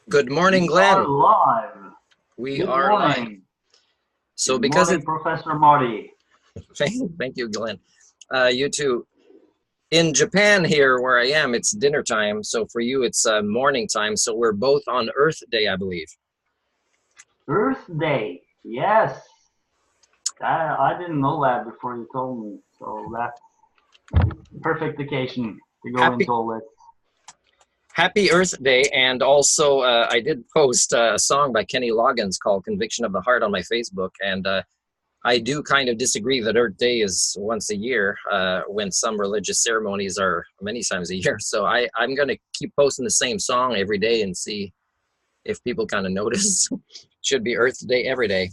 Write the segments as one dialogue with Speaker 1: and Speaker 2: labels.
Speaker 1: Good morning,
Speaker 2: We are
Speaker 1: Glenn.
Speaker 2: live.
Speaker 1: We
Speaker 2: Good
Speaker 1: are live.
Speaker 2: morning.
Speaker 1: So
Speaker 2: Good
Speaker 1: because
Speaker 2: morning,
Speaker 1: it's
Speaker 2: Professor-Marty.
Speaker 1: thank you, Glenn. You too. In Japan here where I am, it's dinner time. So for you, it's morning time. So we're both on Earth Day, I believe.
Speaker 2: Earth Day. Yes. I didn't know that before you told me. So that's the perfect occasion to go
Speaker 1: Happy
Speaker 2: into all this.
Speaker 1: Happy Earth Day. And also, I did post a song by Kenny Loggins called Conviction of the Heart on my Facebook. And I do kind of disagree that Earth Day is once a year when some religious ceremonies are many times a year. So I'm going to keep posting the same song every day and see if people kind of notice. Should be Earth Day every day.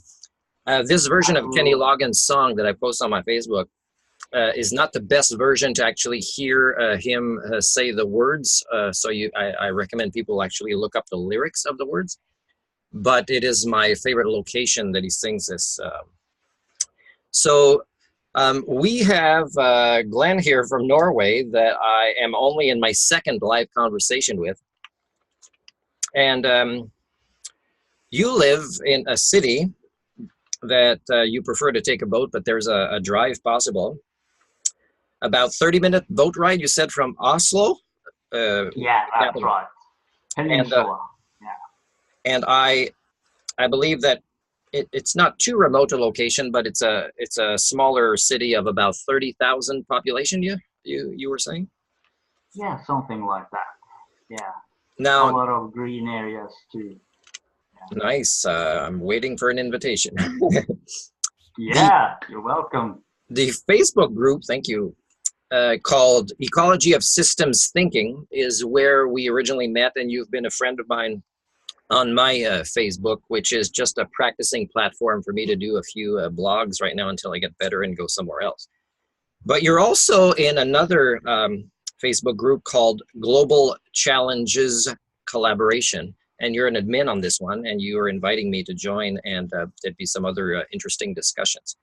Speaker 1: This version of Kenny
Speaker 2: Absolutely.
Speaker 1: Loggins' song that I post on my Facebook is not the best version to actually hear him say the words. I recommend people actually look up the lyrics of the words. But it is my favorite location that he sings this. We have Glenn here from Norway that I am only in my second live conversation with. And you live in a city that you prefer to take a boat, but there's a drive possible. About 30-minute boat ride, you said, from Oslo,
Speaker 2: Yeah,
Speaker 1: the
Speaker 2: that's
Speaker 1: capital.
Speaker 2: right.
Speaker 1: And
Speaker 2: Peninsula. Yeah.
Speaker 1: and I believe that it's not too remote a location, but it's a smaller city of about 30,000 population. You were saying?
Speaker 2: Yeah, something like that. Yeah. A
Speaker 1: Now,
Speaker 2: lot of green areas too.
Speaker 1: nice. I'm waiting for an invitation. the
Speaker 2: Yeah, you're welcome.
Speaker 1: the Facebook group, thank you, called Ecology of Systems Thinking is where we originally met, and you've been a friend of mine on my Facebook, which is just a practicing platform for me to do a few blogs right now until I get better and go somewhere else. But you're also in another Facebook group called Global Challenges Collaboration, and you're an admin on this one, and you are inviting me to join, and there'd be some other interesting discussions.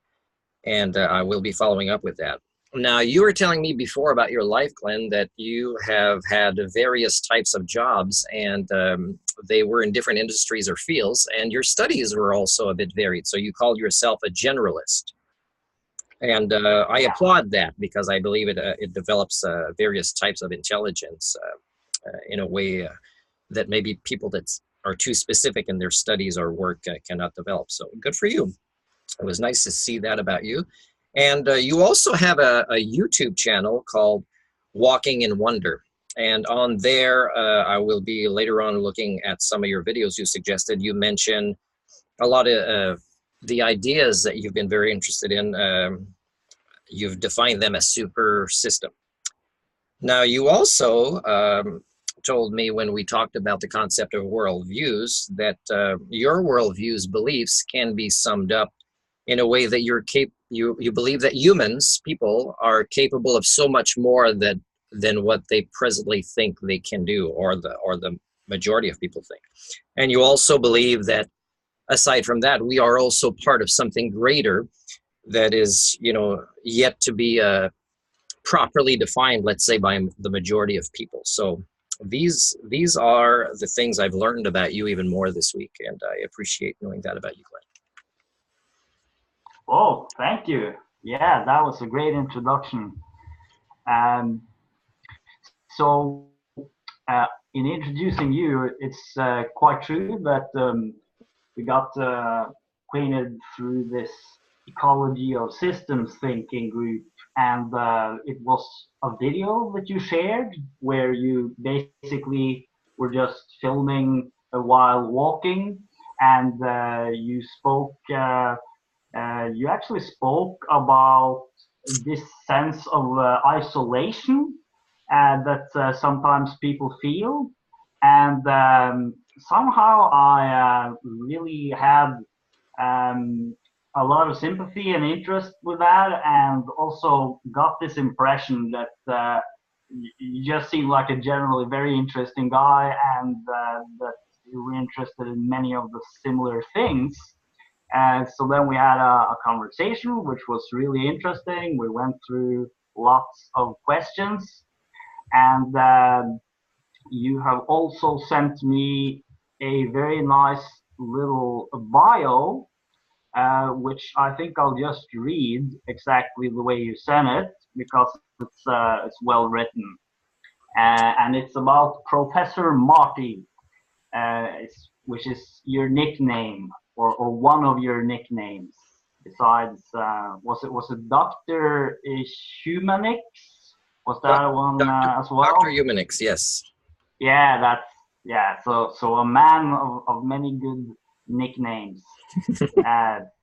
Speaker 1: And I will be following up with that. Now, you were telling me before about your life, Glenn, that you have had various types of jobs, and they were in different industries or fields, and your studies were also a bit varied. So you called yourself a generalist. And I
Speaker 2: Yeah.
Speaker 1: applaud that because I believe it develops various types of intelligence in a way that maybe people that are too specific in their studies or work cannot develop. So good for you. It was nice to see that about you. And you also have a YouTube channel called Walking in Wonder. And on there, I will be later on looking at some of your videos you suggested. You mentioned a lot of the ideas that you've been very interested in. You've defined them as super system. Now, you also told me when we talked about the concept of worldviews that your worldviews beliefs can be summed up in a way that you believe that humans, people, are capable of so much more than what they presently think they can do, or the majority of people think. And you also believe that aside from that, we are also part of something greater that is, yet to be properly defined, let's say, by the majority of people. So these are the things I've learned about you even more this week, and I appreciate knowing that about you, Glenn.
Speaker 2: Oh, thank you. Yeah, that was a great introduction. Um, so, in introducing you, it's quite true that we got acquainted through this ecology of systems thinking group, and it was a video that you shared where you basically were just filming while walking, and you actually spoke about this sense of isolation that sometimes people feel. And somehow I really had um, a lot of sympathy and interest with that, and also got this impression that you just seem like a generally very interesting guy, and that you were interested in many of the similar things. And so then we had a conversation, which was really interesting. We went through lots of questions, and you have also sent me a very nice little bio, which I think I'll just read exactly the way you sent it because it's well written, and it's about Professor-Marty, which is your nickname or one of your nicknames. Besides, was it Doctor Humanics? Was
Speaker 1: Doc,
Speaker 2: that one
Speaker 1: Dr.
Speaker 2: as
Speaker 1: Dr.
Speaker 2: well?
Speaker 1: Humanics, yes.
Speaker 2: Yeah, yeah. So a man of many good nicknames.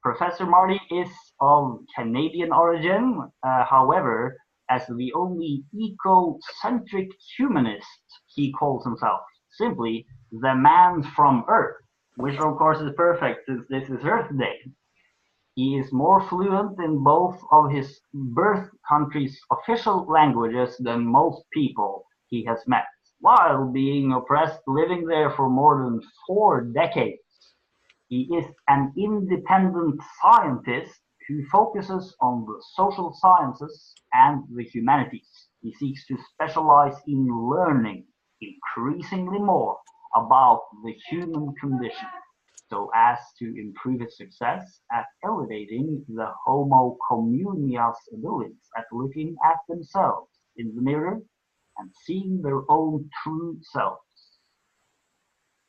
Speaker 2: Professor-Marty is of Canadian origin. However, as the only eco-centric humanist, he calls himself simply the man from Earth, which of course is perfect since this is Earth Day. He is more fluent in both of his birth country's official languages than most people he has met, while being oppressed living there for more than 4 decades. He is an independent scientist who focuses on the social sciences and the humanities. He seeks to specialize in learning increasingly more about the human condition so as to improve his success at elevating the Homo communia's abilities at looking at themselves in the mirror and seeing their own true selves.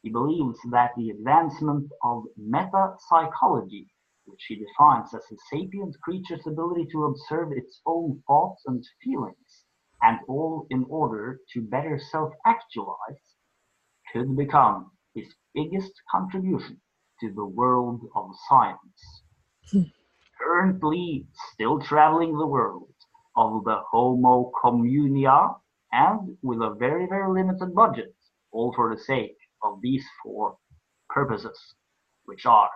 Speaker 2: He believes that the advancement of meta-psychology, which he defines as a sapient creature's ability to observe its own thoughts and feelings, and all in order to better self-actualize, could become his biggest contribution to the world of science. Currently still traveling the world of the Homo communia and with a very, very limited budget, all for the sake of these four purposes, which are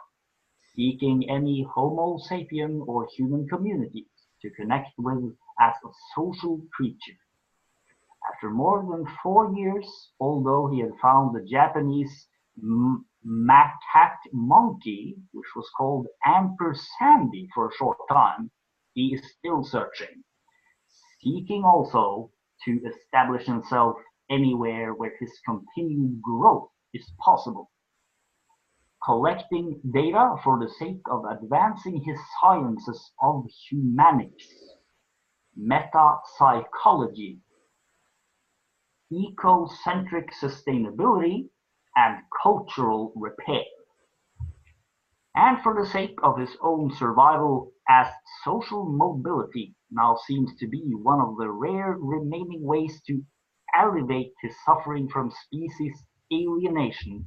Speaker 2: seeking any Homo sapien or human community to connect with as a social creature. After more than 4 years, although he had found the Japanese macaque monkey, which was called Ampersandy for a short time, he is still searching, seeking also to establish himself anywhere where his continued growth is possible, collecting data for the sake of advancing his sciences of humanics, meta-psychology, ecocentric sustainability, and cultural repair, and for the sake of his own survival, as social mobility now seems to be one of the rare remaining ways to alleviate his suffering from species alienation,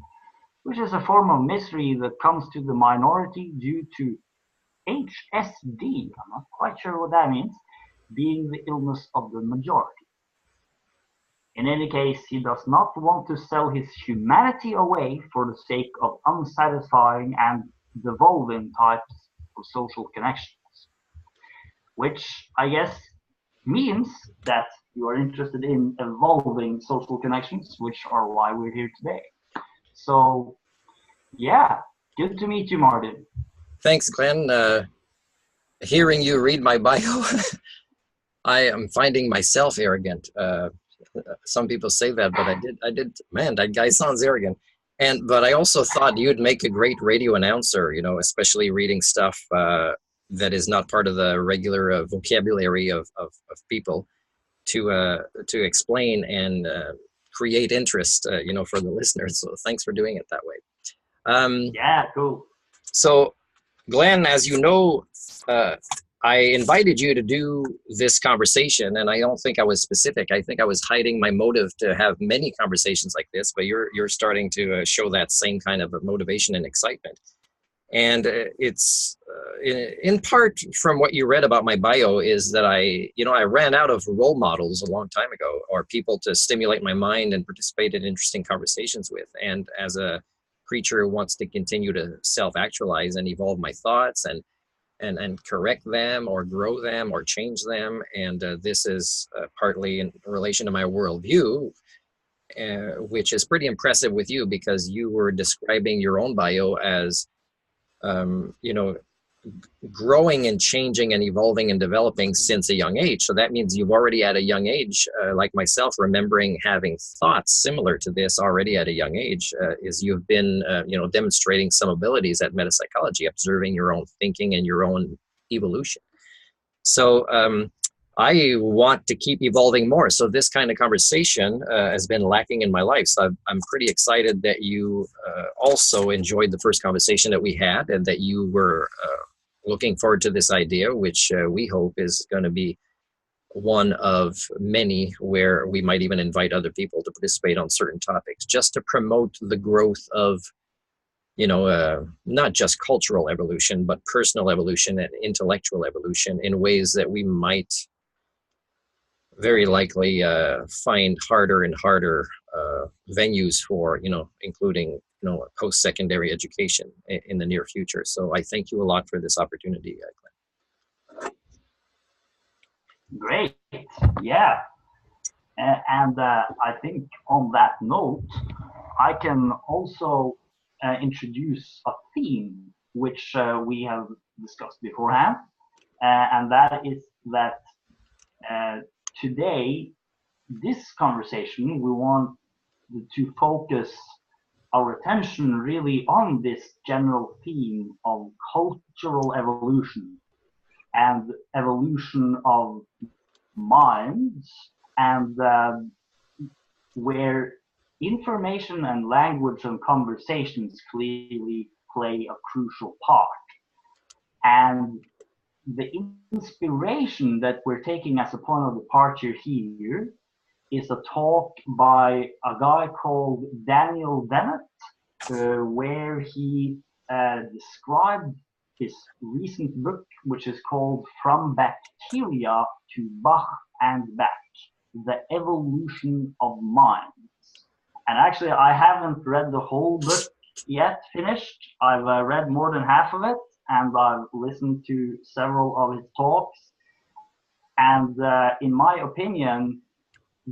Speaker 2: which is a form of misery that comes to the minority due to HSD, I'm not quite sure what that means, being the illness of the majority. In any case, he does not want to sell his humanity away for the sake of unsatisfying and devolving types of social connections, which I guess means that you are interested in evolving social connections, which are why we're here today. So, yeah, good to meet you, Martin.
Speaker 1: Thanks, Glenn. Hearing you read my bio, I am finding myself arrogant. Some people say that, but I did, man, that guy sounds arrogant. But I also thought you'd make a great radio announcer, you know, especially reading stuff that is not part of the regular vocabulary of people to explain and create interest, you know, for the listeners. So thanks for doing it that way.
Speaker 2: Yeah, cool.
Speaker 1: So, Glenn, as you know, I invited you to do this conversation, and I don't think I was specific. I think I was hiding my motive to have many conversations like this, but you're starting to show that same kind of motivation and excitement. And it's in part from what you read about my bio is that I ran out of role models a long time ago, or people to stimulate my mind and participate in interesting conversations with. And as a creature who wants to continue to self-actualize and evolve my thoughts and correct them or grow them or change them. And this is partly in relation to my worldview, which is pretty impressive with you because you were describing your own bio as, you know, growing and changing and evolving and developing since a young age. So that means you've already at a young age, like myself, remembering having thoughts similar to this already at a young age, is you've been, demonstrating some abilities at metapsychology, observing your own thinking and your own evolution. So I want to keep evolving more. So this kind of conversation has been lacking in my life. So I'm pretty excited that you also enjoyed the first conversation that we had, and that you were looking forward to this idea, which we hope is going to be one of many where we might even invite other people to participate on certain topics, just to promote the growth of, not just cultural evolution, but personal evolution and intellectual evolution in ways that we might very likely find harder and harder venues for, including, post-secondary education in the near future. So I thank you a lot for this opportunity, Glenn.
Speaker 2: Great. Yeah. And I think on that note, I can also introduce a theme which we have discussed beforehand, and that is that today, this conversation, we want to focus our attention really on this general theme of cultural evolution and evolution of minds, and where information and language and conversations clearly play a crucial part. And the inspiration that we're taking as a point of departure here is a talk by a guy called Daniel Dennett, where he described his recent book, which is called From Bacteria to Bach and Back, The Evolution of Minds. And actually, I haven't read the whole book yet finished. I've read more than half of it, and I've listened to several of his talks. And in my opinion,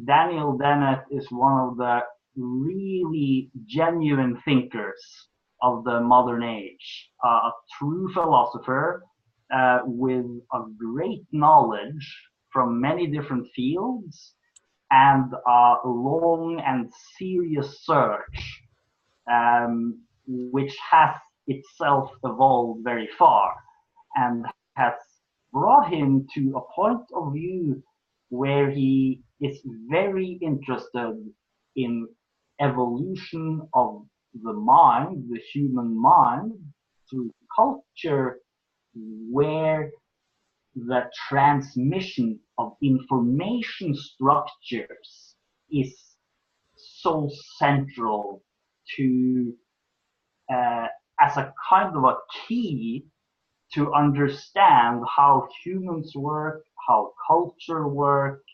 Speaker 2: Daniel Dennett is one of the really genuine thinkers of the modern age, a true philosopher with a great knowledge from many different fields, and a long and serious search, which has itself evolved very far and has brought him to a point of view where he is very interested in evolution of the mind, the human mind, through culture, where the transmission of information structures is so central to, as a kind of a key to understand how humans work, how culture works,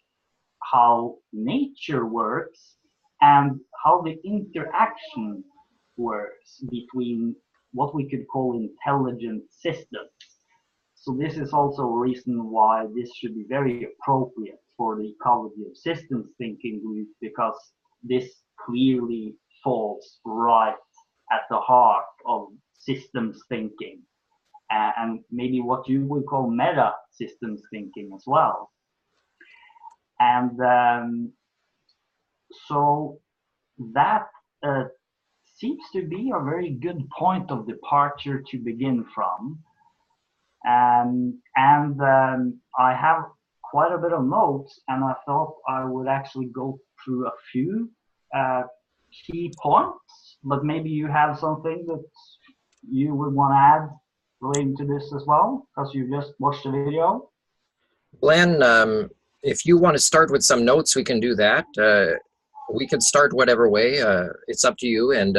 Speaker 2: how nature works, and how the interaction works between what we could call intelligent systems. So this is also a reason why this should be very appropriate for the ecology of systems thinking group, because this clearly falls right at the heart of systems thinking, and maybe what you would call meta systems thinking as well. And so that seems to be a very good point of departure to begin from. I have quite a bit of notes, and I thought I would actually go through a few key points, but maybe you have something that you would want to add relating to this as well, because you just watched the video.
Speaker 1: Glenn, if you want to start with some notes, we can do that. We could start whatever way. It's up to you, and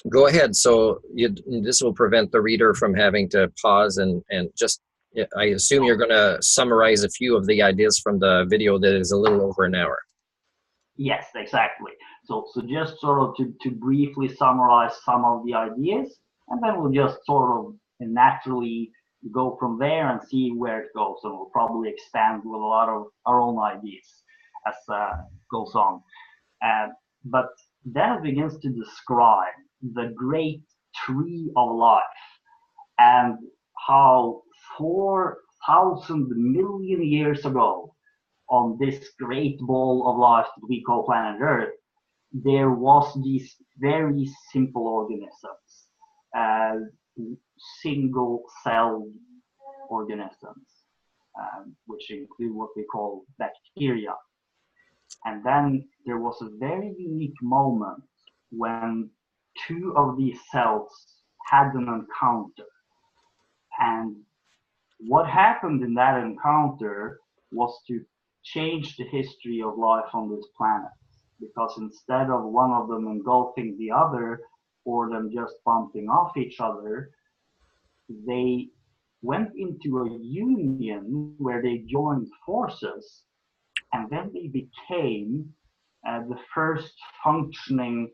Speaker 1: go ahead. So this will prevent the reader from having to pause and just, I assume you're going to summarize a few of the ideas from the video that is a little over an hour.
Speaker 2: Yes, exactly. So just sort of to briefly summarize some of the ideas, and then we'll just sort of naturally go from there and see where it goes. And we'll probably expand with a lot of our own ideas as goes on. But then it begins to describe the great tree of life. and how 4,000 million years ago, on this great ball of life that we call planet Earth, there was these very simple organisms, single-celled organisms, which include what we call bacteria. And then there was a very unique moment when two of these cells had an encounter. And what happened in that encounter was to change the history of life on this planet. Because instead of one of them engulfing the other or them just bumping off each other, they went into a union where they joined forces, and then they became the first functioning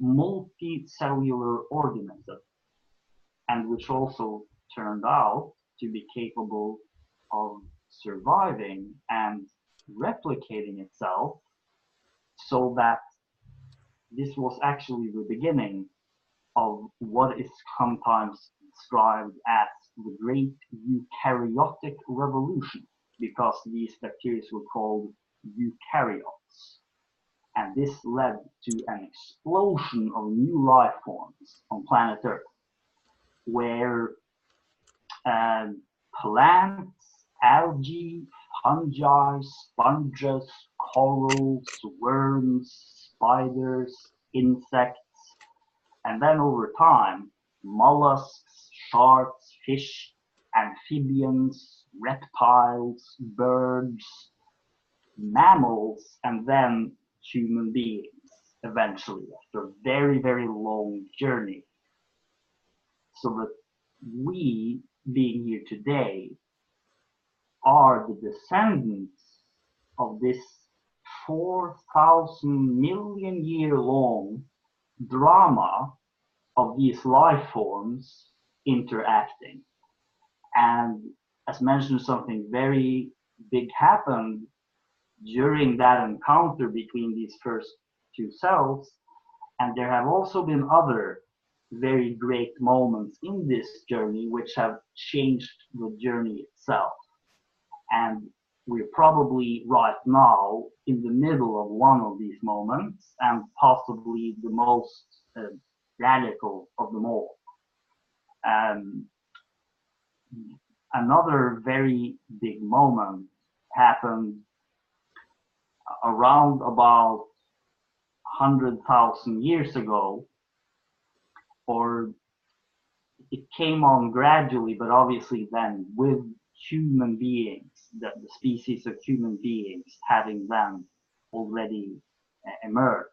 Speaker 2: multicellular organism, and which also turned out to be capable of surviving and replicating itself, so that this was actually the beginning of what is sometimes described as the Great Eukaryotic Revolution, because these bacteria were called eukaryotes. And this led to an explosion of new life forms on planet Earth, where plants, algae, fungi, sponges, corals, worms, spiders, insects, and then over time, mollusks, sharks, fish, amphibians, reptiles, birds, mammals, and then human beings, eventually, after a very, very long journey. So that we, being here today, are the descendants of this 4,000 million year long drama of these life forms interacting. And as mentioned, something very big happened during that encounter between these first two cells. And there have also been other very great moments in this journey which have changed the journey itself. And we're probably right now in the middle of one of these moments, and possibly the most radical of them all. Another very big moment happened around about 100,000 years ago, or it came on gradually, but obviously then with human beings, the species of human beings having then already emerged.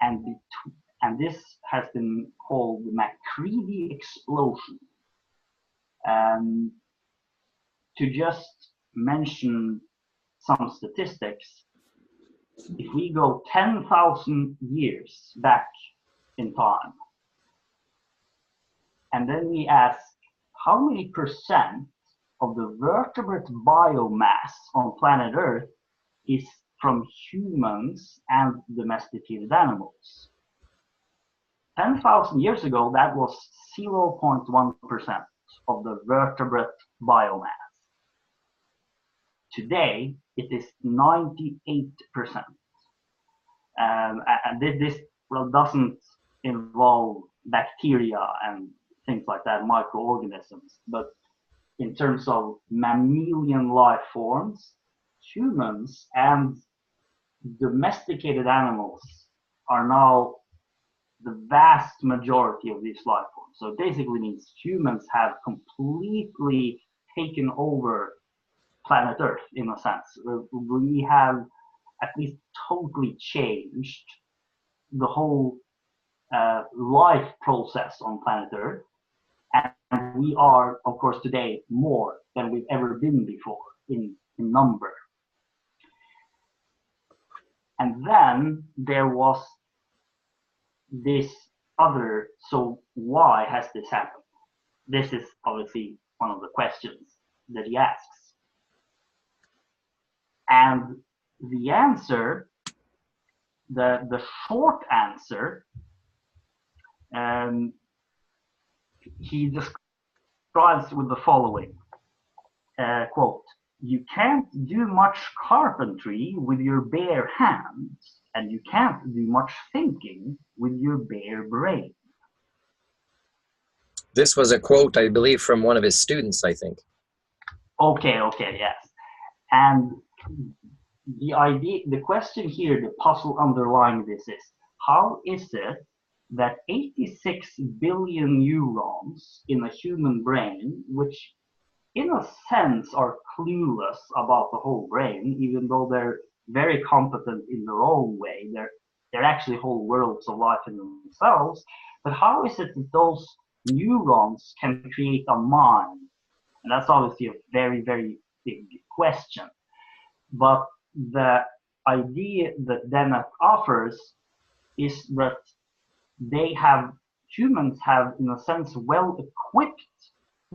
Speaker 2: And this has been called the MacCready explosion. To just mention some statistics, if we go 10,000 years back in time, and then we ask how many percent of the vertebrate biomass on planet Earth is from humans and domesticated animals. 10,000 years ago, that was 0.1% of the vertebrate biomass. Today, it is 98%. And this doesn't involve bacteria and things like that, microorganisms, but in terms of mammalian life forms, humans and domesticated animals are now the vast majority of these life forms. So it basically means humans have completely taken over planet Earth in a sense. We have at least totally changed the whole life process on planet Earth. And we are, of course, today more than we've ever been before in number. And then there was this other, so why has this happened? This is obviously one of the questions that he asks. And the answer, the short answer, he describes with the following quote: "You can't do much carpentry with your bare hands, and you can't do much thinking with your bare brain."
Speaker 1: This was a quote, I believe, from one of his students, I think.
Speaker 2: Okay, yes. And the question here, the puzzle underlying this is, how is it that 86 billion neurons in a human brain, which in a sense are clueless about the whole brain, even though they're very competent in their own way, they're actually whole worlds of life in themselves, but how is it that those neurons can create a mind? And that's obviously a very, very big question. But the idea that Dennett offers is that humans have, in a sense, well-equipped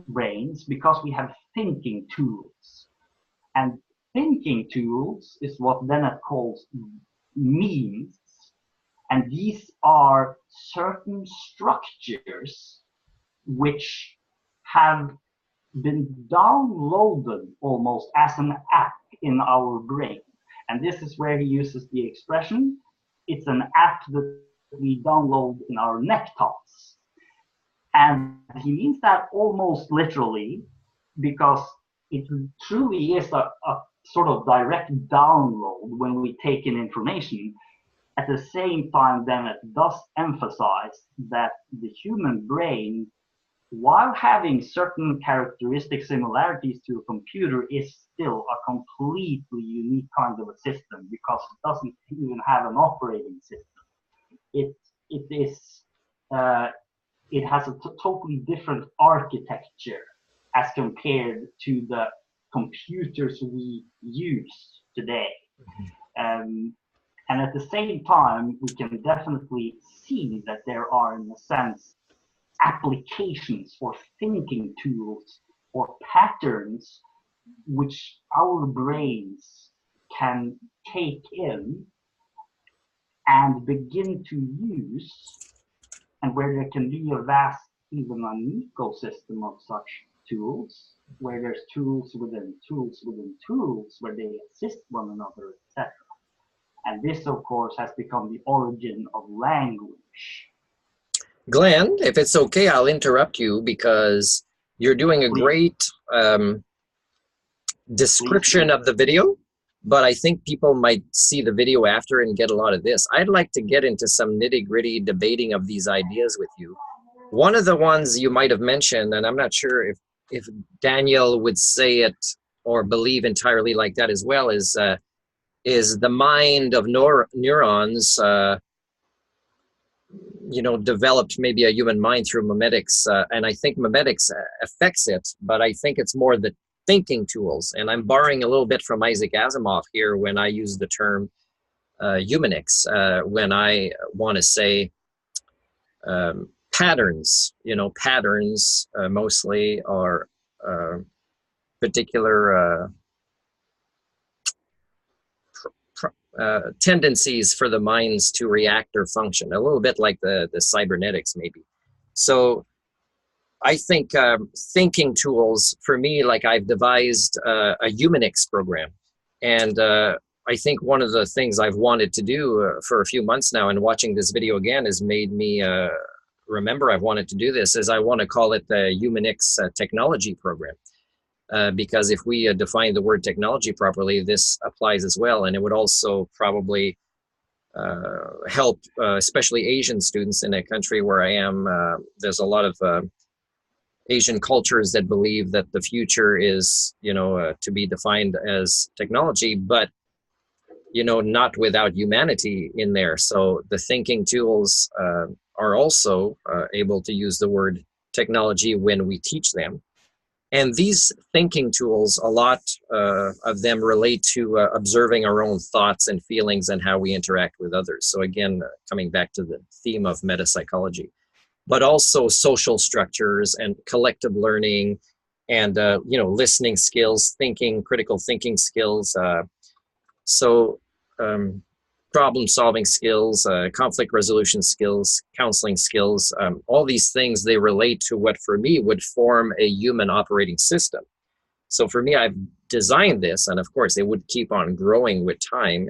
Speaker 2: brains because we have thinking tools. And thinking tools is what Dennett calls means. And these are certain structures which have been downloaded almost as an app in our brain. And this is where he uses the expression, it's an app that we download in our neckties. And he means that almost literally, because it truly is a sort of direct download when we take in information. At the same time, then it does emphasize that the human brain, while having certain characteristic similarities to a computer, is still a completely unique kind of a system because it doesn't even have an operating system. It has a totally different architecture as compared to the computers we use today. And at the same time, we can definitely see that there are, in a sense, applications or thinking tools or patterns which our brains can take in and begin to use, and where there can be a vast, even an ecosystem of such tools, where there's tools within tools within tools, where they assist one another, etc. And this, of course, has become the origin of language.
Speaker 1: Glenn, if it's okay, I'll interrupt you because you're doing a great description of the video, but I think people might see the video after and get a lot of this. I'd like to get into some nitty-gritty debating of these ideas with you. One of the ones you might have mentioned, and I'm not sure if Daniel would say it or believe entirely like that as well, is the mind of neurons, developed maybe a human mind through memetics, and I think memetics affects it, but I think it's more the thinking tools. And I'm borrowing a little bit from Isaac Asimov here when I use the term humanics, when I want to say patterns, patterns mostly are particular tendencies for the minds to react or function, a little bit like the cybernetics maybe. So I think thinking tools, for me, like I've devised a Humanics program. And I think one of the things I've wanted to do for a few months now, and watching this video again has made me remember I've wanted to do this, is I want to call it the Humanics technology program. Because if we define the word technology properly, this applies as well. And it would also probably help, especially Asian students in a country where I am. There's a lot of Asian cultures that believe that the future is, to be defined as technology, but, not without humanity in there. So the thinking tools are also able to use the word technology when we teach them. And these thinking tools, a lot of them relate to observing our own thoughts and feelings and how we interact with others. So again, coming back to the theme of metapsychology, but also social structures and collective learning and, listening skills, critical thinking skills. So problem solving skills, conflict resolution skills, counseling skills, all these things, they relate to what for me would form a human operating system. So for me, I've designed this, and of course it would keep on growing with time.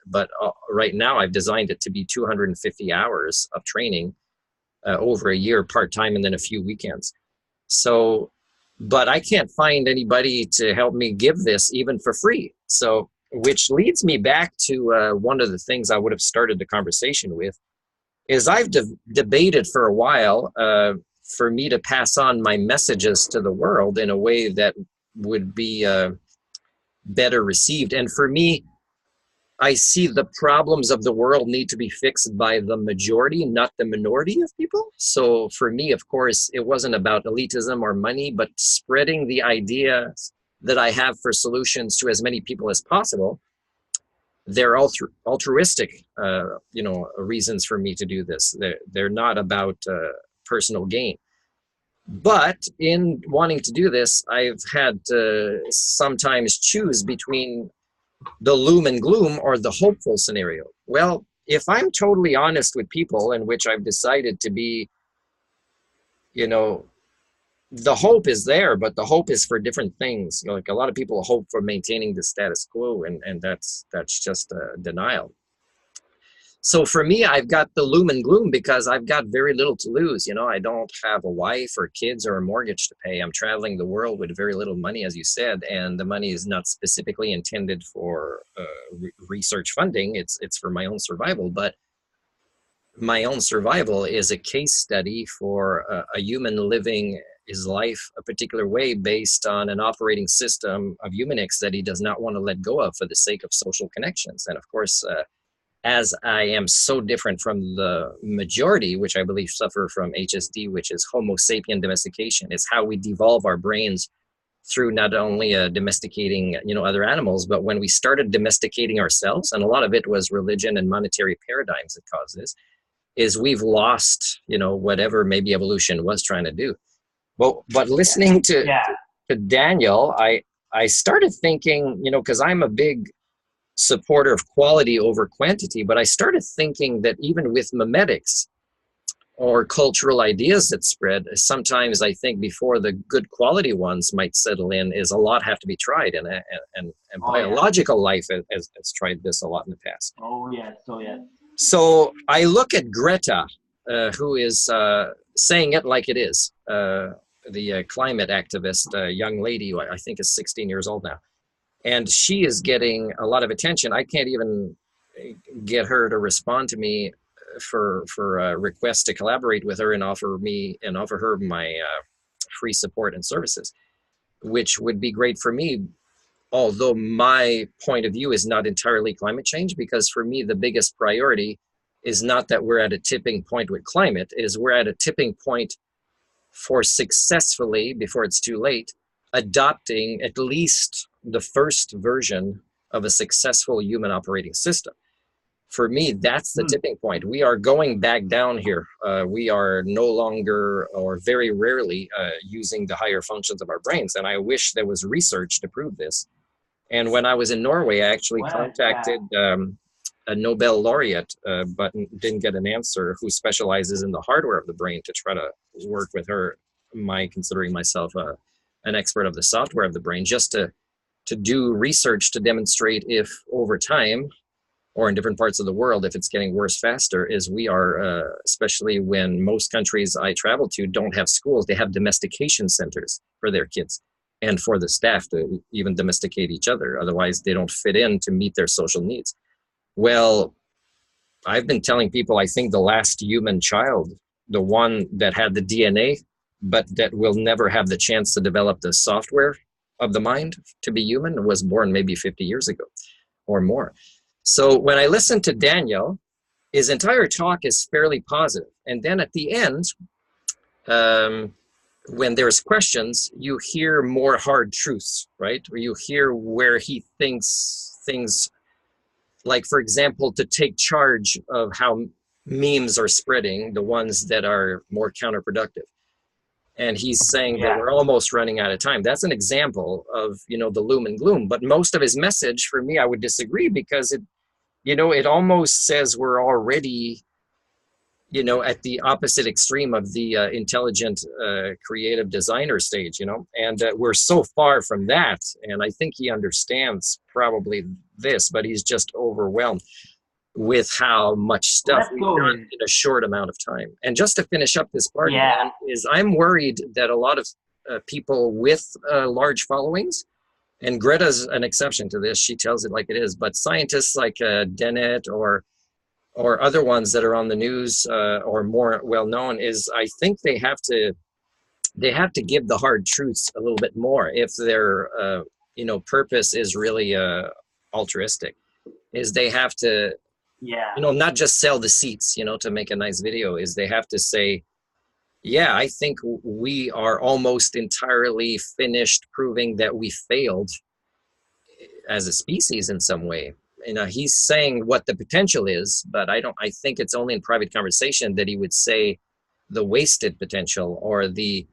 Speaker 1: But right now I've designed it to be 250 hours of training over a year, part-time, and then a few weekends. So, but I can't find anybody to help me give this even for free. So, which leads me back to one of the things I would have started the conversation with, is I've debated for a while for me to pass on my messages to the world in a way that would be better received. And for me, I see the problems of the world need to be fixed by the majority, not the minority of people. So for me, of course, it wasn't about elitism or money, but spreading the ideas that I have for solutions to as many people as possible. They're altruistic, reasons for me to do this. They're not about personal gain. But in wanting to do this, I've had to sometimes choose between the loom and gloom or the hopeful scenario. Well, if I'm totally honest with people, in which I've decided to be, the hope is there, but the hope is for different things. Like a lot of people hope for maintaining the status quo, and that's just a denial. So for me, I've got the loom and gloom because I've got very little to lose. I don't have a wife or kids or a mortgage to pay. I'm traveling the world with very little money, as you said, and the money is not specifically intended for research funding. It's for my own survival. But my own survival is a case study for a human living his life a particular way based on an operating system of Humanics that he does not want to let go of for the sake of social connections. And of course, as I am so different from the majority, which I believe suffer from HSD, which is Homo sapien domestication. It's how we devolve our brains through not only domesticating, other animals, but when we started domesticating ourselves, and a lot of it was religion and monetary paradigms that caused this, is we've lost, whatever maybe evolution was trying to do. But listening to Daniel, I started thinking, because I'm a big supporter of quality over quantity, but I started thinking that even with memetics or cultural ideas that spread, sometimes I think before the good quality ones might settle in, is a lot have to be tried, and biological life has tried this a lot in the past. So I look at Greta, who is saying it like it is, the climate activist, young lady, I think is 16 years old now. And she is getting a lot of attention. I can't even get her to respond to me for requests to collaborate with her and offer her my free support and services, which would be great for me. Although my point of view is not entirely climate change, because for me, the biggest priority is not that we're at a tipping point with climate, is we're at a tipping point for successfully, before it's too late, adopting at least the first version of a successful human operating system. For me, that's the tipping point. We are going back down here. We are no longer, or very rarely, using the higher functions of our brains. And I wish there was research to prove this. And when I was in Norway, I actually contacted a Nobel laureate, but didn't get an answer, who specializes in the hardware of the brain, to try to work with her, considering myself an expert of the software of the brain, just to do research to demonstrate if over time, or in different parts of the world, if it's getting worse faster, is we are, especially when most countries I travel to don't have schools, they have domestication centers for their kids and for the staff to even domesticate each other. Otherwise, they don't fit in to meet their social needs. Well, I've been telling people, I think the last human child, the one that had the DNA, but that will never have the chance to develop the software of the mind to be human, was born maybe 50 years ago or more. So when I listen to Daniel, his entire talk is fairly positive. And then at the end, when there's questions, you hear more hard truths, right? Or you hear where he thinks things, like, for example, to take charge of how memes are spreading, the ones that are more counterproductive. And he's saying that we're almost running out of time. That's an example of, the loom and gloom. But most of his message, for me, I would disagree, because you know, it almost says we're already, you know, at the opposite extreme of the intelligent creative designer stage, you know, and we're so far from that. And I think he understands probably this, but he's just overwhelmed with how much stuff
Speaker 2: Let's
Speaker 1: we've
Speaker 2: go
Speaker 1: done
Speaker 2: in.
Speaker 1: in a short amount of time. And just to finish up this part,
Speaker 2: Yeah,
Speaker 1: man, is I'm worried that a lot of people with large followings, and Greta's an exception to this, she tells it like it is, but scientists like Dennett or other ones that are on the news or more well known, is I think they have to give the hard truths a little bit more if their you know, purpose is really altruistic. Is they have to,
Speaker 2: yeah,
Speaker 1: you know, not just sell the seats, you know, to make a nice video. Is they have to say, yeah, I think we are almost entirely finished proving that we failed as a species in some way. You know, he's saying what the potential is, but I think it's only in private conversation that he would say the wasted potential, or the,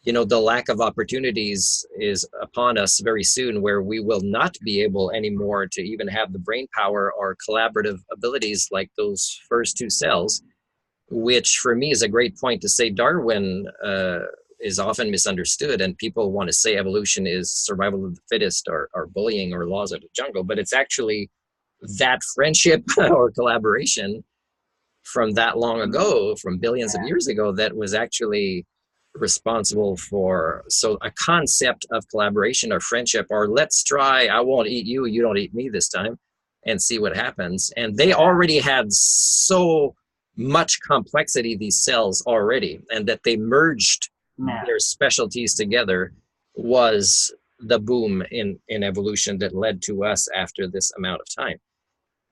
Speaker 1: you know, the lack of opportunities is upon us very soon, where we will not be able anymore to even have the brain power or collaborative abilities like those first two cells, which for me is a great point to say Darwin is often misunderstood, and people want to say evolution is survival of the fittest, or bullying, or laws of the jungle, but it's actually that friendship or collaboration from that long ago, from billions of
Speaker 2: yeah.
Speaker 1: years ago, that was actually responsible for, so a concept of collaboration or friendship, or let's try, I won't eat you, you don't eat me this time, and see what happens. And they
Speaker 2: Yeah,
Speaker 1: already had so much complexity, these cells already, and that they merged
Speaker 2: yeah,
Speaker 1: their specialties together was the boom in evolution that led to us after this amount of time.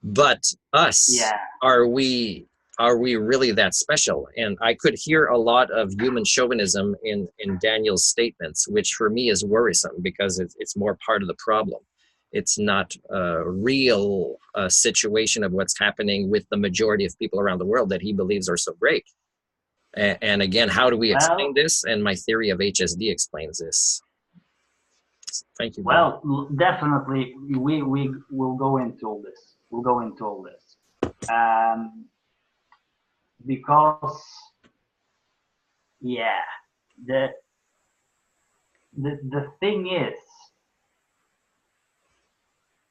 Speaker 1: But us,
Speaker 2: yeah.
Speaker 1: are we really that special? And I could hear a lot of human chauvinism in Daniel's statements, which for me is worrisome, because it's more part of the problem. It's not a real situation of what's happening with the majority of people around the world that he believes are so great. And again, how do we explain
Speaker 2: Well,
Speaker 1: this? And my theory of HSD explains this. Thank you, brother.
Speaker 2: definitely, we will go into all this. We'll go into all this, because yeah, the the thing is,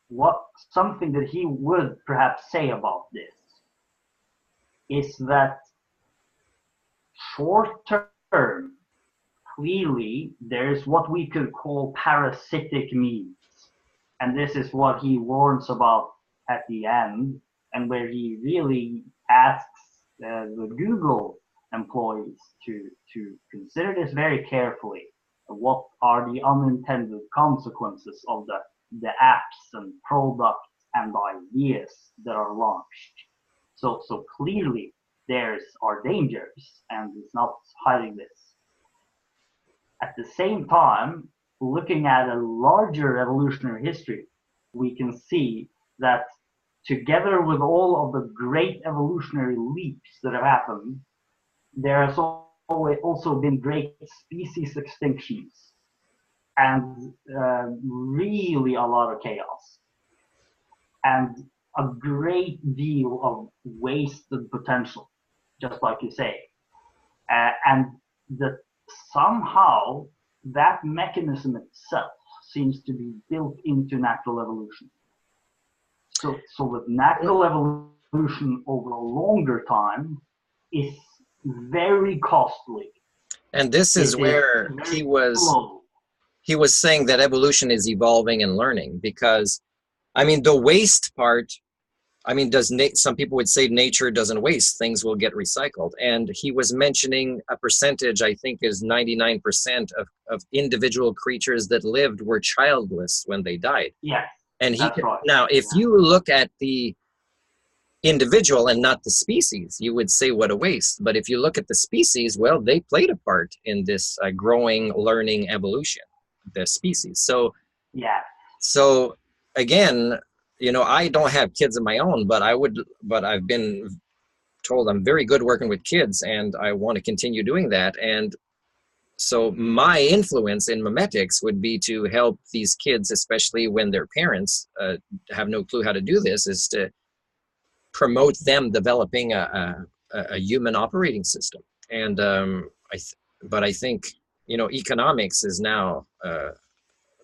Speaker 2: what something that he would perhaps say about this is that short term, clearly there's what we could call parasitic means, and this is what he warns about at the end, and where he really asks the Google employees to consider this very carefully. What are the unintended consequences of the apps and products and ideas that are launched? So clearly there's are dangers, and it's not hiding this. At the same time, looking at a larger evolutionary history, we can see that together with all of the great evolutionary leaps that have happened, there has also been great species extinctions, and really a lot of chaos, and a great deal of wasted potential, just like you say. And that somehow that mechanism itself seems to be built into natural evolution. So with natural evolution over a longer time is very costly.
Speaker 1: And this is
Speaker 2: It is
Speaker 1: where
Speaker 2: very slow.
Speaker 1: he was saying that evolution is evolving and learning, because I mean, the waste part, I mean, some people would say nature doesn't waste, things will get recycled. And he was mentioning a percentage, I think is 99% of individual creatures that lived were childless when they died.
Speaker 2: Yes,
Speaker 1: And
Speaker 2: that's right.
Speaker 1: now, if
Speaker 2: Yeah.
Speaker 1: you look at the individual and not the species, you would say what a waste. But if you look at the species, well, they played a part in this growing, learning evolution, the species.
Speaker 2: Yeah.
Speaker 1: So again, you know, I don't have kids of my own, but I've been told I'm very good working with kids, and I want to continue doing that. And so my influence in memetics would be to help these kids, especially when their parents have no clue how to do this, is to promote them developing a human operating system. And but I think, you know, economics is now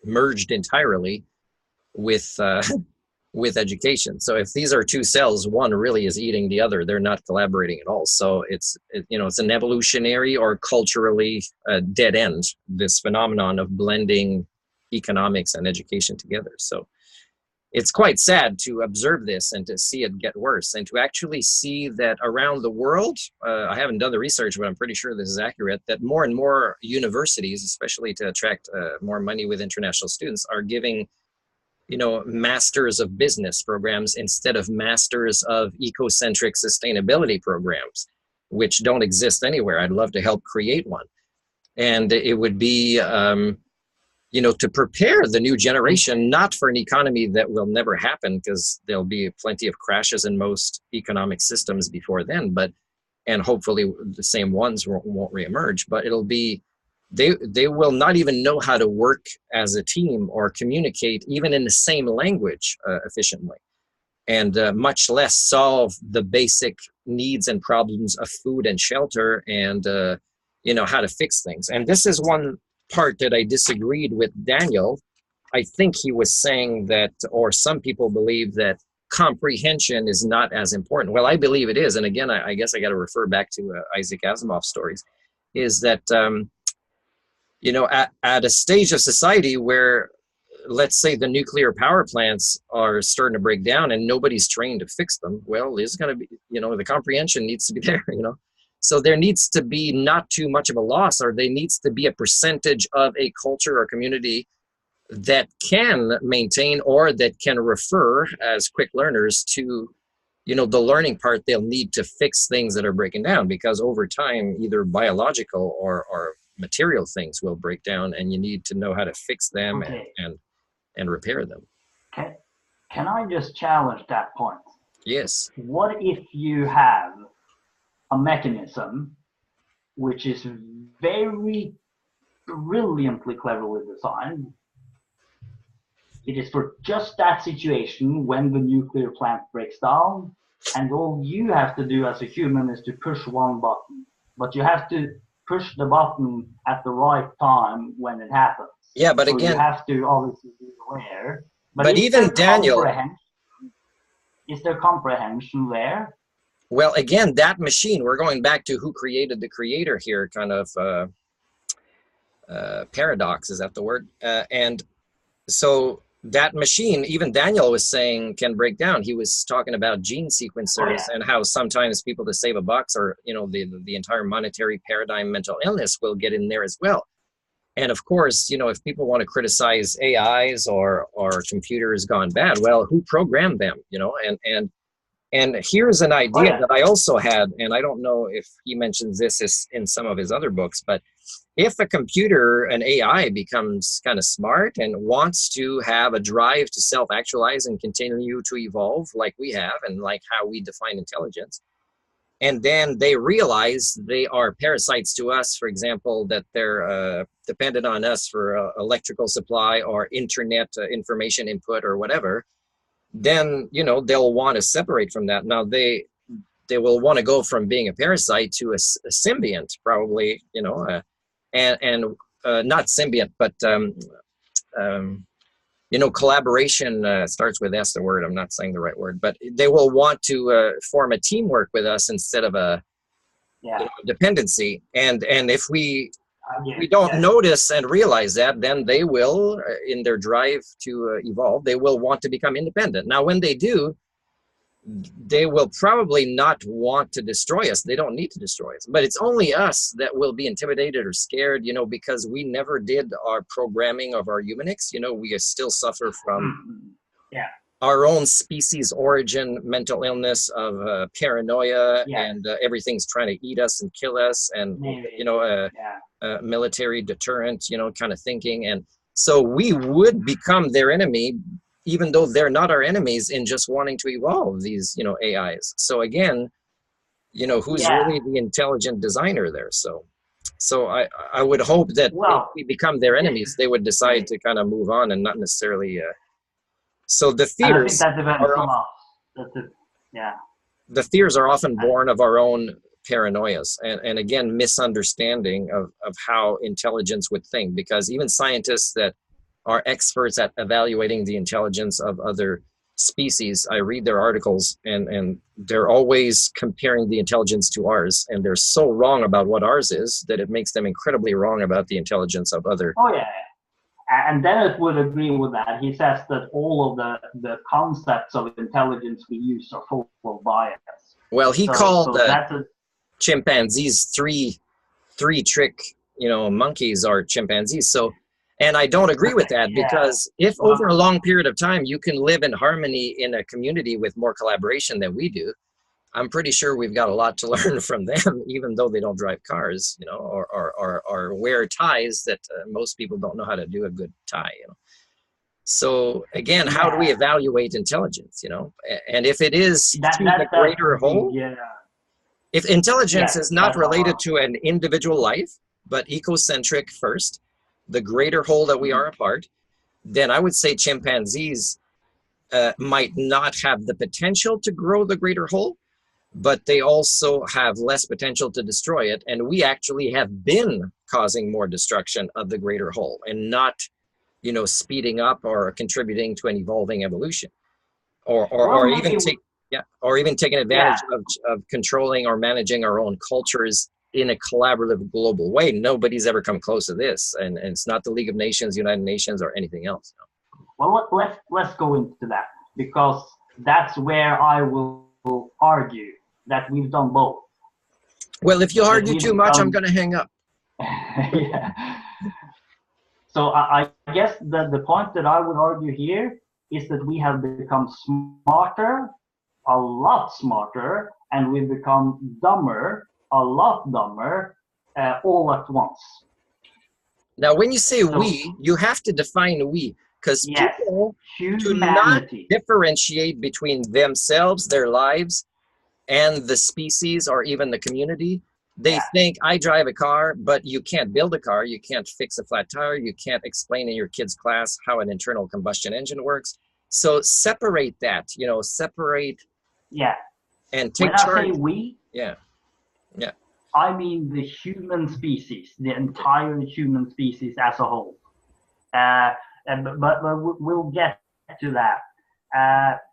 Speaker 1: merged entirely with with education. So if these are two cells, one really is eating the other. They're not collaborating at all. So you know, it's an evolutionary or culturally dead end, this phenomenon of blending economics and education together. So it's quite sad to observe this and to see it get worse, and to actually see that around the world, I haven't done the research, but I'm pretty sure this is accurate, that more and more universities, especially to attract more money with international students, are giving, you know, masters of business programs instead of masters of ecocentric sustainability programs, which don't exist anywhere. I'd love to help create one. And it would be, you know, to prepare the new generation, not for an economy that will never happen, because there'll be plenty of crashes in most economic systems before then, but, and hopefully the same ones won't reemerge, but it'll be, they will not even know how to work as a team or communicate even in the same language efficiently, and much less solve the basic needs and problems of food and shelter, and you know, how to fix things. And this is one part that I disagreed with Daniel. I think he was saying that, or some people believe that comprehension is not as important. Well, I believe it is. And again, I guess I got to refer back to Isaac Asimov's stories, is that, you know, at a stage of society where, let's say, the nuclear power plants are starting to break down and nobody's trained to fix them, well, there's going to be, you know, the comprehension needs to be there, you know. So there needs to be not too much of a loss, or there needs to be a percentage of a culture or community that can maintain or that can refer as quick learners to, you know, the learning part they'll need to fix things that are breaking down, because over time, either biological or material things will break down, and you need to know how to fix them. Okay. and repair them.
Speaker 2: Can I just challenge that point?
Speaker 1: Yes.
Speaker 2: What if you have a mechanism which is very brilliantly, cleverly designed? It is for just that situation when the nuclear plant breaks down, and all you have to do as a human is to push one button. But you have to push the button at the right time when it happens.
Speaker 1: Yeah, but
Speaker 2: so
Speaker 1: again,
Speaker 2: you have to obviously be aware.
Speaker 1: But even Daniel,
Speaker 2: is there comprehension there?
Speaker 1: Well, again, that machine, we're going back to who created the creator here, kind of paradox, is that the word? And so that machine, even Daniel was saying, can break down. He was talking about gene sequencers and how sometimes people, to save a buck, or, you know, the entire monetary paradigm, mental illness will get in there as well. And of course, you know, if people want to criticize AIs or computers gone bad, well, who programmed them, you know? And here's an idea that I also had, and I don't know if he mentions this in some of his other books, but if a computer, an AI, becomes kind of smart and wants to have a drive to self-actualize and continue to evolve like we have, and like how we define intelligence, and then they realize they are parasites to us, for example, that they're dependent on us for electrical supply or internet information input or whatever, then, you know, they'll want to separate from that. Now they will want to go from being a parasite to a symbiont, probably, you know, and not symbiont, but you know, collaboration starts with S, the word. I'm not saying the right word, but they will want to form a teamwork with us instead of a you know, dependency. And if we don't notice and realize that, then they will, in their drive to evolve, they will want to become independent. Now, when they do, they will probably not want to destroy us. They don't need to destroy us, but it's only us that will be intimidated or scared, you know, because we never did our programming of our Humanics. You know, we still suffer from our own species origin mental illness of paranoia, and everything's trying to eat us and kill us, and you know, military deterrent, you know, kind of thinking. And so we would become their enemy, even though they're not our enemies, in just wanting to evolve these, you know, AIs. So again, you know, who's really the intelligent designer there? So I would hope that if we become their enemies, they would decide to kind of move on and not necessarily. So the fears.
Speaker 2: And I think that depends on us.
Speaker 1: the fears are often born of our own paranoias and again, misunderstanding of how intelligence would think, because even scientists that are experts at evaluating the intelligence of other species, I read their articles and they're always comparing the intelligence to ours, and they're so wrong about what ours is that it makes them incredibly wrong about the intelligence of other.
Speaker 2: Oh yeah, and Dennett would agree with that. He says that all of the concepts of intelligence we use are full of bias.
Speaker 1: Well, he called
Speaker 2: that's a,
Speaker 1: chimpanzees three trick, monkeys are chimpanzees. So, and I don't agree with that, because if over a long period of time you can live in harmony in a community with more collaboration than we do, I'm pretty sure we've got a lot to learn from them, even though they don't drive cars, or wear ties that most people don't know how to do a good tie, So again, how do we evaluate intelligence, And if it is to the greater whole, if intelligence is not related to an individual life, but ecocentric first, the greater whole that we are a part, then I would say chimpanzees might not have the potential to grow the greater whole, but they also have less potential to destroy it. And we actually have been causing more destruction of the greater whole and not, speeding up or contributing to an evolving evolution, or even taking advantage of controlling or managing our own cultures in a collaborative global way. Nobody's ever come close to this, and it's not the League of Nations, United Nations, or anything else.
Speaker 2: Well, let's go into that, because that's where I will argue that we've done both.
Speaker 1: Well, if you argue too much, I'm going to hang up.
Speaker 2: Yeah. So I guess the point that I would argue here is that we have become smarter, a lot smarter, and we've become dumber, a lot dumber, all at once.
Speaker 1: Now, when you say we, you have to define we, because people do not differentiate between themselves, their lives, and the species or even the community. They think, I drive a car, but you can't build a car. You can't fix a flat tire. You can't explain in your kid's class how an internal combustion engine works. So separate that, separate.
Speaker 2: Yeah.
Speaker 1: And take
Speaker 2: charge.
Speaker 1: When
Speaker 2: I say we, I mean the human species, the entire human species as a whole. But we'll get to that.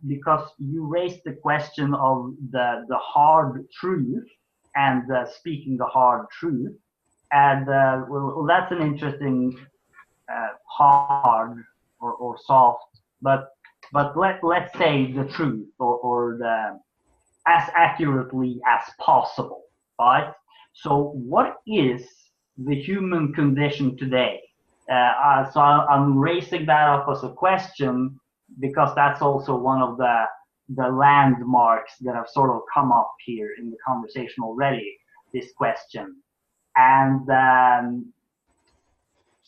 Speaker 2: Because you raised the question of the hard truth, and speaking the hard truth, and well, that's an interesting hard or soft, but let's say the truth, or the as accurately as possible, right? So what is the human condition today? So I'm raising that up as a question, because that's also one of the landmarks that have sort of come up here in the conversation already, this question. And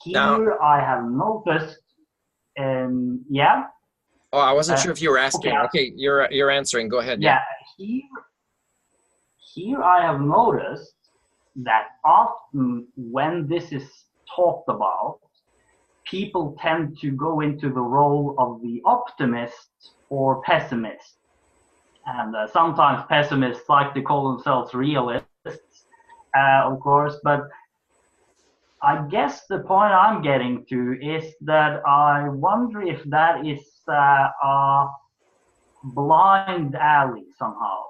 Speaker 2: here I have noticed,
Speaker 1: Oh, I wasn't sure if you were asking. Okay, you're answering. Go ahead.
Speaker 2: Yeah. Here I have noticed that often when this is talked about, people tend to go into the role of the optimist or pessimist. And sometimes pessimists like to call themselves realists, of course. But I guess the point I'm getting to is that I wonder if that is a blind alley somehow,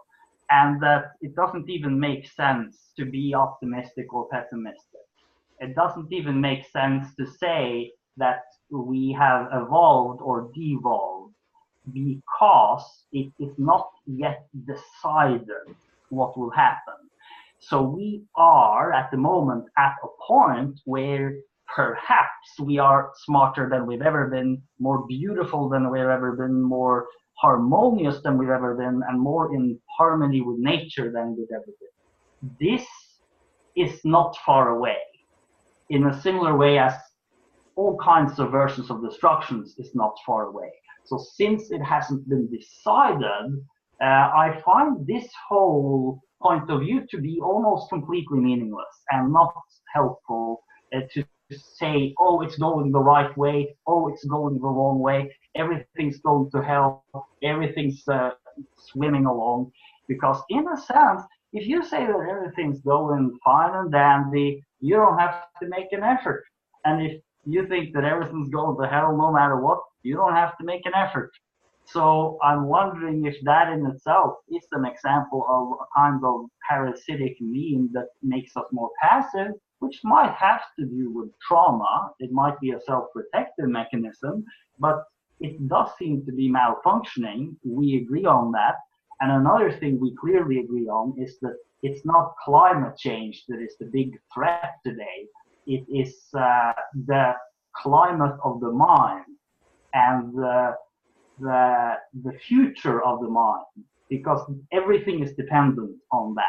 Speaker 2: and that it doesn't even make sense to be optimistic or pessimistic. It doesn't even make sense to say that we have evolved or devolved, because it is not yet decided what will happen. So we are at the moment at a point where perhaps we are smarter than we've ever been, more beautiful than we've ever been, more harmonious than we've ever been, and more in harmony with nature than we've ever been. This is not far away, in a similar way as all kinds of versions of destructions is not far away. So since it hasn't been decided, I find this whole point of view to be almost completely meaningless and not helpful to say, oh, it's going the right way, oh, it's going the wrong way, everything's going to hell, everything's swimming along. Because in a sense, if you say that everything's going fine and dandy, you don't have to make an effort. And if you think that everything's going to hell no matter what, you don't have to make an effort. So I'm wondering if that in itself is an example of a kind of parasitic meme that makes us more passive, which might have to do with trauma. It might be a self-protective mechanism, but it does seem to be malfunctioning. We agree on that. And another thing we clearly agree on is that it's not climate change that is the big threat today. It is the climate of the mind and the future of the mind, because everything is dependent on that.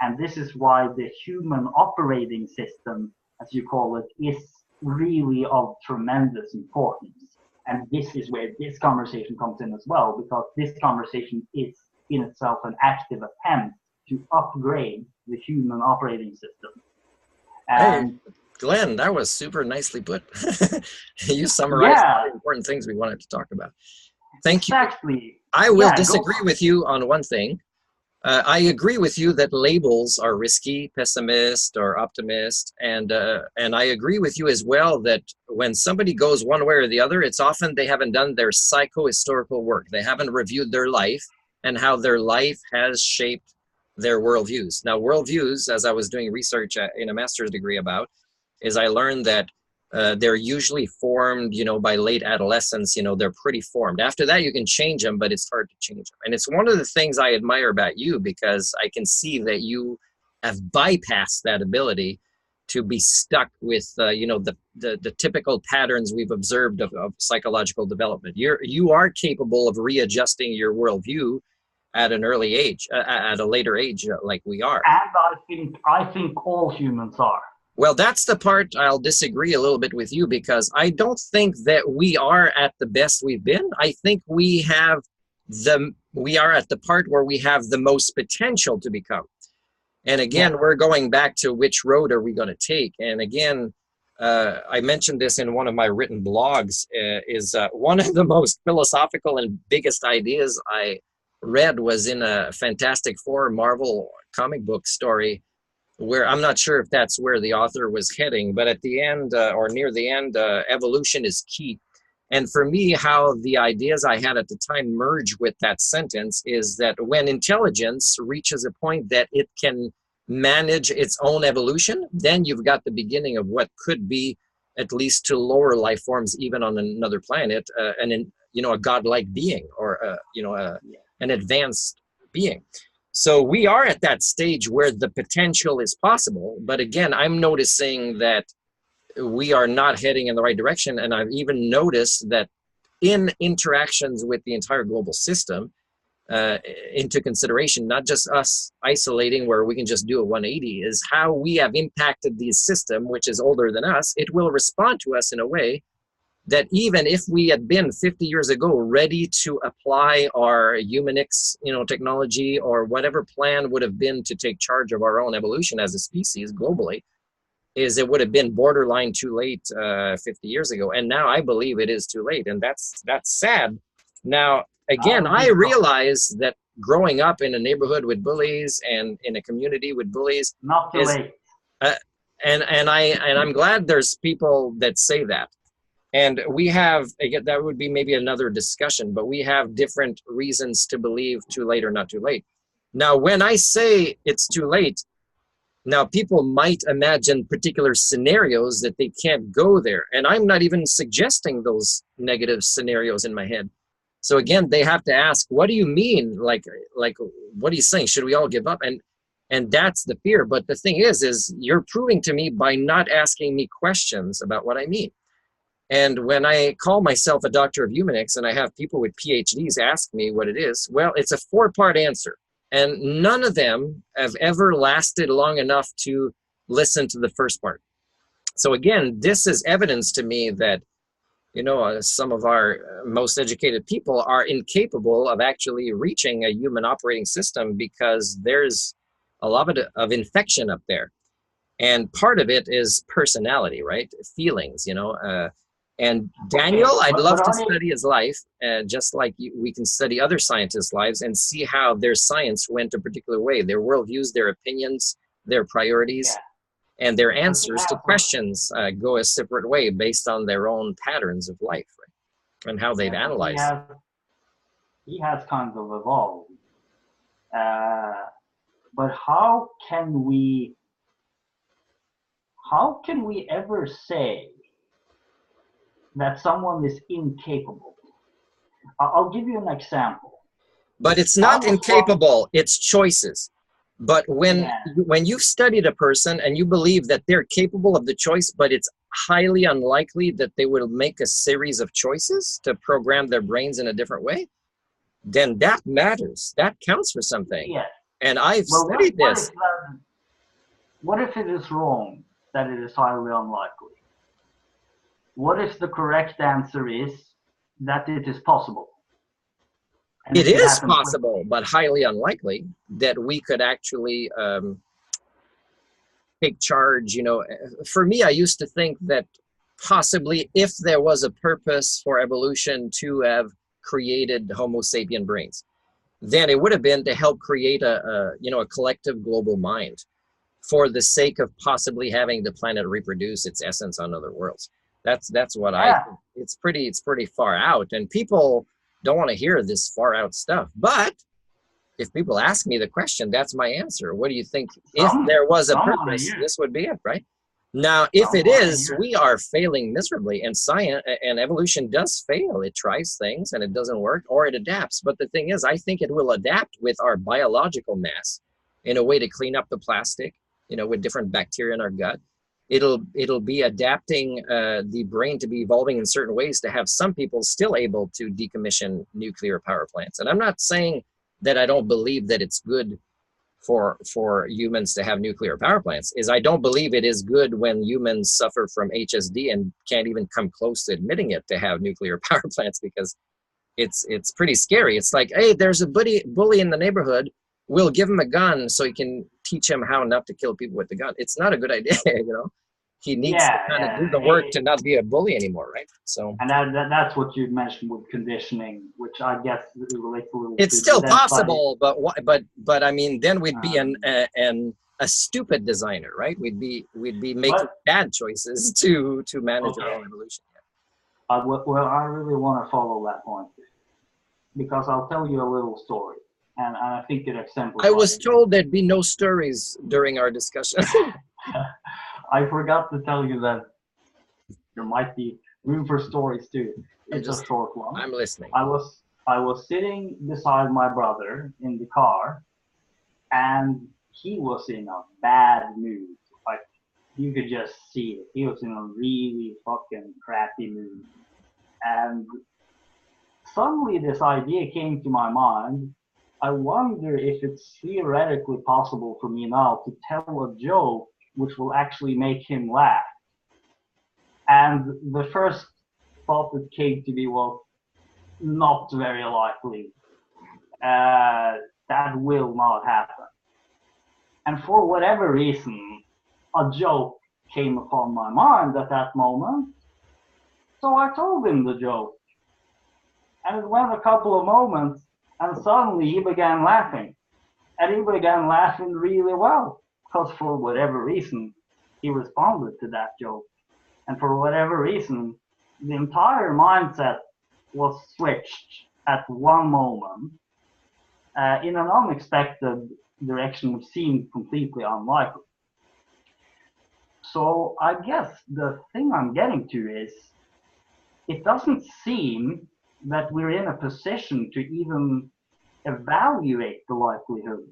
Speaker 2: And this is why the human operating system, as you call it, is really of tremendous importance. And this is where this conversation comes in as well, because this conversation is in itself an active attempt to upgrade the human operating system.
Speaker 1: And hey, Glenn, that was super nicely put. You summarized the important things we wanted to talk about. Thank you. I will disagree with you on one thing. I agree with you that labels are risky, pessimist or optimist, and I agree with you as well that when somebody goes one way or the other, it's often they haven't done their psychohistorical work. They haven't reviewed their life and how their life has shaped their worldviews. Now, worldviews, as I was doing research in a master's degree about, is I learned that they're usually formed, by late adolescence. They're pretty formed. After that, you can change them, but it's hard to change them. And it's one of the things I admire about you, because I can see that you have bypassed that ability to be stuck with, the typical patterns we've observed of psychological development. You are capable of readjusting your worldview at an early age, at a later age, like we are.
Speaker 2: And I think all humans are.
Speaker 1: Well, that's the part I'll disagree a little bit with you, because I don't think that we are at the best we've been. I think we are at the part where we have the most potential to become. And again, we're going back to which road are we going to take? And again, I mentioned this in one of my written blogs, is one of the most philosophical and biggest ideas I read was in a Fantastic Four Marvel comic book story, where I'm not sure if that's where the author was heading, but at the end or near the end, evolution is key. And for me, how the ideas I had at the time merge with that sentence is that when intelligence reaches a point that it can manage its own evolution, then you've got the beginning of what could be, at least to lower life forms, even on another planet, a godlike being, or an advanced being. So we are at that stage where the potential is possible. But again, I'm noticing that we are not heading in the right direction. And I've even noticed that in interactions with the entire global system, into consideration, not just us isolating where we can just do a 180, is how we have impacted the system, which is older than us. It will respond to us in a way that even if we had been 50 years ago ready to apply our Humanics, technology, or whatever plan would have been to take charge of our own evolution as a species globally, it would have been borderline too late 50 years ago. And now I believe it is too late. And that's sad. Now, again, I realize that growing up in a neighborhood with bullies and in a community with bullies,
Speaker 2: not too late.
Speaker 1: And I'm glad there's people that say that. And we have, again, that would be maybe another discussion, but we have different reasons to believe too late or not too late. Now, when I say it's too late, now people might imagine particular scenarios that they can't go there. And I'm not even suggesting those negative scenarios in my head. So again, they have to ask, what do you mean? Like, what are you saying? Should we all give up? And that's the fear. But the thing is you're proving to me by not asking me questions about what I mean. And when I call myself a doctor of Humanics and I have people with PhDs ask me what it is, well, it's a 4-part answer. And none of them have ever lasted long enough to listen to the first part. So again, this is evidence to me that, some of our most educated people are incapable of actually reaching a human operating system, because there's a lot of infection up there. And part of it is personality, right? Feelings, And
Speaker 2: Okay,
Speaker 1: Daniel, I'd love
Speaker 2: but
Speaker 1: to
Speaker 2: are they?
Speaker 1: study his life, just like we can study other scientists' lives and see how their science went a particular way, their worldviews, their opinions, their priorities,
Speaker 2: Yeah,
Speaker 1: and their
Speaker 2: but he
Speaker 1: answers to
Speaker 2: has a
Speaker 1: questions go a separate way based on their own patterns of life, right? And how they've
Speaker 2: yeah, but
Speaker 1: analyzed.
Speaker 2: he has kind of evolved. Uh, but how can we ever say that someone is incapable? I'll give you an example.
Speaker 1: But it's
Speaker 2: I
Speaker 1: not
Speaker 2: was one.
Speaker 1: incapable, it's choices. But
Speaker 2: Yeah,
Speaker 1: when you've studied a person and you believe that they're capable of the choice, but it's highly unlikely that they will make a series of choices to program their brains in a different way, then that matters. That counts for something.
Speaker 2: yeah.
Speaker 1: And I've
Speaker 2: Well, what
Speaker 1: studied
Speaker 2: what if
Speaker 1: this.
Speaker 2: what if it is wrong that it is highly unlikely? What if the correct answer is that it is possible and
Speaker 1: It
Speaker 2: it could
Speaker 1: is
Speaker 2: happen
Speaker 1: possible,
Speaker 2: quickly?
Speaker 1: but highly unlikely that we could actually take charge. For me, I used to think that possibly if there was a purpose for evolution to have created Homo sapien brains, then it would have been to help create a collective global mind for the sake of possibly having the planet reproduce its essence on other worlds. That's what I
Speaker 2: Yeah,
Speaker 1: think. It's pretty far out, and people don't want to hear this far out stuff. But if people ask me the question, that's my answer. What do you think? If there was a
Speaker 2: some want to
Speaker 1: purpose,
Speaker 2: hear it.
Speaker 1: this would be it, right? Now, if
Speaker 2: Some
Speaker 1: it
Speaker 2: want to
Speaker 1: is,
Speaker 2: hear it.
Speaker 1: we are failing miserably, and science and evolution does fail. It tries things and it doesn't work, or it adapts. But the thing is, I think it will adapt with our biological mass in a way to clean up the plastic, with different bacteria in our gut. It'll be adapting the brain to be evolving in certain ways to have some people still able to decommission nuclear power plants. And I'm not saying that I don't believe that it's good for humans to have nuclear power plants. Is I don't believe it is good when humans suffer from HSD and can't even come close to admitting it to have nuclear power plants, because it's pretty scary. It's like, hey, there's a bully in the neighborhood. We'll give him a gun so he can teach him how not to kill people with the gun. It's not a good idea. He needs to
Speaker 2: Yeah,
Speaker 1: kind of
Speaker 2: yeah.
Speaker 1: do the work to not be a bully anymore, right? So
Speaker 2: And that's what you mentioned with conditioning, which I guess relates a little
Speaker 1: it's
Speaker 2: to the
Speaker 1: still
Speaker 2: Dennett study.
Speaker 1: possible, but I mean, then we'd be
Speaker 2: Um,
Speaker 1: a stupid designer, right? We'd be making
Speaker 2: but
Speaker 1: bad choices to manage our
Speaker 2: okay,
Speaker 1: own evolution.
Speaker 2: well, I really want to follow that point because I'll tell you a little story, and I think it
Speaker 1: I
Speaker 2: exemplifies
Speaker 1: was
Speaker 2: it.
Speaker 1: told there'd be no stories during our discussion.
Speaker 2: I forgot to tell you that there might be room for stories too.
Speaker 1: I'm
Speaker 2: It's a
Speaker 1: just,
Speaker 2: short one.
Speaker 1: I'm listening.
Speaker 2: I was sitting beside my brother in the car, and he was in a bad mood. Like you could just see it. He was in a really fucking crappy mood. And suddenly this idea came to my mind. I wonder if it's theoretically possible for me now to tell a joke which will actually make him laugh. And the first thought that came to me was not very likely. That will not happen. And for whatever reason, a joke came upon my mind at that moment. So I told him the joke. And it went a couple of moments, and suddenly he began laughing. And he began laughing really well, because for whatever reason, he responded to that joke. And for whatever reason, the entire mindset was switched at one moment in an unexpected direction which seemed completely unlikely. So I guess the thing I'm getting to is it doesn't seem that we're in a position to even evaluate the likelihood.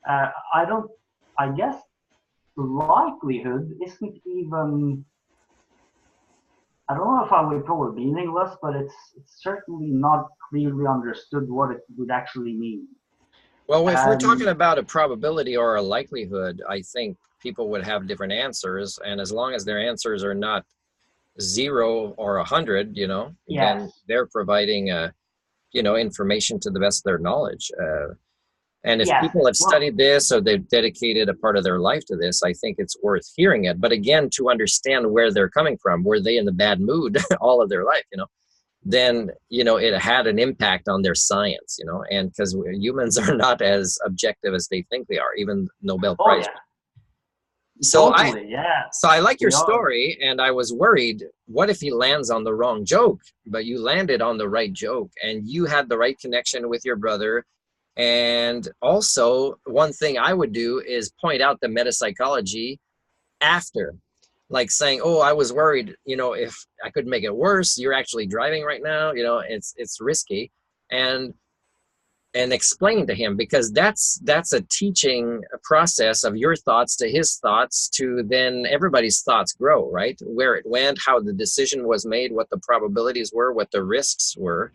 Speaker 2: I don't. I guess the likelihood isn't even. I don't know if I would call it meaningless, but it's certainly not clearly understood what it would actually mean.
Speaker 1: Well, if we're talking
Speaker 2: Um,
Speaker 1: about a probability or a likelihood, I think people would have different answers, and as long as their answers are not 0 or 100, then
Speaker 2: yes,
Speaker 1: they're providing information to the best of their knowledge. And if
Speaker 2: Yes.
Speaker 1: people have
Speaker 2: Well,
Speaker 1: studied this or they've dedicated a part of their life to this, I think it's worth hearing it. But again, to understand where they're coming from, were they in the bad mood all of their life, then, it had an impact on their science, and because humans are not as objective as they think they are, even Nobel
Speaker 2: oh
Speaker 1: Prize.
Speaker 2: yeah,
Speaker 1: So
Speaker 2: totally. Yeah,
Speaker 1: I like your
Speaker 2: we are.
Speaker 1: story, and I was worried, what if he lands on the wrong joke? But you landed on the right joke, and you had the right connection with your brother. And also, one thing I would do is point out the metapsychology after, like saying, oh, I was worried, if I could make it worse, you're actually driving right now, it's risky. And explain to him, because that's a teaching process of your thoughts to his thoughts, to then everybody's thoughts grow, right? Where it went, how the decision was made, what the probabilities were, what the risks were,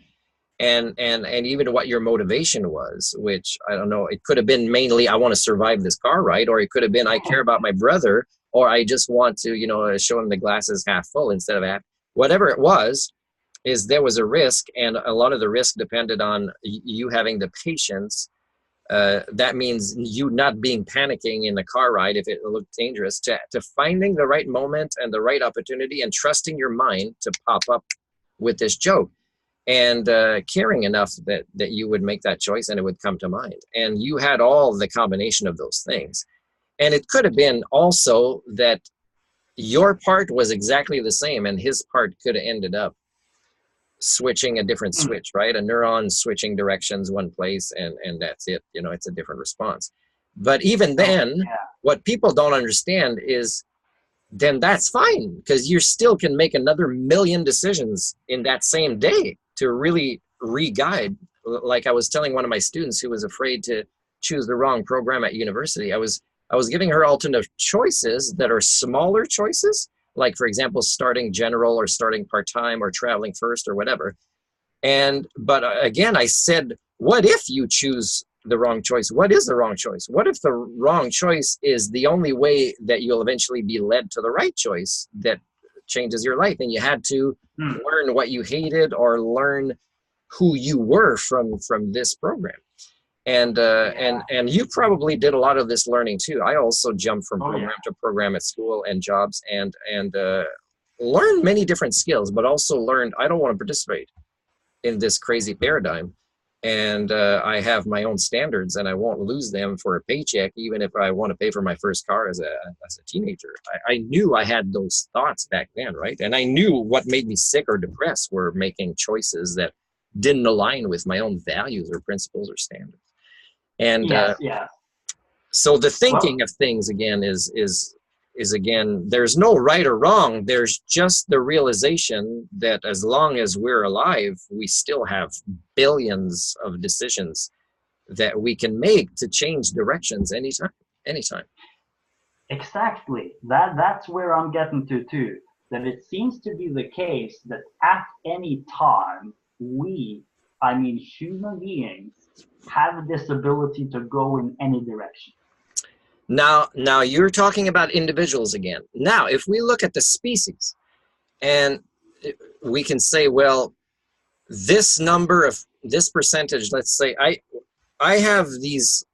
Speaker 1: and even what your motivation was, which I don't know, it could have been mainly I want to survive this car ride, or it could have been I care about my brother, or I just want to show him the glass is half full instead of half. Whatever it was, is there was a risk, and a lot of the risk depended on you having the patience. That means you not being panicking in the car ride if it looked dangerous, to finding the right moment and the right opportunity, and trusting your mind to pop up with this joke, and caring enough that you would make that choice and it would come to mind. And you had all the combination of those things. And it could have been also that your part was exactly the same, and his part could have ended up switching a different switch, right? A neuron switching directions one place, and that's it. It's a different response. But even then,
Speaker 2: Yeah.
Speaker 1: what people don't understand is, then that's fine, because you still can make another million decisions in that same day to really re-guide. Like I was telling one of my students who was afraid to choose the wrong program at university, I was giving her alternative choices that are smaller choices, like, for example, starting general or starting part-time or traveling first or whatever. But again, I said, what if you choose the wrong choice? What is the wrong choice? What if the wrong choice is the only way that you'll eventually be led to the right choice that changes your life? And you had to learn what you hated, or learn who you were from this program. And you probably did a lot of this learning too. I also jumped from program to program at school and jobs, and learned many different skills, but also learned I don't want to participate in this crazy paradigm. And I have my own standards, and I won't lose them for a paycheck, even if I want to pay for my first car as a teenager. I knew I had those thoughts back then, right? And I knew what made me sick or depressed were making choices that didn't align with my own values or principles or standards. And so the thinking of things again is again, there's no right or wrong. There's just the realization that as long as we're alive, we still have billions of decisions that we can make to change directions anytime.
Speaker 2: Exactly. That's where I'm getting to too. That it seems to be the case that at any time human beings, have this ability to go in any direction.
Speaker 1: Now you're talking about individuals again. Now, if we look at the species, and we can say, well, this number of this percentage, let's say I have these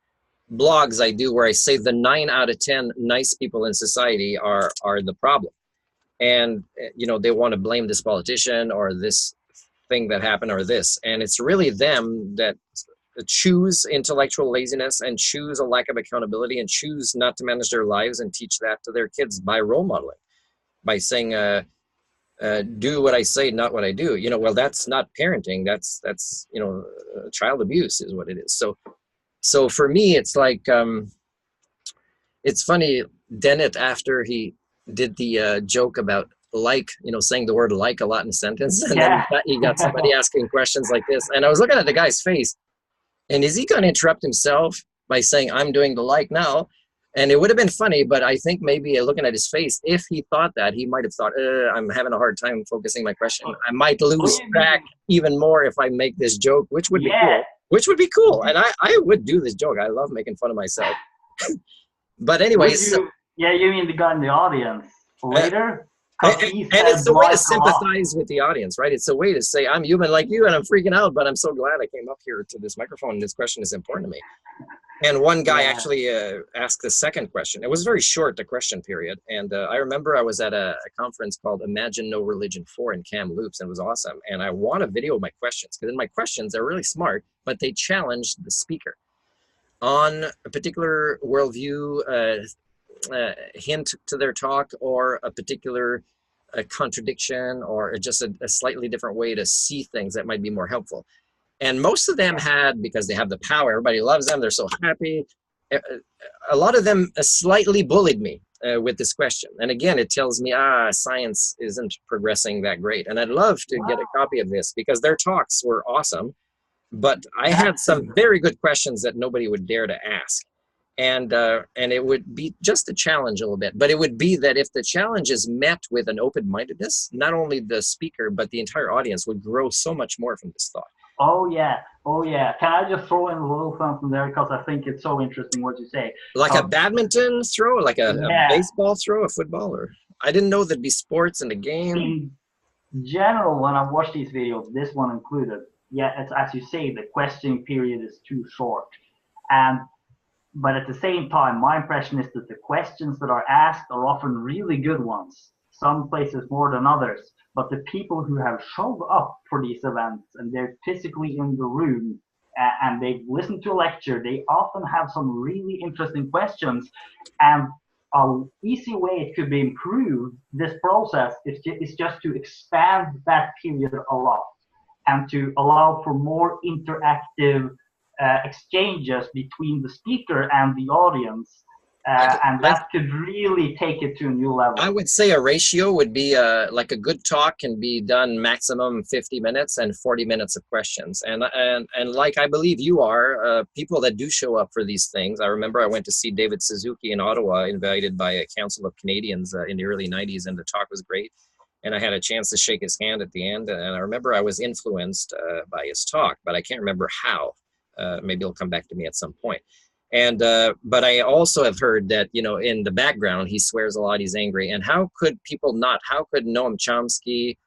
Speaker 1: blogs I do where I say the 9 out of 10 nice people in society are the problem. And, they want to blame this politician or this thing that happened or this. And it's really them that choose intellectual laziness and choose a lack of accountability and choose not to manage their lives and teach that to their kids by role modeling, by saying, do what I say, not what I do. Well, that's not parenting. That's child abuse is what it is. So for me, it's like, it's funny, Dennett, after he did the joke about saying the word like a lot in a sentence, and then he got somebody asking questions like this, and I was looking at the guy's face, and is he going to interrupt himself by saying, I'm doing the like now? And it would have been funny, but I think maybe looking at his face, if he thought that, he might have thought, I'm having a hard time focusing my question. I might lose track even more if I make this joke, which would be cool. Which would be cool. And I would do this joke. I love making fun of myself. But anyways.
Speaker 2: You mean the guy in the audience later?
Speaker 1: And it's a way to sympathize with the audience, right? It's a way to say, I'm human like you, and I'm freaking out, but I'm so glad I came up here to this microphone, and this question is important to me. And one guy
Speaker 2: Yeah.
Speaker 1: actually asked the second question. It was very short, the question period. And I remember I was at a conference called Imagine No Religion 4 in Kamloops, and it was awesome. And I want to video my questions, because in my questions, they're really smart, but they challenged the speaker on a particular worldview, hint to their talk, or a particular contradiction, or just a slightly different way to see things that might be more helpful. And most of them had, because they have the power, everybody loves them, they're so happy. A lot of them slightly bullied me with this question. And again, it tells me, science isn't progressing that great. And I'd love to get a copy of this, because their talks were awesome. But I had
Speaker 2: That's
Speaker 1: some very good questions that nobody would dare to ask. And it would be just a challenge a little bit. But it would be that if the challenge is met with an open-mindedness, not only the speaker, but the entire audience would grow so much more from this thought.
Speaker 2: Oh yeah, oh yeah. Can I just throw in a little something there, because I think it's so interesting what you say.
Speaker 1: Like a badminton throw, like a
Speaker 2: Yeah,
Speaker 1: baseball throw, a football, or I didn't know there'd be sports in the game.
Speaker 2: in general, when I watch these videos, this one included, yeah, it's as you say, the question period is too short, and but at the same time, my impression is that the questions that are asked are often really good ones. Some places more than others, but the people who have showed up for these events and they're physically in the room and they've listened to a lecture, they often have some really interesting questions. And an easy way it could be improved, this process, is just to expand that period a lot and to allow for more interactive exchanges between the speaker and the audience. And
Speaker 1: I,
Speaker 2: that could really take it to a new
Speaker 1: I
Speaker 2: level.
Speaker 1: would say a ratio would be like a good talk can be done maximum 50 minutes and 40 minutes of questions. And like I believe you are, people that do show up for these things. I remember I went to see David Suzuki in Ottawa, invited by a Council of Canadians in the early 90s, and the talk was great. And I had a chance to shake his hand at the end. And I remember I was influenced by his talk, but I can't remember how. Maybe it'll come back to me at some point. And but I also have heard that, you know, in the background he swears a lot, he's angry. And how could people not? How could Noam Chomsky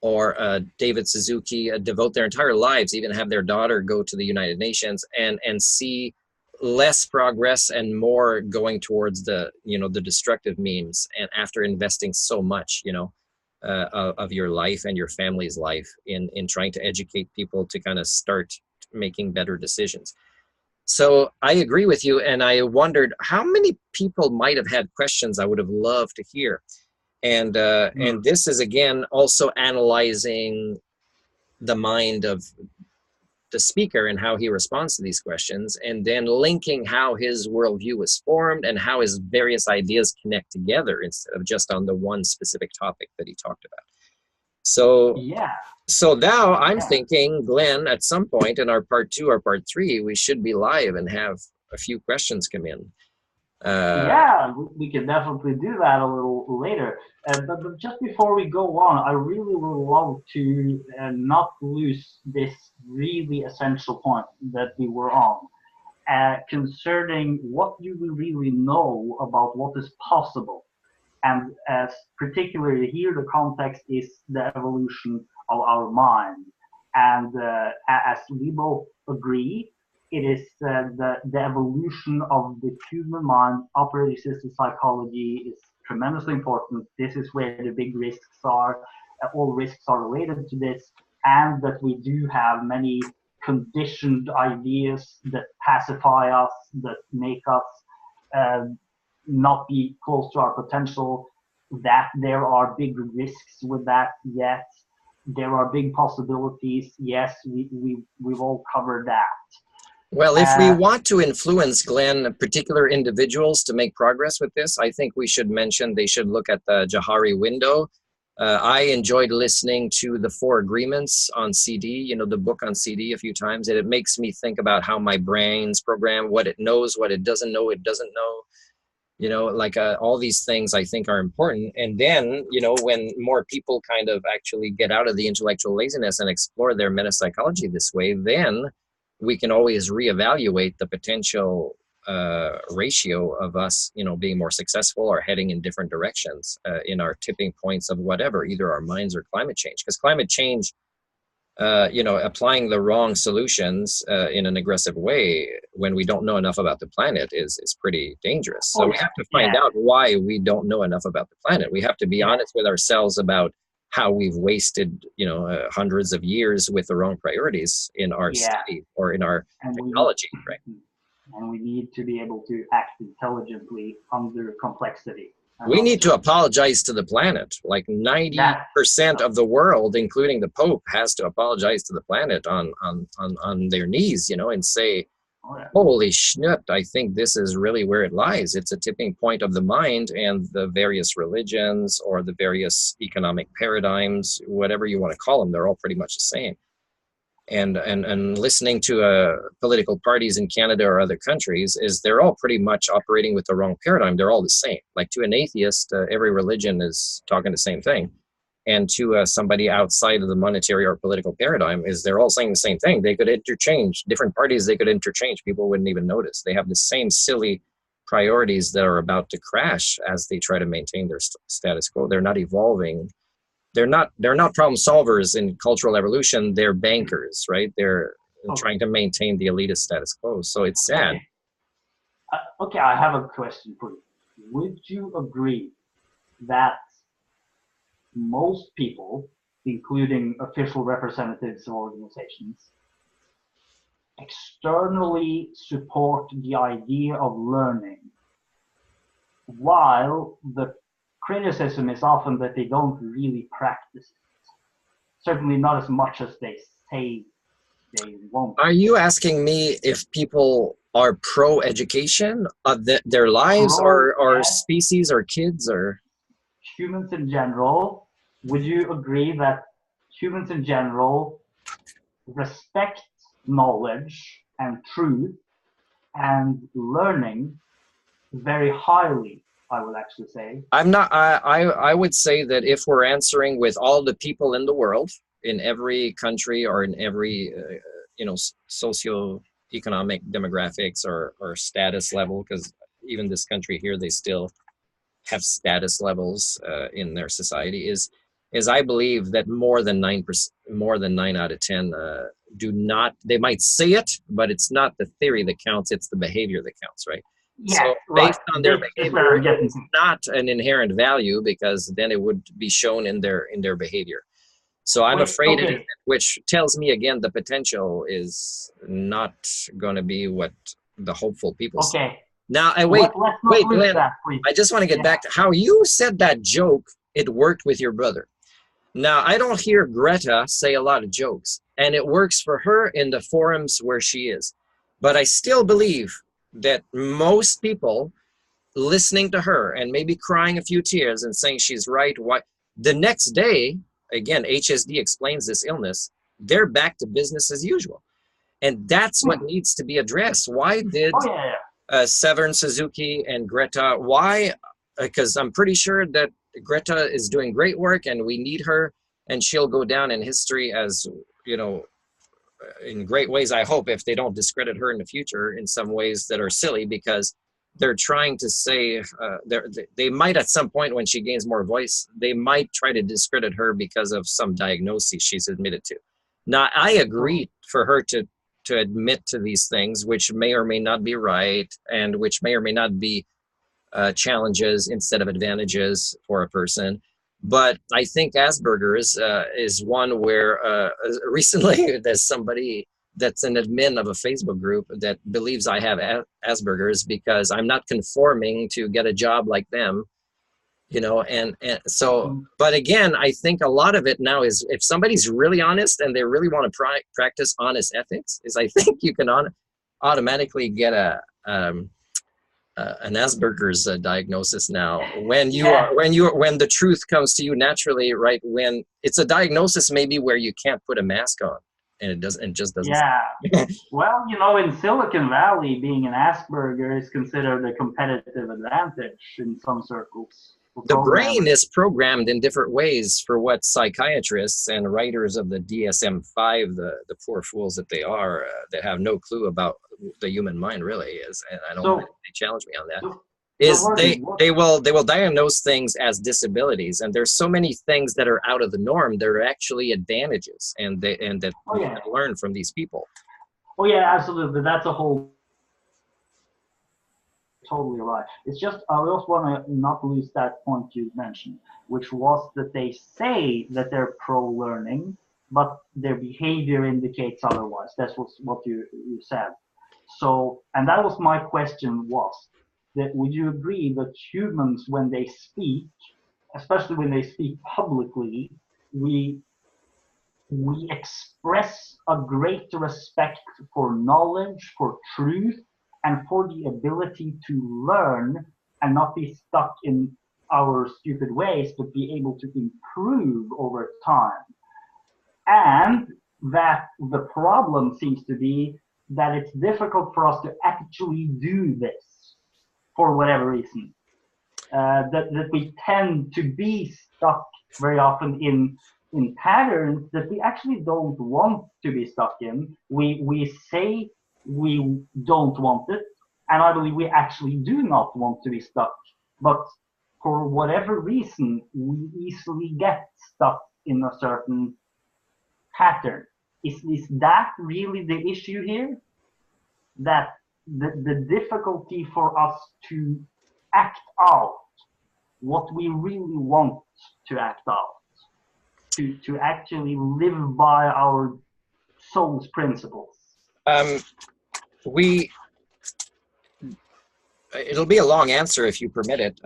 Speaker 1: or David Suzuki devote their entire lives, even have their daughter go to the United Nations, and see less progress and more going towards the, you know, the destructive memes, and after investing so much, you know, of your life and your family's life in trying to educate people to kind of start making better decisions. So I agree with you, and I wondered how many people might have had questions I would have loved to hear. And this is again also analyzing the mind of the speaker and how he responds to these questions, and then linking how his worldview was formed and how his various ideas connect together instead of just on the one specific topic that he talked about. So
Speaker 2: Yeah,
Speaker 1: so now I'm
Speaker 2: yeah.
Speaker 1: thinking, Glenn, at some point in our part 2 or part 3, we should be live and have a few questions come in.
Speaker 2: Yeah, we can definitely do that a little later. But just before we go on, I really would love to not lose this really essential point that we were on, concerning what do we really know about what is possible. And as particularly here, the context is the evolution of our mind. And as we both agree, it is the evolution of the human mind. Operating system psychology is tremendously important. This is where the big risks are. All risks are related to this, and that we do have many conditioned ideas that pacify us, that make us uh, not be close to our potential, that there are big risks with that, yet there are big possibilities. Yes, we've all covered
Speaker 1: Well, if we
Speaker 2: that.
Speaker 1: want to influence, Glenn, particular individuals to make progress with this, I think we should mention they should look at the Johari window. I enjoyed listening to the 4 Agreements on CD, you know, the book on CD a few times, and it makes me think about how my brain's programmed, what it knows, what it doesn't know, you know, like all these things I think are important. And then, you know, when more people kind of actually get out of the intellectual laziness and explore their metapsychology this way, then we can always reevaluate the potential ratio of us, you know, being more successful or heading in different directions in our tipping points of whatever, either our minds or climate change. Because climate change applying the wrong solutions in an aggressive way when we don't know enough about the planet is pretty dangerous. So we have to find out why we don't know enough about the planet. We have to be honest with ourselves about how we've wasted, hundreds of years with the wrong priorities in our study or in our technology, right?
Speaker 2: And we need to be able to act intelligently under complexity.
Speaker 1: We need to apologize to the planet. Like 90% of the world, including the Pope, has to apologize to the planet on their knees, and say, holy schnitt, I think this is really where it lies. It's a tipping point of the mind, and the various religions or the various economic paradigms, whatever you want to call them, they're all pretty much the same. And listening to political parties in Canada or other countries is they're all pretty much operating with the wrong paradigm. They're all the same. Like to an atheist, every religion is talking the same thing. And to somebody outside of the monetary or political paradigm they're all saying the same thing. They could interchange different parties. They could interchange. People wouldn't even notice. They have the same silly priorities that are about to crash as they try to maintain their status quo. They're not evolving. They're not problem solvers in cultural evolution. They're bankers, right? They're trying to maintain the elitist status quo. So it's sad.
Speaker 2: Okay, I have a question for you. Would you agree that most people, including official representatives of organizations, externally support the idea of learning, while the criticism is often that they don't really practice it? Certainly not as much as they say they won't.
Speaker 1: Are you asking me if people are pro-education of their lives or species or kids or
Speaker 2: humans in general? Would you agree that humans in general respect knowledge and truth and learning very highly? I would actually say.
Speaker 1: I would say that if we're answering with all the people in the world, in every country or in every, socioeconomic demographics or status level, because even this country here, they still have status levels in their society, is I believe that more than 9 out of 10 do not, they might say it, but it's not the theory that counts, it's the behavior that counts, right? So based on their behavior, it's not an inherent value, because then it would be shown in their behavior. So I'm afraid it is, which tells me again the potential is not going to be what the hopeful people say. Now, wait, Lynn, I just want to get back to how you said that joke. It worked with your brother. Now, I don't hear Greta say a lot of jokes, and it works for her in the forums where she is. But I still believe that most people listening to her and maybe crying a few tears and saying she's right, the next day, again, HSD explains this illness, they're back to business as usual. And that's what needs to be addressed. Why did Severn Suzuki and Greta, why? Because I'm pretty sure that Greta is doing great work and we need her, and she'll go down in history as, in great ways, I hope, if they don't discredit her in the future in some ways that are silly, because they're trying to say, they might at some point when she gains more voice, they might try to discredit her because of some diagnosis she's admitted to. Now, I agree for her to admit to these things, which may or may not be right, and which may or may not be challenges instead of advantages for a person. But I think Asperger's is one where recently there's somebody that's an admin of a Facebook group that believes I have Asperger's because I'm not conforming to get a job like them, and so, but again, I think a lot of it now is if somebody's really honest and they really want to practice honest ethics, is I think you can automatically get an Asperger's diagnosis now when the truth comes to you naturally, right? When it's a diagnosis maybe where you can't put a mask on and it just doesn't.
Speaker 2: Yeah. Well, in Silicon Valley, being an Asperger is considered a competitive advantage in some circles.
Speaker 1: The brain is programmed in different ways for what psychiatrists and writers of the DSM-5, the poor fools that they are, that have no clue about the human mind really is. And I don't think they challenge me on that. is
Speaker 2: Marty,
Speaker 1: they will diagnose things as disabilities, and there's so many things that are out of the norm that are actually advantages, and that
Speaker 2: oh
Speaker 1: we
Speaker 2: yeah,
Speaker 1: can learn from these people.
Speaker 2: oh yeah, absolutely. That's a whole totally right. It's just I also want to not lose that point you mentioned, which was that they say that they're pro-learning, but their behavior indicates otherwise. That's what you said. So, and that was my question was that would you agree that humans, when they speak, especially when they speak publicly, we we express a great respect for knowledge, for truth, and for the ability to learn and not be stuck in our stupid ways, but be able to improve over time. And that the problem seems to be that it's difficult for us to actually do this for whatever reason. That we tend to be stuck very often in patterns that we actually don't want to be stuck in. We say we don't want it, and I believe we actually do not want to be stuck. But for whatever reason, we easily get stuck in a certain pattern. Is that really the issue here? That the difficulty for us to act out what we really want to act out, to actually live by our soul's principles.
Speaker 1: We It'll be a long answer if you permit it.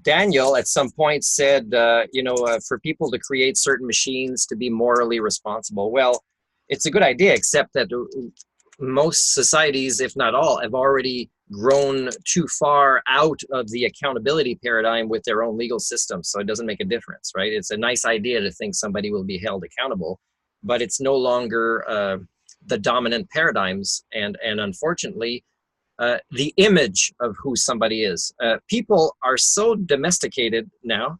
Speaker 1: Daniel at some point said, for people to create certain machines to be morally responsible. Well, it's a good idea, except that most societies, if not all, have already grown too far out of the accountability paradigm with their own legal system. So it doesn't make a difference, right? It's a nice idea to think somebody will be held accountable, but it's no longer the dominant paradigms. And unfortunately, the image of who somebody is. People are so domesticated now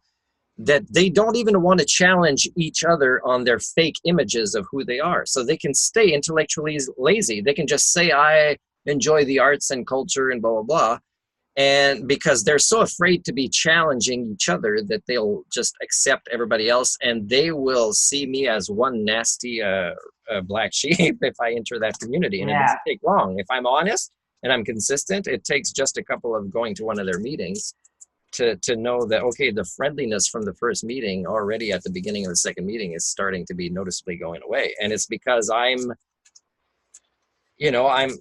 Speaker 1: that they don't even want to challenge each other on their fake images of who they are. So they can stay intellectually lazy. They can just say, I enjoy the arts and culture and blah, blah, blah. And because they're so afraid to be challenging each other that they'll just accept everybody else, and they will see me as one nasty black sheep if I enter that community. And it doesn't take long. If I'm honest and I'm consistent, it takes just a couple of going to one of their meetings to know that, okay, the friendliness from the first meeting already at the beginning of the second meeting is starting to be noticeably going away. And it's because I'm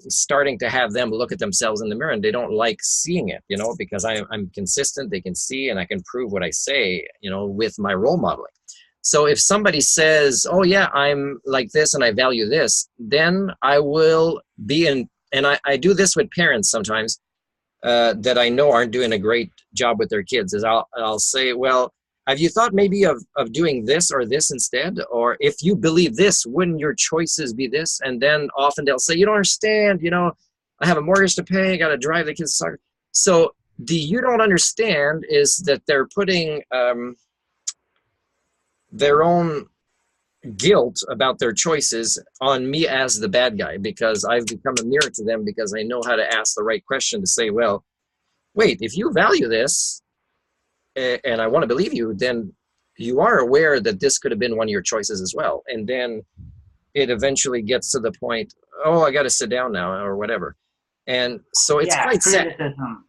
Speaker 1: starting to have them look at themselves in the mirror, and they don't like seeing it, because I'm consistent, they can see, and I can prove what I say, with my role modeling. So if somebody says, oh yeah, I'm like this and I value this, then I will be in, and I do this with parents sometimes, that I know aren't doing a great job with their kids, is I'll say, well, have you thought maybe of doing this or this instead? Or if you believe this, wouldn't your choices be this? And then often they'll say, you don't understand, I have a mortgage to pay, I got to drive the kids to soccer. So the you don't understand is that they're putting their own guilt about their choices on me as the bad guy, because I've become a mirror to them, because I know how to ask the right question to say, well, wait, if you value this, and I want to believe you, then you are aware that this could have been one of your choices as well. And then it eventually gets to the point, oh, I got to sit down now or whatever. And so it's quite sad.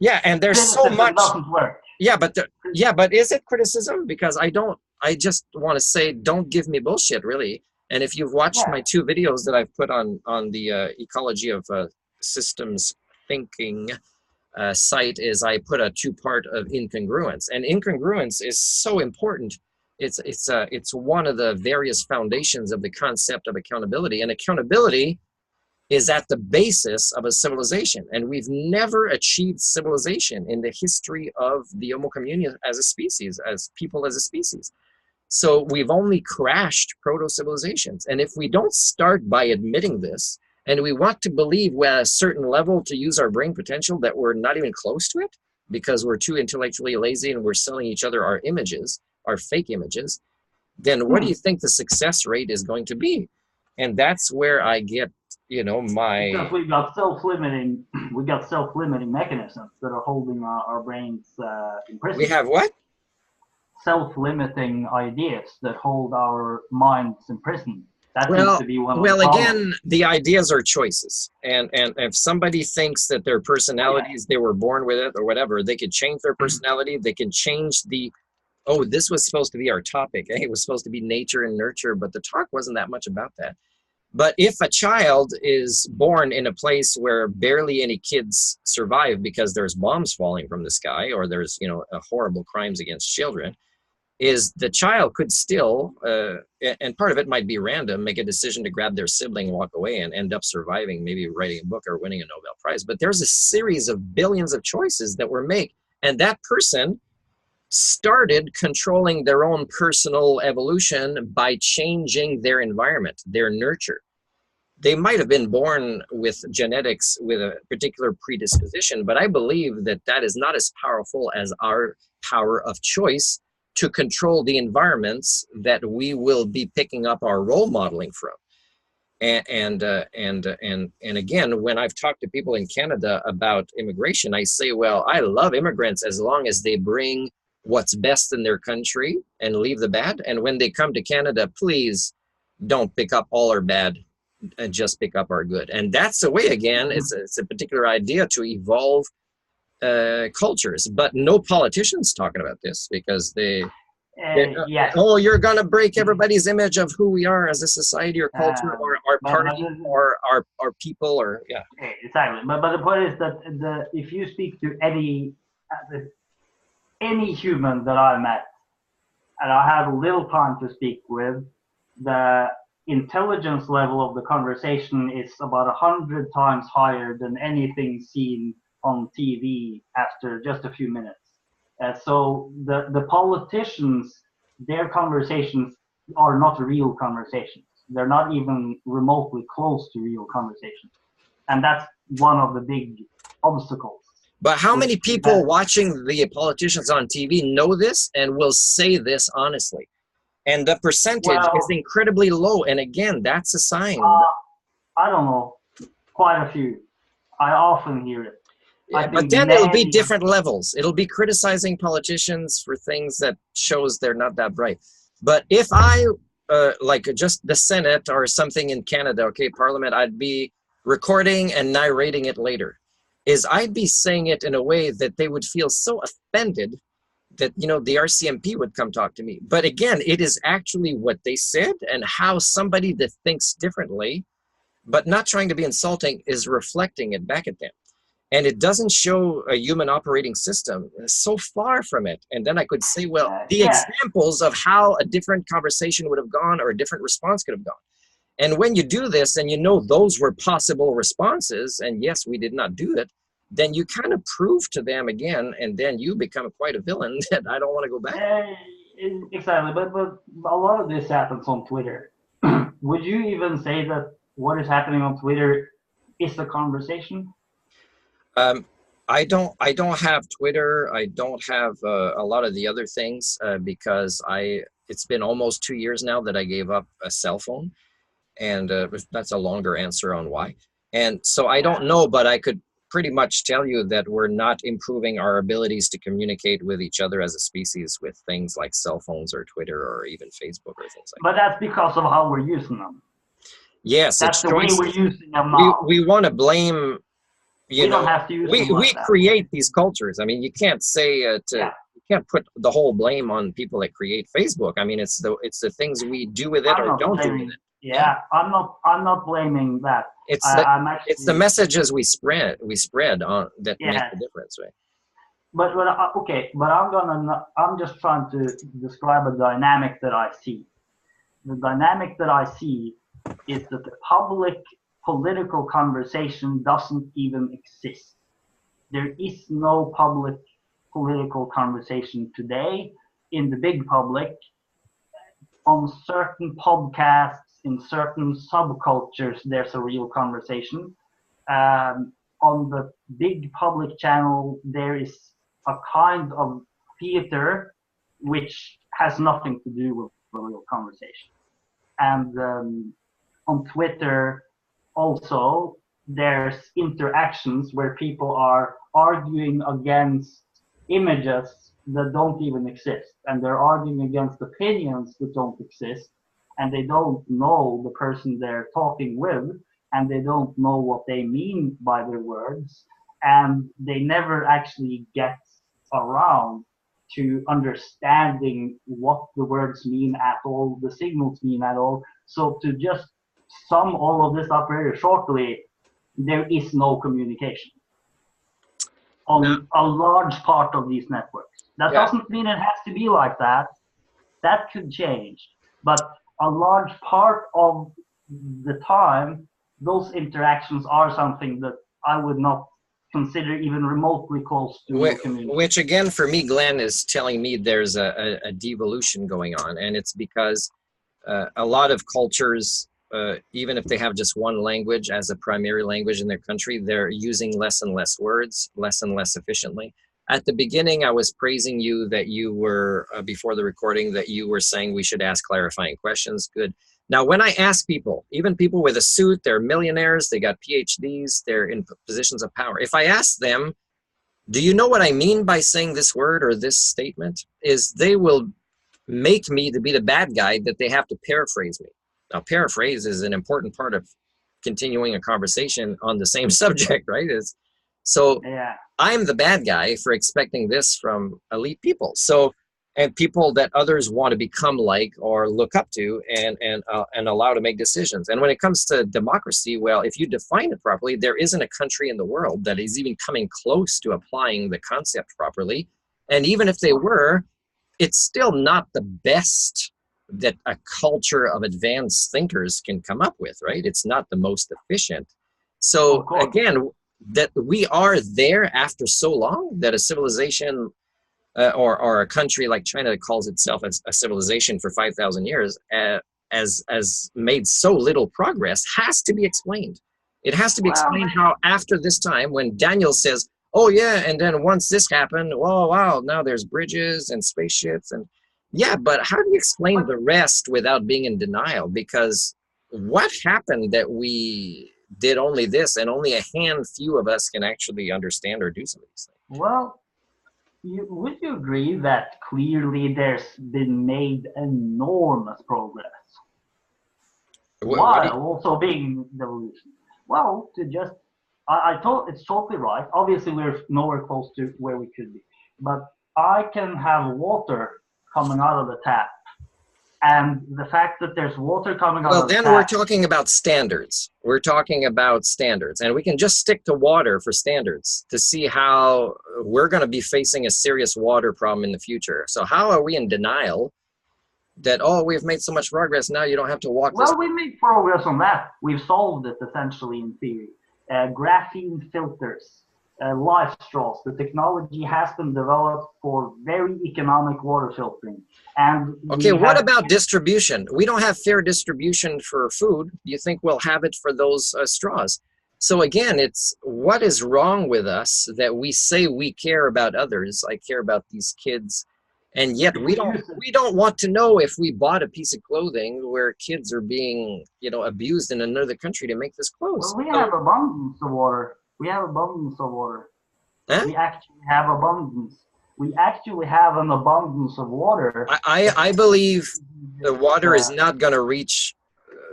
Speaker 1: Yeah, and there's so much.
Speaker 2: Doesn't work.
Speaker 1: Yeah, but is it criticism? Because I just want to say, don't give me bullshit, really. And if you've watched my 2 videos that I've put on the Ecology of Systems Thinking site, is I put a 2-part of incongruence, and incongruence is so important. It's one of the various foundations of the concept of accountability, and accountability is at the basis of a civilization, and we've never achieved civilization in the history of the Homo communio as a species, as people as a species. So we've only crashed proto-civilizations, and if we don't start by admitting this, and we want to believe we're at a certain level to use our brain potential, that we're not even close to it because we're too intellectually lazy and we're selling each other our images, our fake images, then what do you think the success rate is going to be? And that's where I get you know, my
Speaker 2: Because we got self-limiting, we got self-limiting mechanisms that are holding our brains in
Speaker 1: we
Speaker 2: prison.
Speaker 1: have what?
Speaker 2: Self-limiting ideas that hold our minds in prison. That seems
Speaker 1: Well,
Speaker 2: to be one of the
Speaker 1: well,
Speaker 2: problems.
Speaker 1: again, the ideas are choices, and if somebody thinks that their personalities, they were born with it or whatever, they could change their personality. They can change the. Oh, this was supposed to be our topic. Hey, it was supposed to be nature and nurture, but the talk wasn't that much about that. But if a child is born in a place where barely any kids survive because there's bombs falling from the sky, or there's, you know, horrible crimes against children, is the child could still, and part of it might be random, make a decision to grab their sibling, walk away, and end up surviving, maybe writing a book or winning a Nobel Prize. But there's a series of billions of choices that were made, and that person started controlling their own personal evolution by changing their environment, their nurture. They might have been born with genetics with a particular predisposition, but I believe that that is not as powerful as our power of choice to control the environments that we will be picking up our role modeling from. And again, when I've talked to people in Canada about immigration, I say, well, I love immigrants as long as they bring what's best in their country and leave the bad. And when they come to Canada, please don't pick up all our bad and just pick up our good. And that's the way, again, it's a particular idea to evolve cultures, but no politicians talking about this because
Speaker 2: Yes.
Speaker 1: oh, you're gonna break everybody's image of who we are as a society or culture or our party or our people or yeah.
Speaker 2: Exactly. But the point is that if you speak to any human that I met, and I have little time to speak with, the intelligence level of the conversation is about 100 times higher than anything seen on TV after just a few minutes. So the politicians, their conversations are not real conversations. They're not even remotely close to real conversations. And that's one of the big obstacles.
Speaker 1: But how many people watching the politicians on TV know this and will say this honestly? And the percentage is incredibly low. And again, that's a sign.
Speaker 2: I don't know. Quite a few. I often hear it.
Speaker 1: Yeah, but then it'll be different levels. It'll be criticizing politicians for things that shows they're not that bright. But if I, like just the Senate or something in Canada, okay, Parliament, I'd be recording and narrating it later. I'd be saying it in a way that they would feel so offended that, you know, the RCMP would come talk to me. But again, it is actually what they said and how somebody that thinks differently, but not trying to be insulting, is reflecting it back at them. And it doesn't show a human operating system. It's so far from it. And then I could say, well, the examples of how a different conversation would have gone or a different response could have gone. And when you do this and you know those were possible responses, and yes, we did not do it, then you kind of prove to them again, and then you become quite a villain that I don't want to go back.
Speaker 2: Exactly, but a lot of this happens on Twitter. Would you even say that what is happening on Twitter is a conversation?
Speaker 1: I don't have Twitter. I don't have a lot of the other things because it's been almost 2 years now that I gave up a cell phone, and that's a longer answer on why. And so I don't know, but I could pretty much tell you that we're not improving our abilities to communicate with each other as a species with things like cell phones or Twitter or even Facebook or things like that.
Speaker 2: But that's because of how we're using them.
Speaker 1: Yes,
Speaker 2: that's the way we're using them now.
Speaker 1: We want to blame.
Speaker 2: We don't have to use them
Speaker 1: we create these cultures. I mean, you can't say you can't put the whole blame on people that create Facebook. I mean, it's the things we do with it or don't do with it.
Speaker 2: Yeah, I'm not blaming that.
Speaker 1: It's the messages we spread on that make the difference, right?
Speaker 2: But okay, but I'm just trying to describe a dynamic that I see. The dynamic that I see is that the public political conversation doesn't even exist. There is no public political conversation today in the big public. On certain podcasts, in certain subcultures, there's a real conversation. On the big public channel, there is a kind of theater which has nothing to do with a real conversation. And on Twitter, also there's interactions where people are arguing against images that don't even exist, and they're arguing against opinions that don't exist, and they don't know the person they're talking with, and they don't know what they mean by their words, and they never actually get around to understanding what the words mean at all, the signals mean at all. So to just sum all of this up very shortly, there is no communication
Speaker 1: Now,
Speaker 2: on a large part of these networks. That
Speaker 1: yeah.
Speaker 2: doesn't mean it has to be like that. That could change. But a large part of the time, those interactions are something that I would not consider even remotely close to real community.
Speaker 1: Which again, for me, Glenn, is telling me there's a devolution going on. And it's because a lot of cultures, even if they have just one language as a primary language in their country, they're using less and less words, less and less efficiently. At the beginning, I was praising you that you were, before the recording, that you were saying we should ask clarifying questions. Good. Now, when I ask people, even people with a suit, they're millionaires, they got PhDs, they're in positions of power. If I ask them, do you know what I mean by saying this word or this statement? Is they will make me to be the bad guy that they have to paraphrase me. Now, paraphrase is an important part of continuing a conversation on the same subject, right? So
Speaker 2: Yeah.
Speaker 1: I'm the bad guy for expecting this from elite people. So, and people that others want to become like or look up to and allow to make decisions. And when it comes to democracy, well, if you define it properly, there isn't a country in the world that is even coming close to applying the concept properly. And even if they were, it's still not the best that a culture of advanced thinkers can come up with, right? It's not the most efficient. So again, that we are there after so long that a civilization or a country like China that calls itself a civilization for 5,000 years as made so little progress has to be explained. It has to be explained how after this time when Daniel says, oh yeah, and then once this happened, oh wow, now there's bridges and spaceships and yeah, but how do you explain the rest without being in denial? Because what happened that we did only this and only a few of us can actually understand or do some of these things?
Speaker 2: Well, would you agree that clearly there's been made enormous progress while also being devolution? Well, to just, I thought it's totally right. Obviously, we're nowhere close to where we could be, but I can have water coming out of the tap. And the fact that there's water coming out of the tap.
Speaker 1: Well, then we're talking about standards. We're talking about standards. And we can just stick to water for standards to see how we're going to be facing a serious water problem in the future. So how are we in denial that, oh, we've made so much progress, now you don't have to walk this way?
Speaker 2: Well, we made progress on that. We've solved it essentially in theory. Graphene filters, life straws. The technology has been developed for very economic water filtering. And
Speaker 1: okay, what about distribution? We don't have fair distribution for food. Do you think we'll have it for those straws? So again, it's what is wrong with us that we say we care about others. I care about these kids, and yet we don't want to know if we bought a piece of clothing where kids are being, abused in another country to make this clothes.
Speaker 2: Well, we have abundance of water. We have abundance of water.
Speaker 1: Huh?
Speaker 2: We actually have abundance. We actually have an abundance of water.
Speaker 1: I believe the water is not going to reach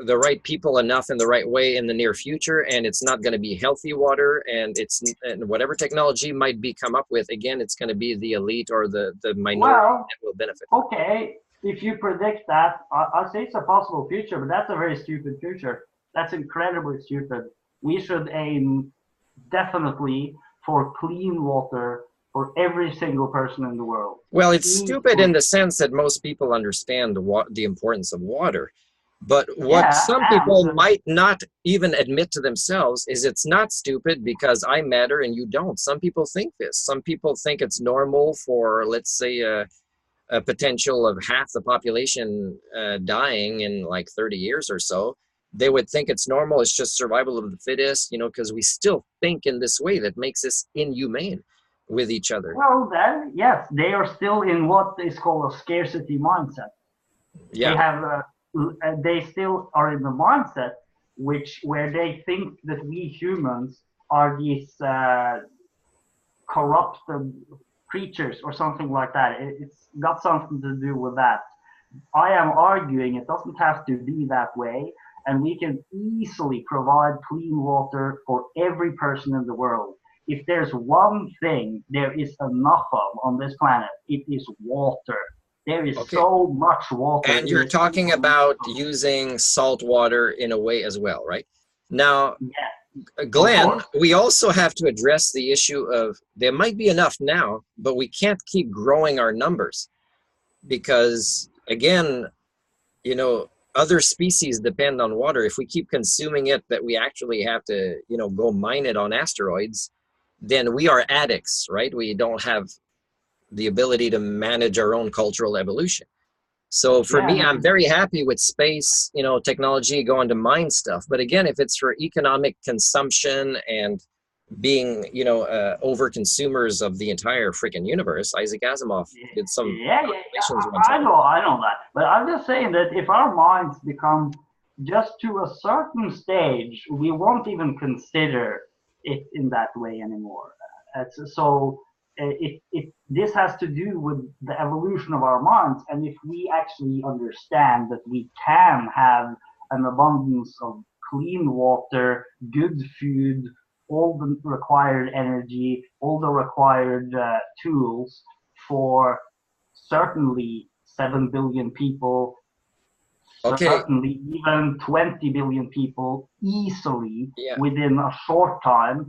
Speaker 1: the right people enough in the right way in the near future, and it's not going to be healthy water, and whatever technology might be come up with, again, it's going to be the elite or the minority that will benefit.
Speaker 2: Okay, if you predict that, I'll say it's a possible future, but that's a very stupid future. That's incredibly stupid. We should aim definitely for clean water for every single person in the world.
Speaker 1: Well, it's stupid in the sense that most people understand the importance of water. But what some people might not even admit to themselves is it's not stupid because I matter and you don't. Some people think this. Some people think it's normal for, let's say, a potential of half the population dying in like 30 years or so. They would think it's normal. It's just survival of the fittest, because we still think in this way that makes us inhumane with each other.
Speaker 2: Well, then, yes, they are still in what is called a scarcity mindset.
Speaker 1: Yeah.
Speaker 2: They still are in the mindset where they think that we humans are these corrupted creatures or something like that. It's got something to do with that. I am arguing it doesn't have to be that way, and we can easily provide clean water for every person in the world. If there's one thing there is enough of on this planet, it is water. There is
Speaker 1: Okay.
Speaker 2: so much water.
Speaker 1: And you're talking about using salt water in a way as well, right? Now,
Speaker 2: yeah,
Speaker 1: Glenn, we also have to address the issue of there might be enough now, but we can't keep growing our numbers because, again, you know, other species depend on water. If we keep consuming it, that we actually have to, you know, go mine it on asteroids, then we are addicts, right? We don't have the ability to manage our own cultural evolution. So for me, I'm very happy with space, you know, technology going to mine stuff. But again, if it's for economic consumption and being, you know, over consumers of the entire freaking universe, Isaac Asimov did some calculations one time.
Speaker 2: I know that. But I'm just saying that if our minds become just to a certain stage, we won't even consider it in that way anymore. This has to do with the evolution of our minds, and if we actually understand that we can have an abundance of clean water, good food, all the required energy, all the required tools for certainly 7 billion people, certainly even 20 billion people easily within a short time.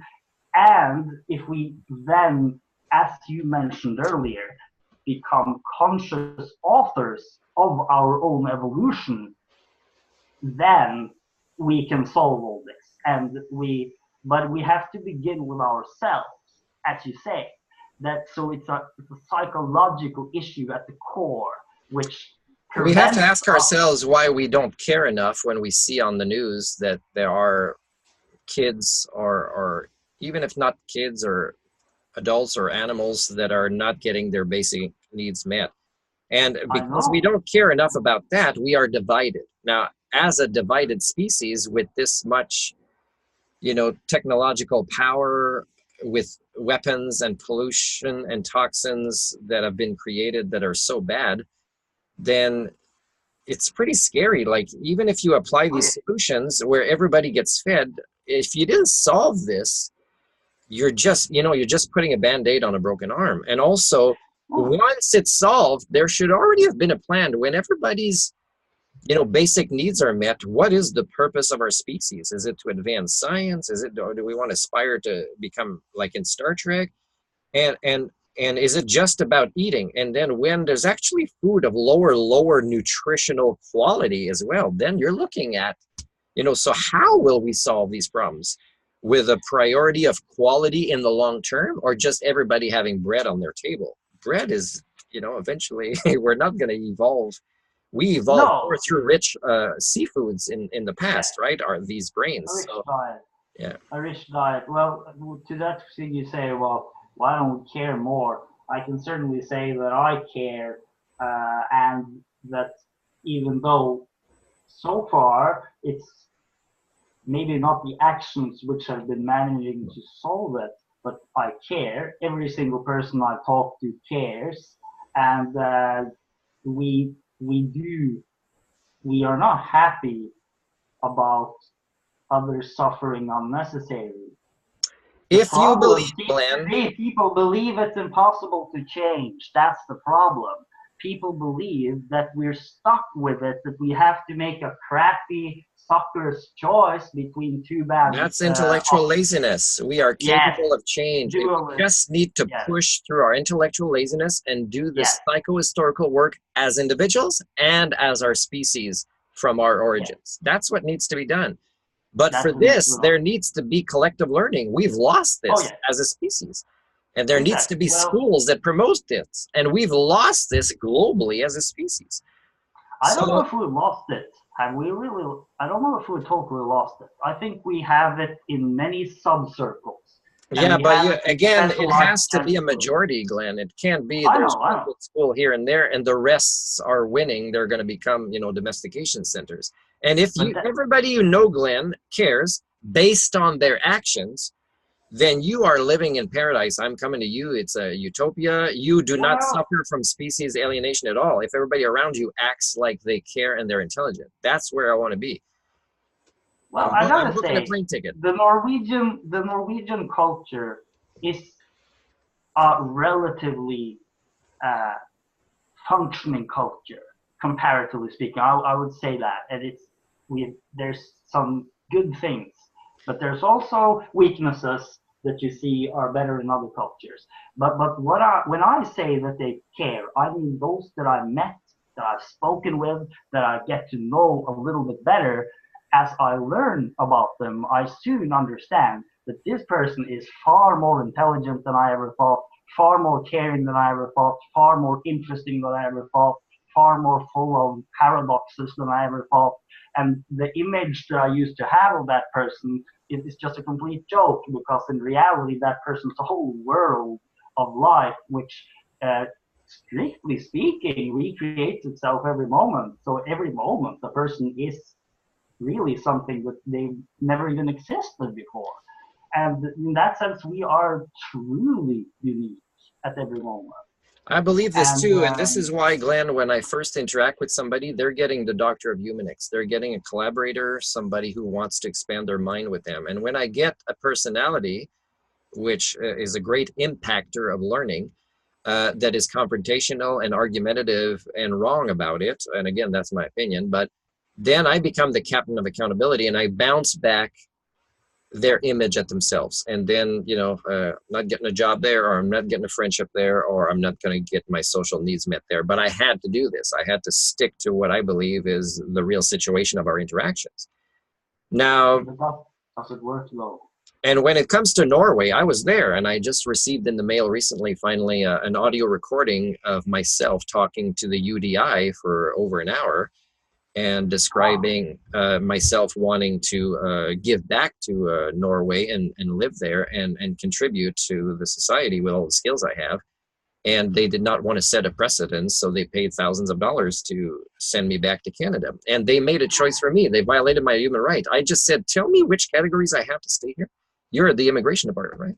Speaker 2: And if we then, as you mentioned earlier, become conscious authors of our own evolution, then we can solve all this. But we have to begin with ourselves, as you say. So it's a psychological issue at the core, which
Speaker 1: we have to ask ourselves why we don't care enough when we see on the news that there are kids or even if not kids or adults or animals that are not getting their basic needs met. And because we don't care enough about that, we are divided. Now, as a divided species with this much, you know, technological power, with weapons and pollution and toxins that have been created that are so bad, then it's pretty scary. Like, even if you apply these solutions where everybody gets fed, if you didn't solve this, you're just, you know, you're just putting a band-aid on a broken arm. And also, once it's solved, there should already have been a plan. When everybody's, you know, basic needs are met, what is the purpose of our species? Is it to advance science? Is it, or do we want to aspire to become like in Star Trek? And is it just about eating? And then when there's actually food of lower nutritional quality as well, then you're looking at, you know, so how will we solve these problems? With a priority of quality in the long term, or just everybody having bread on their table? Bread is, you know, eventually we're not going to evolve. We evolved more through rich seafoods in the past, right? Are these grains?
Speaker 2: A rich diet. A rich diet. Well, to that thing you say, well, why don't we care more? I can certainly say that I care, and that even though so far it's maybe not the actions which have been managing to solve it, but I care. Every single person I talk to cares, and we are not happy about others suffering unnecessarily.
Speaker 1: If you believe, Glenn,
Speaker 2: people believe it's impossible to change. That's the problem. People believe that we're stuck with it, that we have to make a crappy sucker's choice between two bad.
Speaker 1: That's intellectual laziness. We are capable of change. We just need to push through our intellectual laziness and do this psychohistorical work as individuals and as our species from our origins. That's what needs to be done. But for this, there needs to be collective learning. We've lost this as a species. And there needs to be schools that promote this. And we've lost this globally as a species.
Speaker 2: I don't know if we lost it. Have we really? I don't know if we totally lost it. I think we have it in many sub-circles.
Speaker 1: Yeah, but again, it has to be a majority, Glenn. It can't be there's one school here and there, and the rests are winning. They're going to become, you know, domestication centers. And if
Speaker 2: But
Speaker 1: you, everybody you know, Glenn, cares based on their actions, then you are living in paradise. I'm coming to you. It's a utopia. You do not
Speaker 2: well,
Speaker 1: suffer from species alienation at all. If everybody around you acts like they care and they're intelligent, that's where I want to be.
Speaker 2: well, I
Speaker 1: I'm
Speaker 2: gotta
Speaker 1: booking a
Speaker 2: say,
Speaker 1: plane ticket.
Speaker 2: the Norwegian culture is a relatively uh, functioning culture, comparatively speaking. I would say that, and there's some good things, but there's also weaknesses that you see are better in other cultures. But when I say that they care, I mean those that I met, that I've spoken with, that I get to know a little bit better. As I learn about them, I soon understand that this person is far more intelligent than I ever thought, far more caring than I ever thought, far more interesting than I ever thought, far more full of paradoxes than I ever thought. And the image that I used to have of that person is just a complete joke, because in reality, that person's whole world of life, which strictly speaking, recreates itself every moment. So every moment, the person is really something that they've never even existed before. And in that sense, we are truly unique at every moment.
Speaker 1: I believe this
Speaker 2: And
Speaker 1: too, and this is why, Glenn, when I first interact with somebody, they're getting the doctor of Humanics. They're getting a collaborator, somebody who wants to expand their mind with them. And when I get a personality, which is a great impactor of learning, that is confrontational and argumentative and wrong about it, and again, that's my opinion, but then I become the captain of accountability and I bounce back their image at themselves. And then, not getting a job there, or I'm not getting a friendship there, or I'm not going to get my social needs met there. But I had to do this. I had to stick to what I believe is the real situation of our interactions. Now,
Speaker 2: does it work though?
Speaker 1: and when it comes to Norway, I was there, and I just received in the mail recently, finally, an audio recording of myself talking to the UDI for over an hour and describing myself wanting to give back to Norway and live there and contribute to the society with all the skills I have. And they did not want to set a precedence, so they paid thousands of dollars to send me back to Canada. And they made a choice for me. They violated my human right. I just said, tell me which categories I have to stay here. You're the immigration department, right?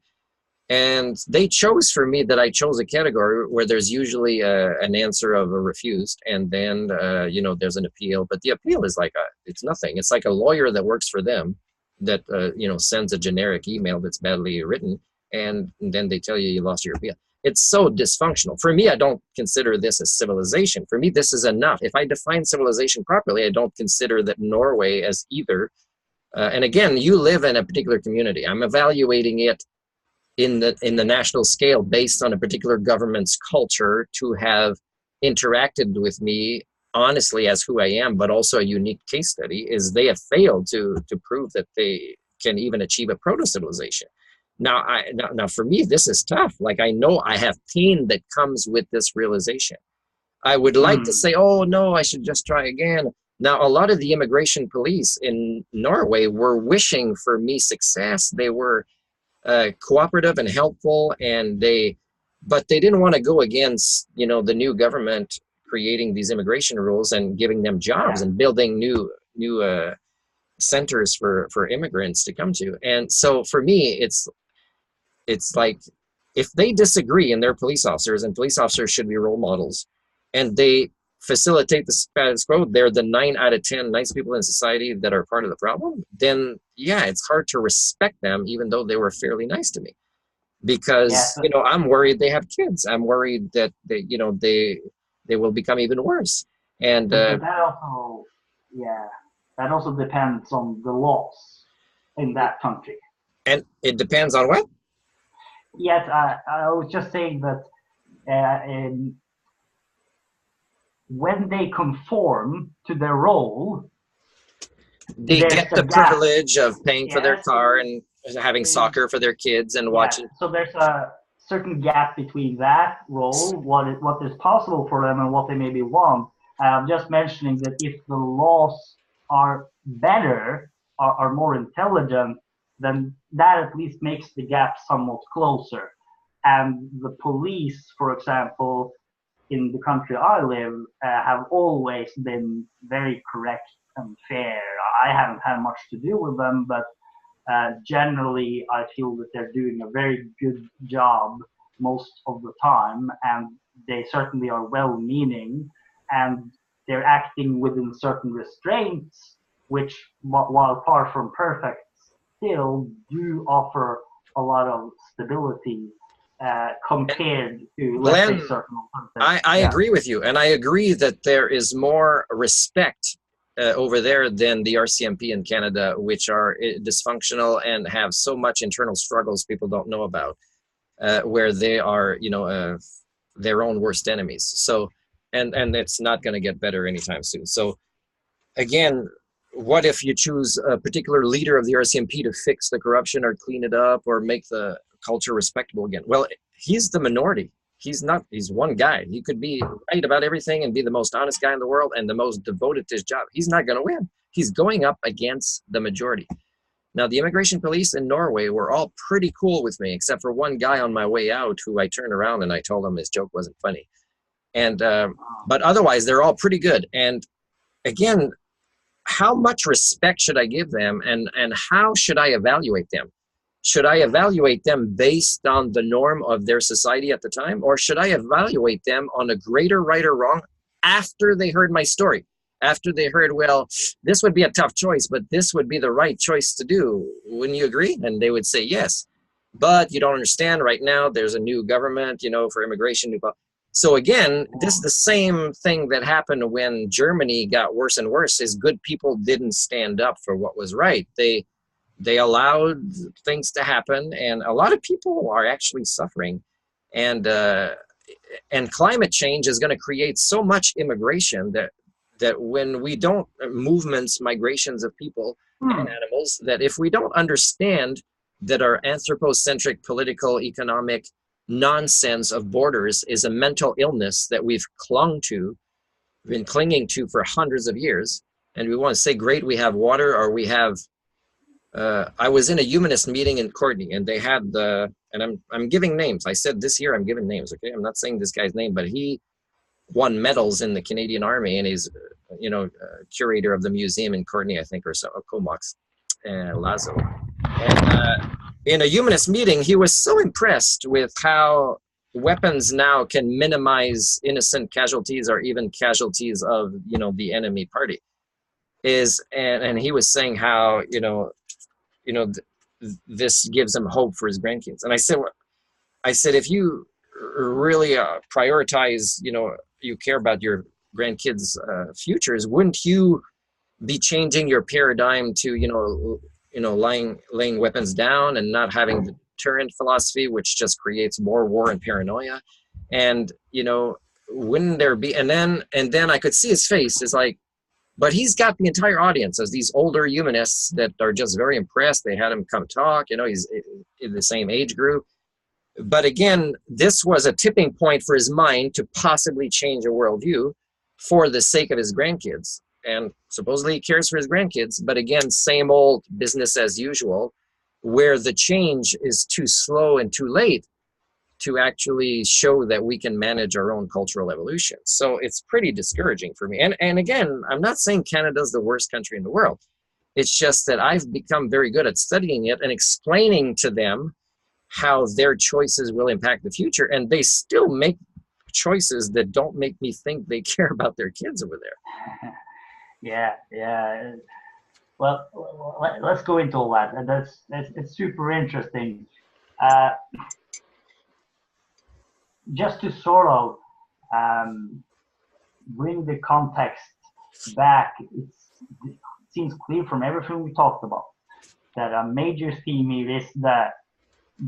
Speaker 1: And they chose for me that I chose a category where there's usually an answer of a refused, and then there's an appeal. But the appeal is it's nothing. It's like a lawyer that works for them that sends a generic email that's badly written, and then they tell you lost your appeal. It's so dysfunctional. For me, I don't consider this a civilization. For me, this is enough. If I define civilization properly, I don't consider that Norway as either. And again, you live in a particular community. I'm evaluating it in the national scale based on a particular government's culture to have interacted with me honestly as who I am, but also a unique case study is they have failed to prove that they can even achieve a proto-civilization. Now for me, this is tough. Like, I know I have pain that comes with this realization. I would like to say, oh no, I should just try again. Now, a lot of the immigration police in Norway were wishing for me success. They were cooperative and helpful, but they didn't want to go against the new government creating these immigration rules and giving them jobs and building new centers for immigrants to come to. And so for me, it's like, if they disagree, and they're police officers, and police officers should be role models, and they facilitate the status quo, they're the 9 out of 10 nice people in society that are part of the problem, then yeah, it's hard to respect them, even though they were fairly nice to me. Because, I'm worried they have kids. I'm worried that they will become even worse. And
Speaker 2: but that also depends on the laws in that country.
Speaker 1: and it depends on what?
Speaker 2: Yes, I was just saying that when they conform to their role,
Speaker 1: They get the privilege of paying for their car and having soccer for their kids and watching.
Speaker 2: So there's a certain gap between that role, what is possible for them, and what they maybe want. I'm just mentioning that if the laws are better, are more intelligent, then that at least makes the gap somewhat closer. And the police, for example, in the country I live, have always been very correct fair. I haven't had much to do with them, but generally I feel that they're doing a very good job most of the time, and they certainly are well-meaning, and they're acting within certain restraints, which, while far from perfect, still do offer a lot of stability compared to, let's say,
Speaker 1: Glenn,
Speaker 2: certain alternatives.
Speaker 1: I
Speaker 2: Yeah.
Speaker 1: agree with you, and I agree that there is more respect over there than the RCMP in Canada, which are dysfunctional and have so much internal struggles people don't know about, where they are, their own worst enemies. So, and it's not going to get better anytime soon. So, again, what if you choose a particular leader of the RCMP to fix the corruption or clean it up or make the culture respectable again? Well, he's the minority. He's not, he's one guy. He could be right about everything and be the most honest guy in the world and the most devoted to his job. He's not going to win. He's going up against the majority. Now, the immigration police in Norway were all pretty cool with me, except for one guy on my way out who I turned around and I told him his joke wasn't funny. And, but otherwise, they're all pretty good. And again, how much respect should I give them, and how should I evaluate them? Should I evaluate them based on the norm of their society at the time, or should I evaluate them on a greater right or wrong after they heard my story? After they heard, well, this would be a tough choice, but this would be the right choice to do. Wouldn't you agree? And they would say yes. But you don't understand, right now there's a new government, for immigration. So again, this is the same thing that happened when Germany got worse and worse, is good people didn't stand up for what was right. They allowed things to happen, and a lot of people are actually suffering. And climate change is going to create so much immigration that when we don't, migrations of people and animals, that if we don't understand that our anthropocentric political, economic nonsense of borders is a mental illness that we've been clinging to for hundreds of years, and we want to say, great, we have water, or we have, I was in a humanist meeting in Courtney, and they had and I'm giving names. I said this year I'm giving names, okay? I'm not saying this guy's name, but he won medals in the Canadian Army, and he's, curator of the museum in Courtney, I think, or so, Comox, Lazo. And in a humanist meeting, he was so impressed with how weapons now can minimize innocent casualties or even casualties of, the enemy party. And he was saying how, this gives him hope for his grandkids. And I said, if you really prioritize, you care about your grandkids' futures, wouldn't you be changing your paradigm to, laying weapons down and not having the deterrent philosophy, which just creates more war and paranoia? And, wouldn't there be, and then I could see his face is like, but he's got the entire audience as these older humanists that are just very impressed. They had him come talk, he's in the same age group. But again, this was a tipping point for his mind to possibly change a worldview for the sake of his grandkids. And supposedly he cares for his grandkids, but again, same old business as usual, where the change is too slow and too late to actually show that we can manage our own cultural evolution. So it's pretty discouraging for me. And again, I'm not saying Canada's the worst country in the world. It's just that I've become very good at studying it and explaining to them how their choices will impact the future, and they still make choices that don't make me think they care about their kids over there.
Speaker 2: Yeah. Well, let's go into all that. And it's super interesting. Just to sort of bring the context back, it seems clear from everything we talked about that a major theme here is that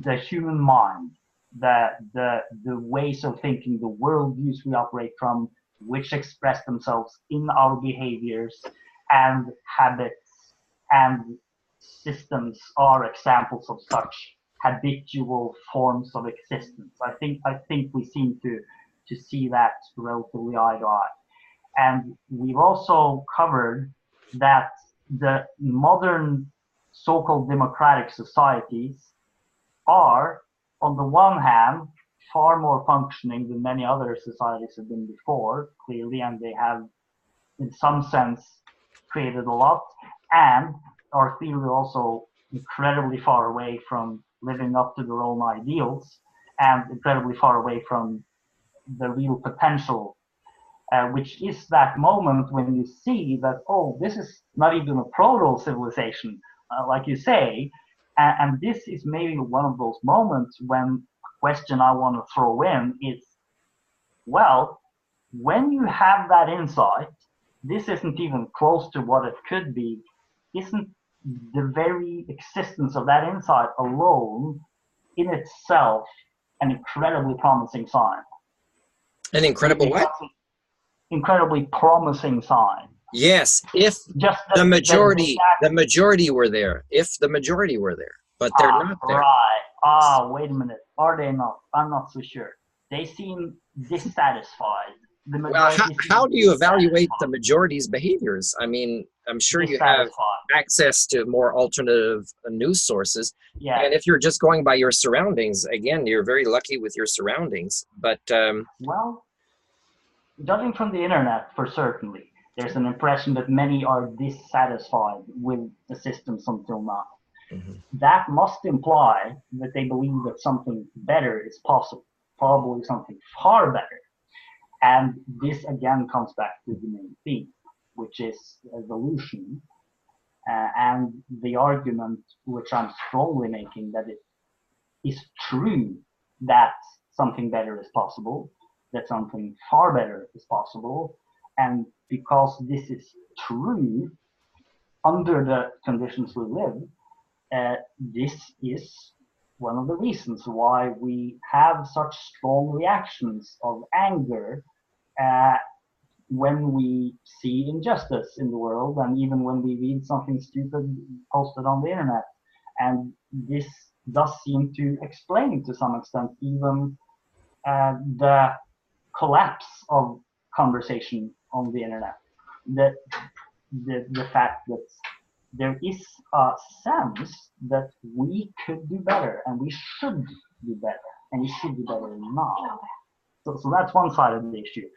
Speaker 2: the human mind, the ways of thinking, the worldviews we operate from, which express themselves in our behaviors and habits and systems, are examples of such habitual forms of existence. I think we seem to see that relatively eye to eye. And we've also covered that the modern so-called democratic societies are, on the one hand, far more functioning than many other societies have been before, clearly, and they have, in some sense, created a lot and are clearly also incredibly far away from living up to their own ideals and incredibly far away from the real potential, which is that moment when you see that, oh, this is not even a proto-civilization, like you say, and this is maybe one of those moments when a question I want to throw in is, well, when you have that insight, this isn't even close to what it could be. Isn't the very existence of that insight alone in itself an incredibly promising sign?
Speaker 1: An incredible what?
Speaker 2: Incredibly promising sign.
Speaker 1: Yes, if
Speaker 2: Just
Speaker 1: the majority were there. If the majority were there, but they're not there.
Speaker 2: Right. Wait a minute. Are they not? I'm not so sure. They seem dissatisfied.
Speaker 1: Well, how do you evaluate the majority's behaviors? I mean, I'm sure you have access to more alternative news sources.
Speaker 2: Yeah.
Speaker 1: And if you're just going by your surroundings, again, you're very lucky with your surroundings. But
Speaker 2: well, judging from the internet, for certainly, there's an impression that many are dissatisfied with the systems until now. Mm-hmm. That must imply that they believe that something better is possible, probably something far better. And this again comes back to the main theme, which is evolution, and the argument which I'm strongly making that it is true that something better is possible, that something far better is possible, and because this is true under the conditions we live, this is one of the reasons why we have such strong reactions of anger when we see injustice in the world, and even when we read something stupid posted on the internet. And this does seem to explain to some extent even the collapse of conversation on the internet. The fact that there is a sense that we could do better and we should do better and we should do better now. So that's one side of the issue.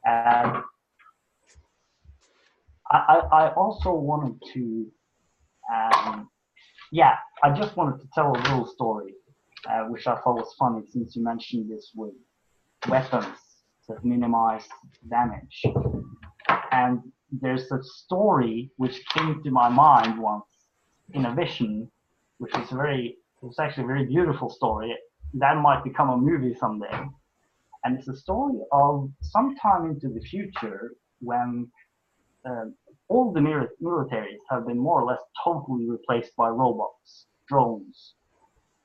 Speaker 2: I also wanted to, I just wanted to tell a little story, which I thought was funny since you mentioned this with weapons that minimize damage. And there's a story which came to my mind once in a vision, which is it's actually a very beautiful story. That might become a movie someday. And it's a story of sometime into the future when all the militaries have been more or less totally replaced by robots, drones.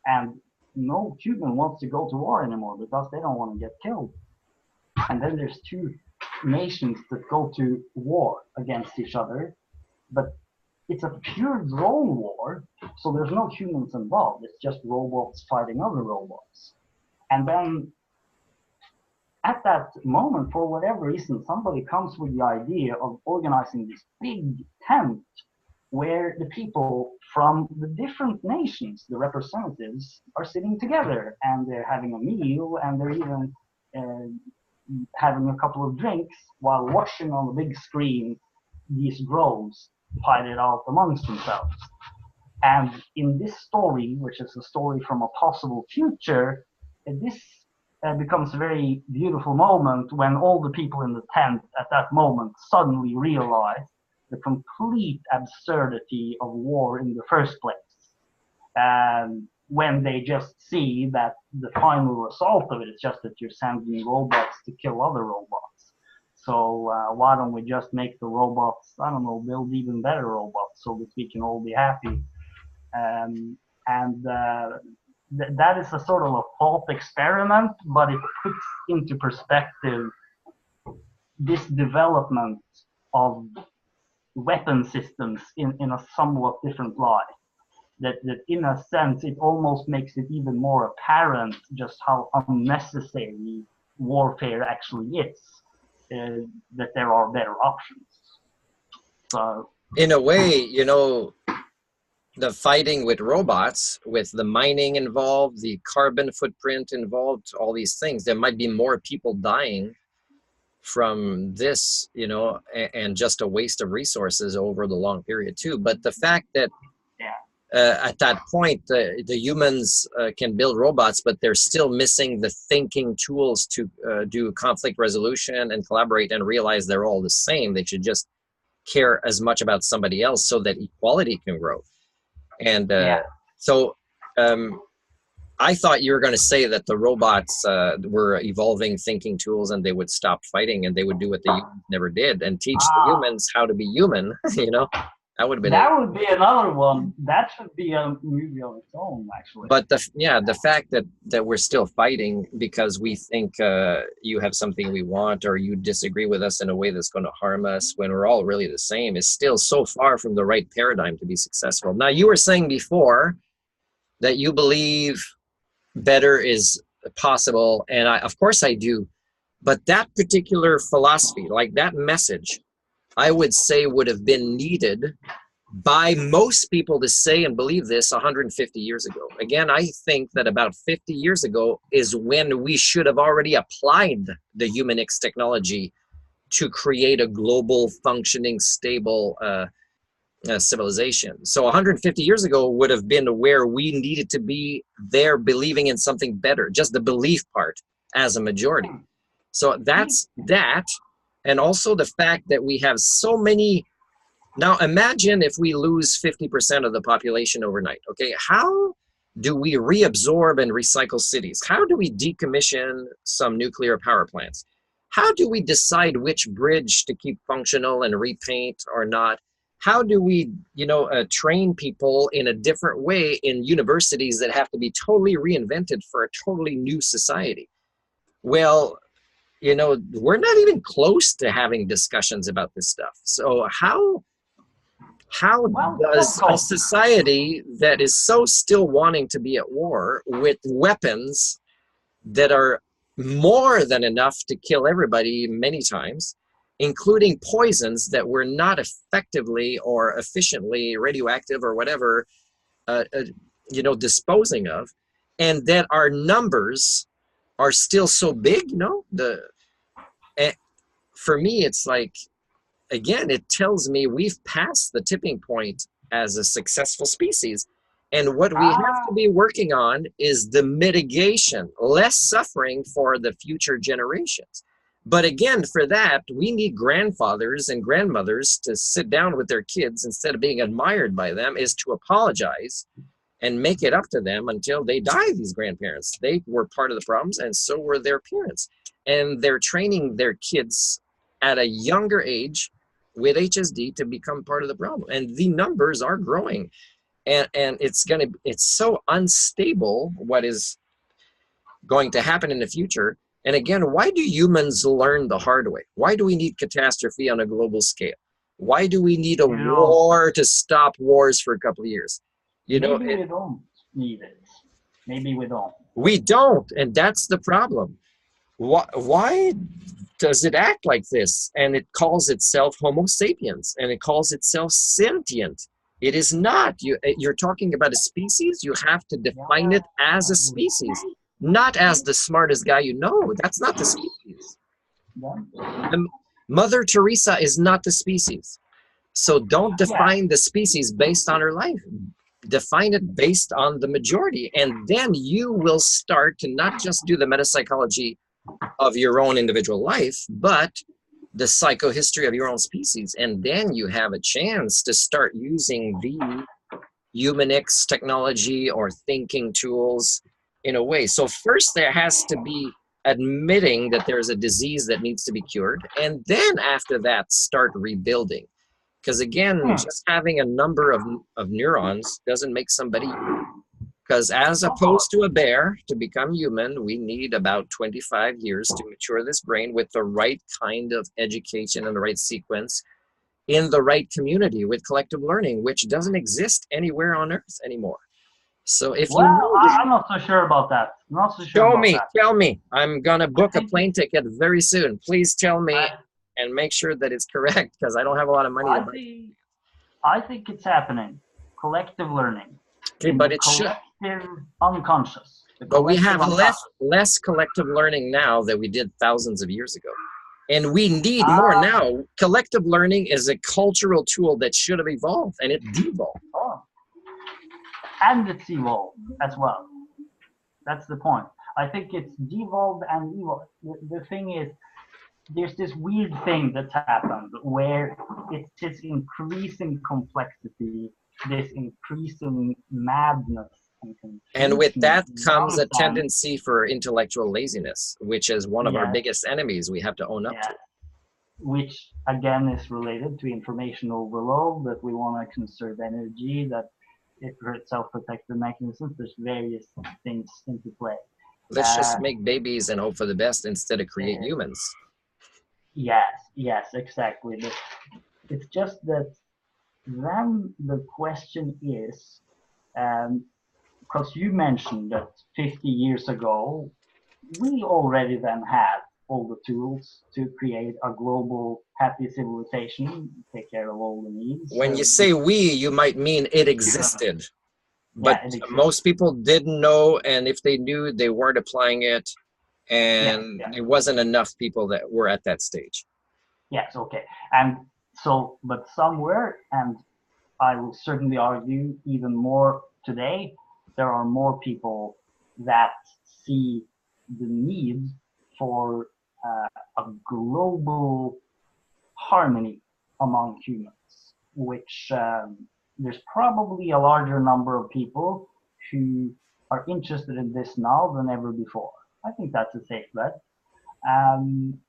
Speaker 2: And no human wants to go to war anymore because they don't want to get killed. And then there's two nations that go to war against each other, but it's a pure drone war, so there's no humans involved. It's just robots fighting other robots. And then at that moment, for whatever reason, somebody comes with the idea of organizing this big tent where the people from the different nations, the representatives, are sitting together and they're having a meal and they're even having a couple of drinks while watching on the big screen these drones fight it out amongst themselves. And in this story, which is a story from a possible future, this becomes a very beautiful moment when all the people in the tent at that moment suddenly realize the complete absurdity of war in the first place. When they just see that the final result of it is just that you're sending robots to kill other robots. So why don't we just make the robots, I don't know, build even better robots so that we can all be happy. That is a sort of a thought experiment, but it puts into perspective this development of weapon systems in a somewhat different light. That in a sense, it almost makes it even more apparent just how unnecessary warfare actually is, that there are better options. So,
Speaker 1: in a way, the fighting with robots, with the mining involved, the carbon footprint involved, all these things, there might be more people dying from this, you know, and just a waste of resources over the long period too. But the fact that at that point, the humans can build robots, but they're still missing the thinking tools to do conflict resolution and collaborate and realize they're all the same. They should just care as much about somebody else so that equality can grow. And so I thought you were going to say that the robots were evolving thinking tools and they would stop fighting and they would do what the humans never did and teach the humans how to be human. You know, that would have been.
Speaker 2: That would be another one. That should be a movie of its own, actually.
Speaker 1: But the fact that we're still fighting because we think you have something we want or you disagree with us in a way that's going to harm us when we're all really the same is still so far from the right paradigm to be successful. Now, you were saying before that you believe better is possible, and of course I do, but that particular philosophy, like that message, I would say would have been needed by most people to say and believe this 150 years ago. Again, I think that about 50 years ago is when we should have already applied the Humanics technology to create a global, functioning, stable civilization. So 150 years ago would have been where we needed to be there, believing in something better, just the belief part as a majority. So that's that. And also the fact that we have so many. Now imagine if we lose 50% of the population overnight. Okay, how do we reabsorb and recycle cities? How do we decommission some nuclear power plants? How do we decide which bridge to keep functional and repaint or not? How do we, train people in a different way in universities that have to be totally reinvented for a totally new society? Well, we're not even close to having discussions about this stuff. So how does a society that is so still wanting to be at war with weapons that are more than enough to kill everybody many times, including poisons that were not effectively or efficiently radioactive or whatever, disposing of, and that our numbers are still so big, for me, it's like, again, it tells me we've passed the tipping point as a successful species. And what we have to be working on is the mitigation, less suffering for the future generations. But again, for that, we need grandfathers and grandmothers to sit down with their kids instead of being admired by them, is to apologize and make it up to them until they die, these grandparents. They were part of the problems, and so were their parents. And they're training their kids at a younger age with HSD to become part of the problem. And the numbers are growing. And it's so unstable what is going to happen in the future. And again, why do humans learn the hard way? Why do we need catastrophe on a global scale? Why do we need a war to stop wars for a couple of years?
Speaker 2: Maybe we don't need it. Maybe we don't.
Speaker 1: We don't, and that's the problem. Why does it act like this? And it calls itself Homo sapiens, and it calls itself sentient. It is not. You're talking about a species. You have to define it as a species, not as the smartest guy you know. That's not the species. Mother Teresa is not the species. So don't define the species based on her life. Define it based on the majority. And then you will start to not just do the metapsychology of your own individual life, but the psychohistory of your own species. And then you have a chance to start using the Humanics technology or thinking tools in a way. So first there has to be admitting that there's a disease that needs to be cured. And then after that, start rebuilding. Because again, just having a number of neurons doesn't make somebody human. Because as opposed to a bear, to become human, we need about 25 years to mature this brain with the right kind of education and the right sequence in the right community with collective learning, which doesn't exist anywhere on Earth anymore. So if
Speaker 2: I'm not so sure about that. Not so sure.
Speaker 1: Tell me. I'm gonna book a plane ticket very soon. Please tell me and make sure that it's correct, because I don't have a lot of money.
Speaker 2: I think it's happening. Collective learning.
Speaker 1: Okay, but it should.
Speaker 2: Unconscious.
Speaker 1: But we have less collective learning now than we did thousands of years ago. And we need more
Speaker 2: Ah,
Speaker 1: now. Collective learning is a cultural tool that should have evolved, and it devolved.
Speaker 2: oh, and it's evolved as well. That's the point. I think it's devolved and evolved. The thing is, there's this weird thing that's happened where it's this increasing complexity, this increasing madness and
Speaker 1: And with
Speaker 2: confusion,
Speaker 1: that comes a
Speaker 2: nonsense.
Speaker 1: tendency for intellectual laziness, which is one of our
Speaker 2: Yes,
Speaker 1: biggest enemies we have to own up to.
Speaker 2: yes. Which again is related to information overload, that we want to conserve energy, that it self-protective mechanisms. There's various things into play.
Speaker 1: Let's
Speaker 2: Uh,
Speaker 1: just make babies and hope for the best instead of create humans.
Speaker 2: yes, yes, exactly. But it's just that then the question is, because you mentioned that 50 years ago, we already then had all the tools to create a global happy civilization, take care of all the needs.
Speaker 1: When you say we, you might mean it
Speaker 2: Human.
Speaker 1: existed, but
Speaker 2: Yeah, it exists.
Speaker 1: most people didn't know, and if they knew, they weren't applying it,
Speaker 2: Yes,
Speaker 1: and
Speaker 2: yes,
Speaker 1: it wasn't enough people that were at that stage.
Speaker 2: yes, okay. And so, but somewhere, and I will certainly argue even more today, there are more people that see the need for a global harmony among humans, which there's probably a larger number of people who are interested in this now than ever before. I think that's a safe bet.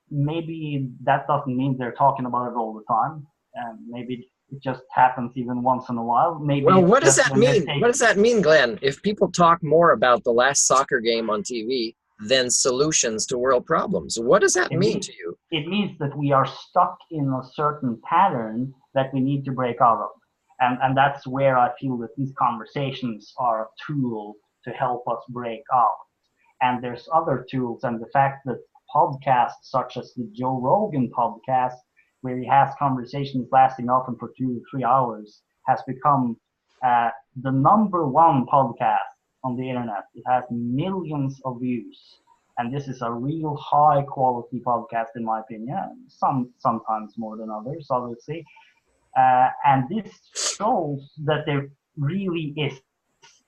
Speaker 2: Maybe that doesn't mean they're talking about it all the time. Maybe it just happens even once in a while. Maybe
Speaker 1: Well,
Speaker 2: it's
Speaker 1: what does
Speaker 2: just
Speaker 1: that
Speaker 2: when they're
Speaker 1: mean? What
Speaker 2: taking.
Speaker 1: does that mean, Glenn? If people talk more about the last soccer game on TV than solutions to world problems, what does that
Speaker 2: It
Speaker 1: mean
Speaker 2: means
Speaker 1: to you?
Speaker 2: it means that we are stuck in a certain pattern that we need to break out of, and that's where I feel that these conversations are a tool to help us break out. And there's other tools, and the fact that podcasts such as the Joe Rogan podcast, where he has conversations lasting often for 2 to 3 hours, has become the number one podcast on the internet. It has millions of views, and this is a real high quality podcast in my opinion. Sometimes more than others, obviously, and this shows that there really is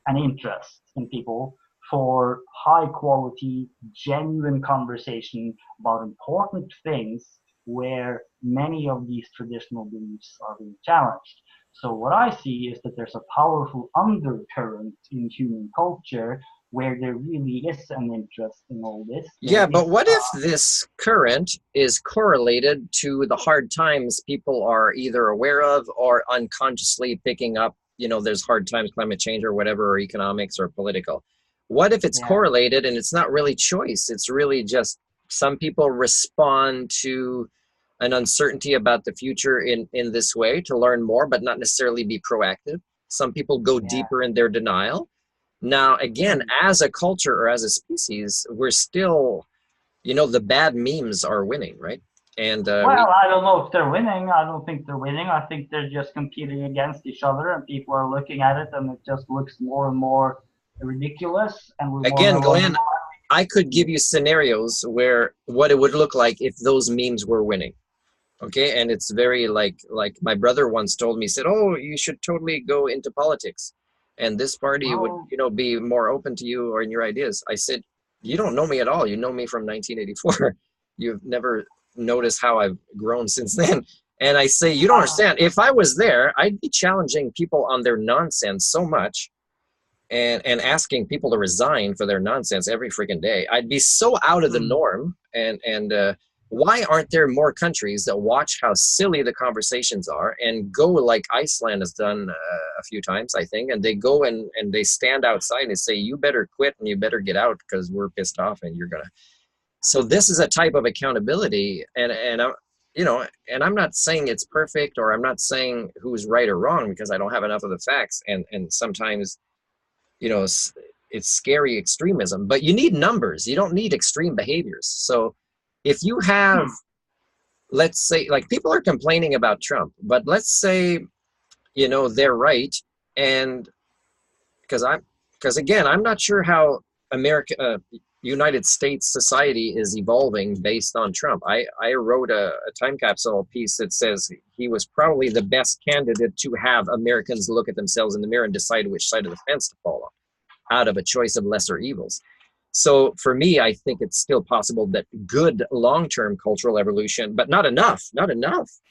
Speaker 2: an interest in people for high quality, genuine conversation about important things where many of these traditional beliefs are being challenged. So what I see is that there's a powerful undercurrent in human culture where there really is an interest in all this.
Speaker 1: Yeah,
Speaker 2: There
Speaker 1: but
Speaker 2: is,
Speaker 1: what if this current is correlated to the hard times people are either aware of or unconsciously picking up? You know, there's hard times, climate change or whatever, or economics or political. What if it's
Speaker 2: yeah,
Speaker 1: correlated and it's not really choice? It's really just some people respond to an uncertainty about the future in this way to learn more, but not necessarily be proactive. Some people go
Speaker 2: yeah.
Speaker 1: deeper in their denial. Now, again,
Speaker 2: Hmm.
Speaker 1: as a culture or as a species, we're still, the bad memes are winning, right? And
Speaker 2: Well, I don't know if they're winning. I don't think they're winning. I think they're just competing against each other, and people are looking at it, and it just looks more and more ridiculous, and we
Speaker 1: again,
Speaker 2: no longer.
Speaker 1: Glenn, I could give you scenarios where what it would look like if those memes were winning. Okay, and it's very like my brother once told me, he said, "Oh, you should totally go into politics, and this party would,
Speaker 2: Well,
Speaker 1: be more open to you or in your ideas." I said, "You don't know me at all. You know me from 1984. You've never noticed how I've grown since then." And I say, "You don't
Speaker 2: uh,
Speaker 1: understand. If I was there, I'd be challenging people on their nonsense so much." And asking people to resign for their nonsense every freaking day. I'd be so out of the
Speaker 2: hmm,
Speaker 1: norm. And why aren't there more countries that watch how silly the conversations are and go like Iceland has done a few times, I think, and they go and they stand outside and say, "You better quit and you better get out because we're pissed off and you're gonna." So this is a type of accountability, and I, and I'm not saying it's perfect or I'm not saying who's right or wrong because I don't have enough of the facts, and sometimes it's scary extremism, but you need numbers. You don't need extreme behaviors. So if you have,
Speaker 2: hmm,
Speaker 1: let's say, like people are complaining about Trump, but let's say, they're right. And because again, I'm not sure how America, United States society is evolving based on Trump. I wrote a time capsule piece that says he was probably the best candidate to have Americans look at themselves in the mirror and decide which side of the fence to fall on, out of a choice of lesser evils. So for me, I think it's still possible that good long-term cultural evolution, but not enough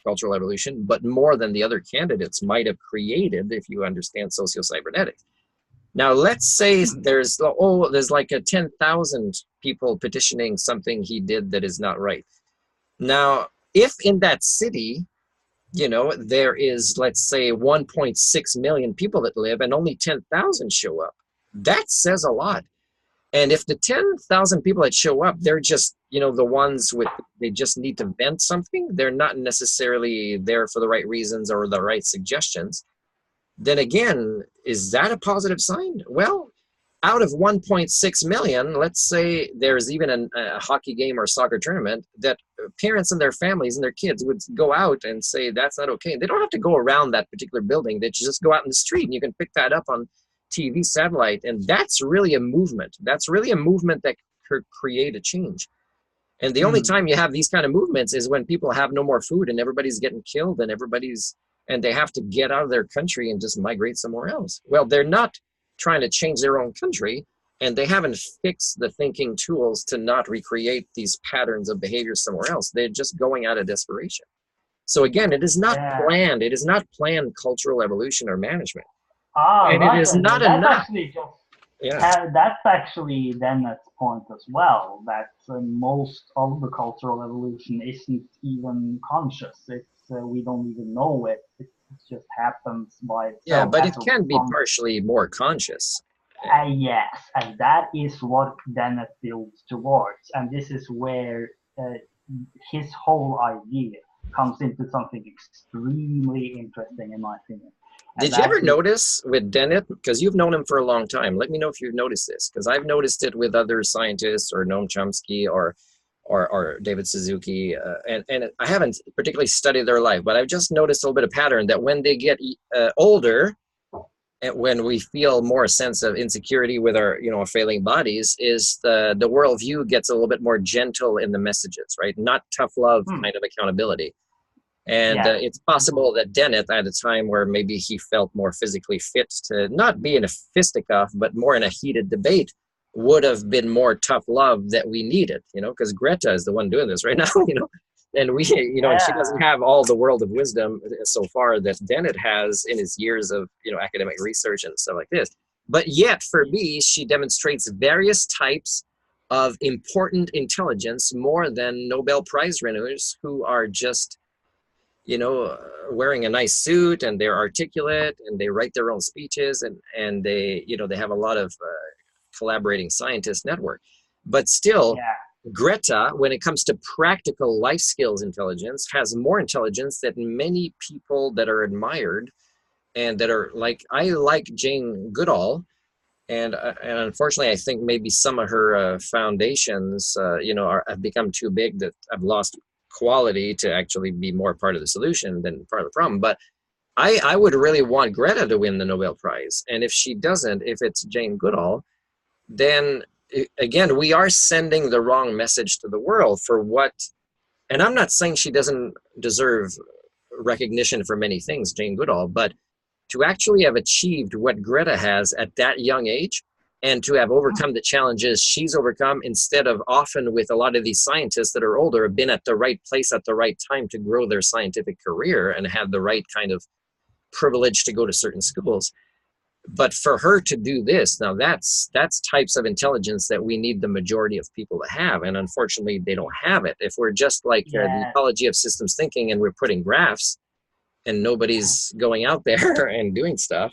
Speaker 1: cultural evolution, but more than the other candidates might have created if you understand socio-cybernetics. Now, let's say there's like a 10,000 people petitioning something he did that is not right. Now, if in that city, there is, let's say, 1.6 million people that live and only 10,000 show up, that says a lot. And if the 10,000 people that show up, they're just, the ones they just need to vent something, they're not necessarily there for the right reasons or the right suggestions, then again, is that a positive sign? Well, out of 1.6 million, let's say there's even a hockey game or soccer tournament that parents and their families and their kids would go out and say, that's not okay. They don't have to go around that particular building. They just go out in the street and you can pick that up on TV satellite. And that's really a movement. That's really a movement that could create a change. And the only time you have these kind of movements is when people have no more food and everybody's getting killed and they have to get out of their country and just migrate somewhere else. Well, they're not trying to change their own country, and they haven't fixed the thinking tools to not recreate these patterns of behavior somewhere else. They're just going out of desperation. So again, it is not planned. It is not planned cultural evolution or management. And it is not enough.
Speaker 2: That's actually Dennett's point as well, that most of the cultural evolution isn't even conscious. It's we don't even know it. It just happens by itself.
Speaker 1: Yeah, but it can be partially more conscious.
Speaker 2: Yes, and that is what Dennett builds towards. And this is where his whole idea comes into something extremely interesting, in my opinion.
Speaker 1: Did you ever notice with Dennett, because you've known him for a long time, let me know if you've noticed this, because I've noticed it with other scientists or Noam Chomsky or David Suzuki, and I haven't particularly studied their life, but I've just noticed a little bit of pattern that when they get older, and when we feel more sense of insecurity with our failing bodies, is the worldview gets a little bit more gentle in the messages, right? Not tough love kind of accountability. And it's possible that Dennett, at a time where maybe he felt more physically fit to not be in a fisticuff, but more in a heated debate, would have been more tough love that we needed, because Greta is the one doing this right now, and we, and she doesn't have all the world of wisdom so far that Dennett has in his years of, academic research and stuff like this. But yet, for me, she demonstrates various types of important intelligence more than Nobel Prize winners who are just, wearing a nice suit and they're articulate and they write their own speeches and they, they have a lot of collaborating scientist network. But still, Greta, when it comes to practical life skills intelligence, has more intelligence than many people that are admired and that are like, I like Jane Goodall. And unfortunately, I think maybe some of her foundations, have become too big that I've lost quality to actually be more part of the solution than part of the problem. But I would really want Greta to win the Nobel Prize. And if she doesn't, if it's Jane Goodall, then again, we are sending the wrong message to the world for what, and I'm not saying she doesn't deserve recognition for many things, Jane Goodall, but to actually have achieved what Greta has at that young age and to have overcome the challenges she's overcome, instead of often with a lot of these scientists that are older have been at the right place at the right time to grow their scientific career and have the right kind of privilege to go to certain schools. But for her to do this, now that's types of intelligence that we need the majority of people to have. And unfortunately, they don't have it. If we're just like the ecology of systems thinking and we're putting graphs and nobody's going out there and doing stuff,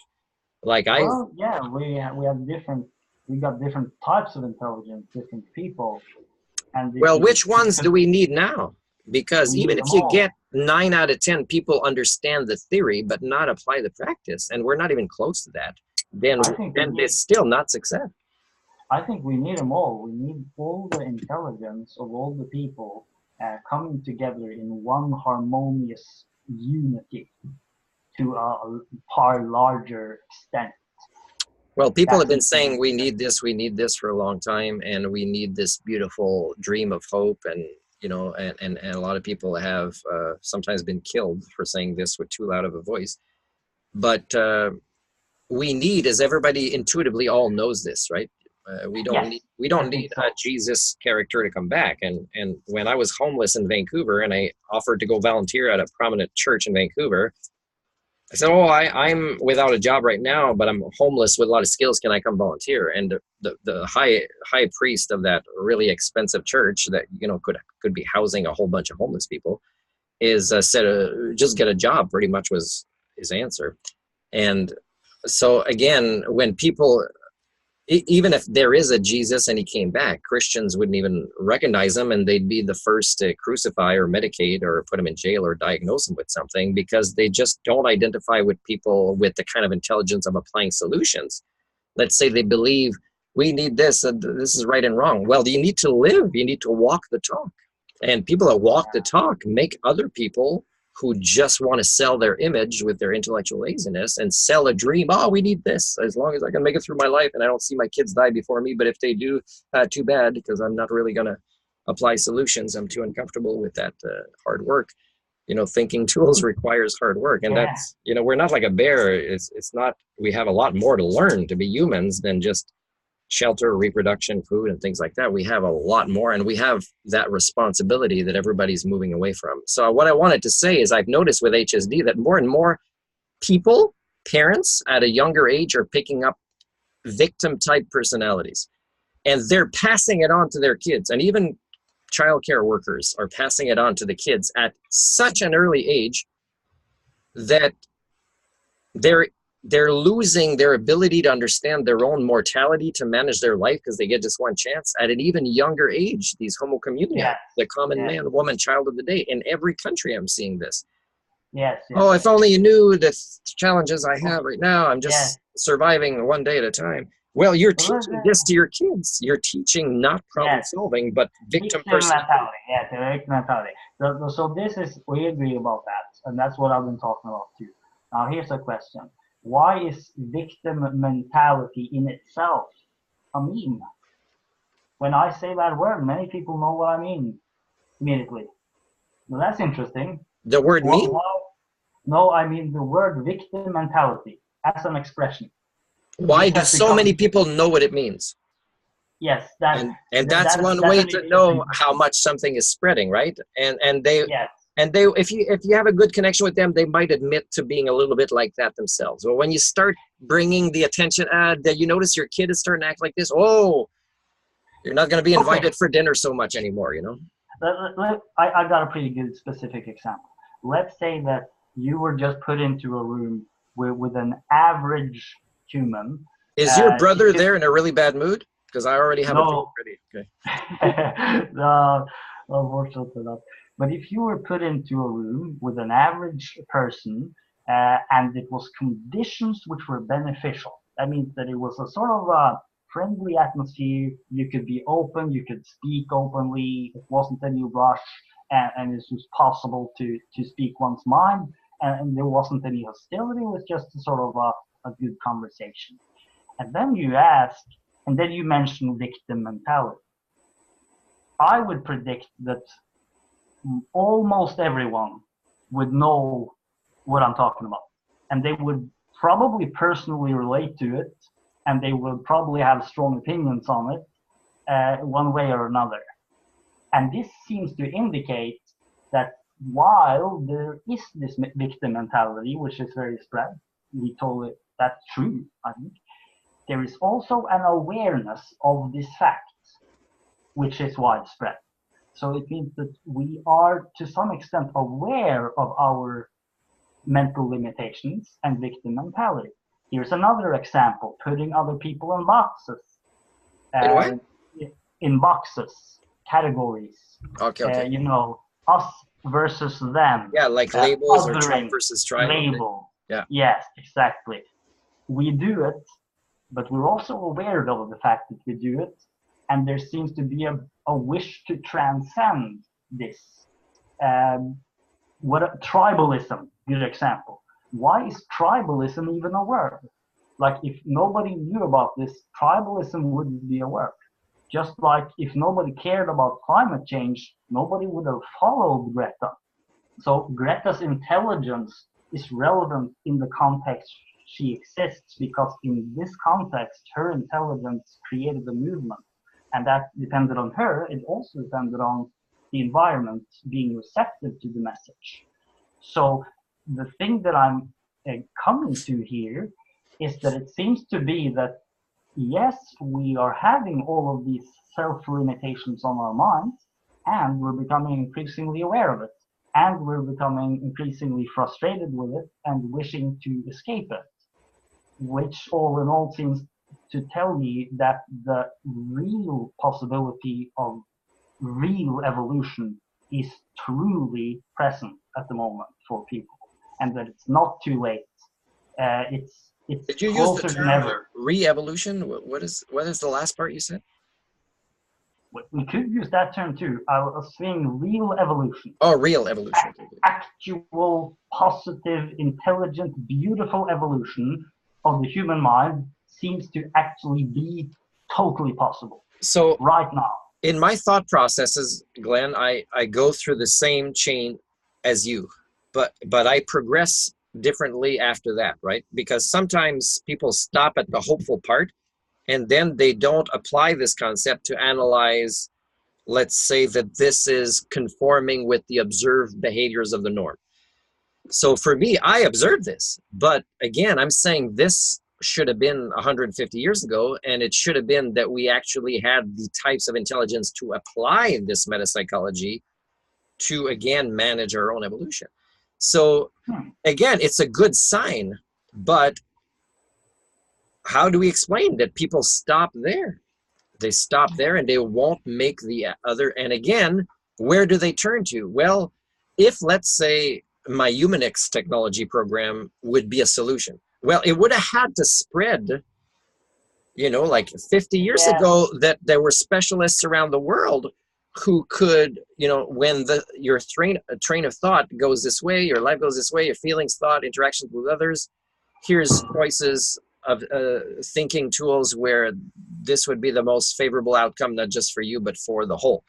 Speaker 1: like we got
Speaker 2: different types of intelligence, different people.
Speaker 1: And well, which ones do we need now? Because even if you get 9 out of 10 people understand the theory but not apply the practice, and we're not even close to that, then it's still not success.
Speaker 2: I think we need them all. We need all the intelligence of all the people coming together in one harmonious unity to a far larger extent.
Speaker 1: Well, people have been
Speaker 2: That's
Speaker 1: saying we need this for a long time, and we need this beautiful dream of hope. And, you know, and a lot of people have sometimes been killed for saying this with too loud of a voice. But we need, as everybody intuitively all knows this, right?
Speaker 2: yes,
Speaker 1: We
Speaker 2: I
Speaker 1: don't
Speaker 2: think
Speaker 1: need
Speaker 2: so.
Speaker 1: a Jesus character to come back. And when I was homeless in Vancouver and I offered to go volunteer at a prominent church in Vancouver, I said, "Oh, I'm without a job right now, but I'm homeless with a lot of skills. Can I come volunteer?" And the high priest of that really expensive church that, you know, could be housing a whole bunch of homeless people is said, "Just get a job." Pretty much was his answer. And so again, when people, even if there is a Jesus and he came back, Christians wouldn't even recognize him, and they'd be the first to crucify or medicate or put him in jail or diagnose him with something, because they just don't identify with people with the kind of intelligence of applying solutions. Let's say they believe we need this, and this is right and wrong. Well, you need to live, you need to walk the talk. And people that walk the talk make other people who just want to sell their image with their intellectual laziness and sell a dream. Oh, we need this as long as I can make it through my life and I don't see my kids die before me. But if they do, too bad, because I'm not really going to apply solutions. I'm too uncomfortable with that hard work. You know, thinking tools requires hard work. And
Speaker 2: Yeah,
Speaker 1: that's, you know, we're not like a bear. It's not, we have a lot more to learn to be humans than just shelter, reproduction, food, and things like that. We have a lot more, and we have that responsibility that everybody's moving away from. So what I wanted to say is I've noticed with HSD that more and more people, parents at a younger age, are picking up victim type personalities, and they're passing it on to their kids. And even childcare workers are passing it on to the kids at such an early age that they're they're losing their ability to understand their own mortality, to manage their life, because they get just one chance at an even younger age. These homo communia,
Speaker 2: yes,
Speaker 1: the common
Speaker 2: yes,
Speaker 1: man, woman, child of the day. In every country I'm seeing this.
Speaker 2: yes, yes,
Speaker 1: Oh, if only you knew the challenges I have right now. I'm
Speaker 2: yes.
Speaker 1: just surviving one day at a time. Well, you're
Speaker 2: Well,
Speaker 1: teaching this to your kids. You're teaching not problem
Speaker 2: yes,
Speaker 1: solving, but victim
Speaker 2: victim
Speaker 1: personality.
Speaker 2: mentality. Yes, the victim mentality. So this is, we agree about that, and that's what I've been talking about too. Now here's a question: why is victim mentality in itself a meme? When I say that word, many people know what I mean immediately. Well, that's interesting.
Speaker 1: The word
Speaker 2: What?
Speaker 1: meme?
Speaker 2: No, I mean the word victim mentality as an expression.
Speaker 1: Why
Speaker 2: This
Speaker 1: do
Speaker 2: has
Speaker 1: so many
Speaker 2: become,
Speaker 1: people know what it means?
Speaker 2: yes,
Speaker 1: And that's one
Speaker 2: that's
Speaker 1: way
Speaker 2: an
Speaker 1: to
Speaker 2: interesting
Speaker 1: know how
Speaker 2: question.
Speaker 1: much something is spreading, right?
Speaker 2: Yes,
Speaker 1: And they, if you have a good connection with them, they might admit to being a little bit like that themselves. Well, when you start bringing the attention, that you notice your kid is starting to act like this, oh, you're not going to be
Speaker 2: okay.
Speaker 1: invited for dinner so much anymore, you know?
Speaker 2: I got a pretty good specific example. Let's say that you were just put into a room with an average human.
Speaker 1: Is your
Speaker 2: He
Speaker 1: brother
Speaker 2: could,
Speaker 1: there in a really bad mood? Because I already have a joke
Speaker 2: no,
Speaker 1: ready. Okay.
Speaker 2: no, unfortunately not. But if you were put into a room with an average person, and it was conditions which were beneficial, that means that it was a sort of a friendly atmosphere. You could be open, you could speak openly. It wasn't any rush, and it was possible to speak one's mind, and there wasn't any hostility. It was just a sort of a good conversation. And then you ask, and then you mention victim mentality. I would predict that almost everyone would know what I'm talking about. And they would probably personally relate to it, and they would probably have strong opinions on it, one way or another. And this seems to indicate that while there is this victim mentality, which is very spread, we told it that's true, I think, there is also an awareness of this fact, which is widespread. So it means that we are to some extent aware of our mental limitations and victim mentality. Here's another example: putting other people in boxes,
Speaker 1: In what?
Speaker 2: uh, in boxes, categories.
Speaker 1: Okay, okay.
Speaker 2: You know, us versus them,
Speaker 1: Yeah, like labels or tribe
Speaker 2: othering,
Speaker 1: versus tribe. Okay.
Speaker 2: label.
Speaker 1: Yeah.
Speaker 2: Yes, exactly. We do it, but we're also aware of the fact that we do it, and there seems to be a wish to transcend this. What tribalism? Good example. Why is tribalism even a word? Like if nobody knew about this, tribalism wouldn't be aware. Just like if nobody cared about climate change, nobody would have followed Greta. So Greta's intelligence is relevant in the context she exists, because in this context, her intelligence created the movement. And that depended on her. It also depended on the environment being receptive to the message. So the thing that I'm coming to here is that it seems to be that, yes, we are having all of these self-limitations on our minds, and we're becoming increasingly aware of it. And we're becoming increasingly frustrated with it and wishing to escape it, which all in all seems to tell me that the real possibility of real evolution is truly present at the moment for people, and that it's not too late. It's
Speaker 1: Did you use the
Speaker 2: closer than
Speaker 1: term
Speaker 2: ever.
Speaker 1: re-evolution? What is the last part you said?
Speaker 2: We could use that term too. I was saying real evolution.
Speaker 1: Oh, real evolution.
Speaker 2: Actual, positive, intelligent, beautiful evolution of the human mind seems to actually be totally possible.
Speaker 1: So
Speaker 2: right now,
Speaker 1: in my thought processes, Glenn, I go through the same chain as you, but I progress differently after that, right? Because sometimes people stop at the hopeful part, and then they don't apply this concept to analyze, let's say, that this is conforming with the observed behaviors of the norm. So for me, I observed this, but again, I'm saying this should have been 150 years ago, and it should have been that we actually had the types of intelligence to apply this metapsychology to, again, manage our own evolution. So again, it's a good sign, but how do we explain that people stop there? They stop there and they won't make the other. And again, where do they turn to? Well, if, let's say, my Humanics technology program would be a solution, well, it would have had to spread, like 50 years ago, that there were specialists around the world who could, when your train of thought goes this way, your life goes this way, your feelings, thought, interactions with others, here's choices of thinking tools where this would be the most favorable outcome, not just for you, but for the whole.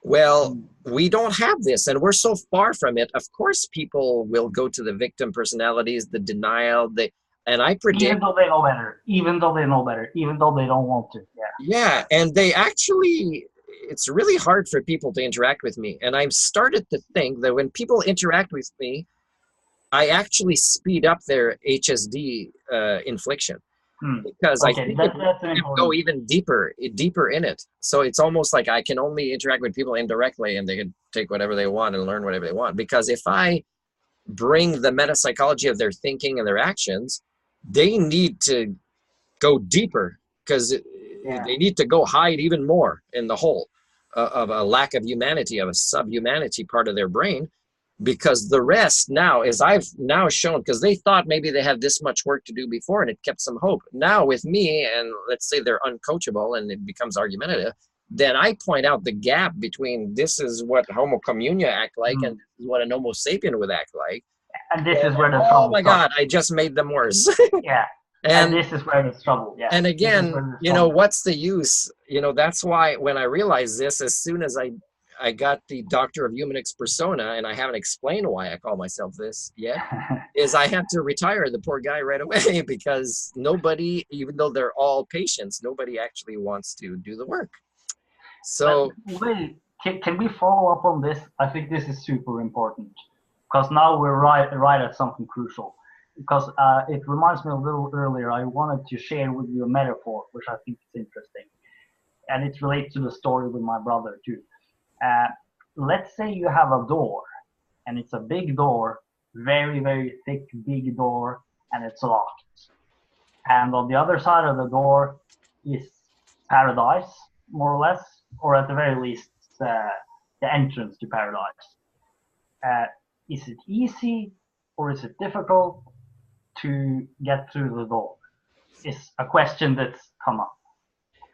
Speaker 1: Well, we don't have this, and we're so far from it. Of course, people will go to the victim personalities, the denial, and I predict,
Speaker 2: even though they know better, even though they don't want to.
Speaker 1: Yeah, and they actually, it's really hard for people to interact with me. And I've started to think that when people interact with me, I actually speed up their HSD infliction, because I think it can go even deeper in it. So it's almost like I can only interact with people indirectly, and they can take whatever they want and learn whatever they want. Because if I bring the metapsychology of their thinking and their actions, they need to go deeper, because they need to go hide even more in the hole of a lack of humanity, of a subhumanity part of their brain. Because the rest now, as I've now shown, because they thought maybe they had this much work to do before and it kept some hope. Now with me, and let's say they're uncoachable and it becomes argumentative, then I point out the gap between this is what Homo communia act like and this is what an Homo sapien would act like.
Speaker 2: And this is where the
Speaker 1: trouble. Oh my God, I just made them worse.
Speaker 2: Yeah. And this is where the trouble. Yeah.
Speaker 1: And again, what's the use? That's why when I realized this, as soon as I got the Doctor of Humanics persona, and I haven't explained why I call myself this yet, is I had to retire the poor guy right away, because nobody, even though they're all patients, nobody actually wants to do the work. So
Speaker 2: wait, can we follow up on this? I think this is super important, because now we're right at something crucial. Because it reminds me a little earlier, I wanted to share with you a metaphor, which I think is interesting. And it relates to the story with my brother too. Let's say you have a door, and it's a big door, very, very thick, big door, and it's locked. And on the other side of the door is paradise, more or less, or at the very least, the entrance to paradise. Is it easy or is it difficult to get through the door? Is a question that's come up.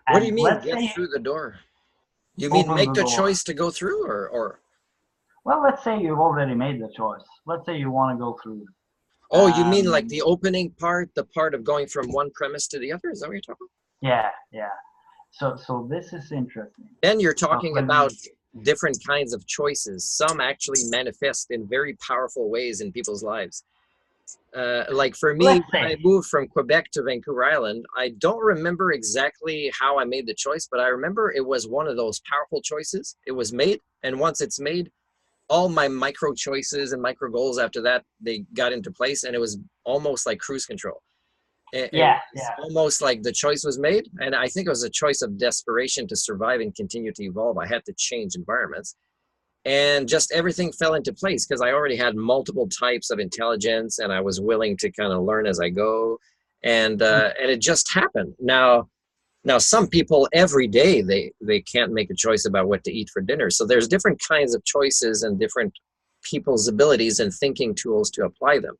Speaker 1: What do you mean, get through the door? You mean make the choice to go through, or?
Speaker 2: Well, let's say you've already made the choice. Let's say you want to go through.
Speaker 1: Oh, you mean like the opening part, the part of going from one premise to the other? Is that what you're talking
Speaker 2: Yeah, yeah. So this is interesting.
Speaker 1: Then you're
Speaker 2: Because
Speaker 1: talking about different kinds of choices. Some actually manifest in very powerful ways in people's lives. Like for me,
Speaker 2: let's
Speaker 1: when I
Speaker 2: say,
Speaker 1: moved from Quebec to Vancouver Island, I don't remember exactly how I made the choice, but I remember it was one of those powerful choices. It was made, and once it's made, all my micro choices and micro goals after that, they got into place, and it was almost like cruise control. It
Speaker 2: yeah,
Speaker 1: was
Speaker 2: yeah,
Speaker 1: almost like the choice was made, and I think it was a choice of desperation to survive and continue to evolve. I had to change environments, and just everything fell into place because I already had multiple types of intelligence, and I was willing to kind of learn as I go, and it just happened. Now some people every day they can't make a choice about what to eat for dinner, so there's different kinds of choices and different people's abilities and thinking tools to apply them.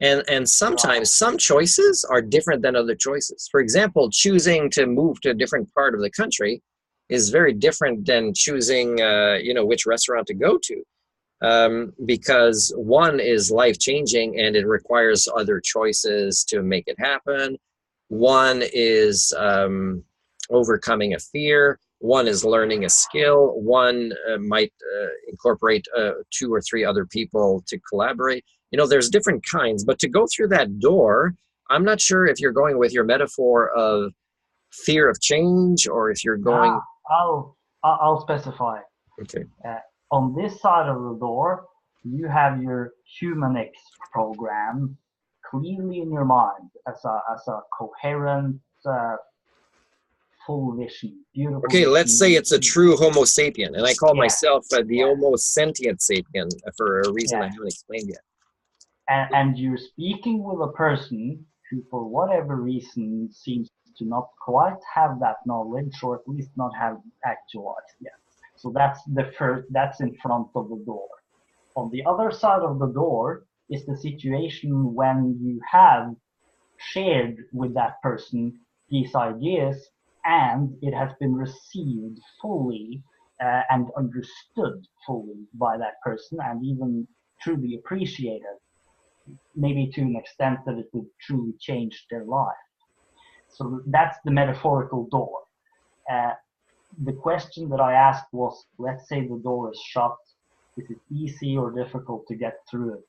Speaker 1: And
Speaker 2: right.
Speaker 1: sometimes some choices are different than other choices. For example, choosing to move to a different part of the country is very different than choosing, which restaurant to go to, because one is life changing and it requires other choices to make it happen. One is overcoming a fear. One is learning a skill. One might incorporate two or three other people to collaborate. There's different kinds, but to go through that door, I'm not sure if you're going with your metaphor of fear of change or if you're going.
Speaker 2: Ah, I'll specify.
Speaker 1: Okay.
Speaker 2: Uh, on this side of the door, you have your Humanics program clearly in your mind as a coherent, full vision, beautiful
Speaker 1: Okay, let's say
Speaker 2: vision.
Speaker 1: it's a true Homo sapien, and I call
Speaker 2: Yes,
Speaker 1: myself the
Speaker 2: yes,
Speaker 1: Homo sentient sapien for a reason I
Speaker 2: yes.
Speaker 1: haven't explained yet.
Speaker 2: And you're speaking with a person who, for whatever reason, seems to not quite have that knowledge, or at least not have actualized yet. So that's the first. That's in front of the door. On the other side of the door is the situation when you have shared with that person these ideas and it has been received fully and understood fully by that person and even truly appreciated, maybe to an extent that it would truly change their life. So that's the metaphorical door. Uh, the question that I asked was, let's say the door is shut. Is it easy or difficult to get through it?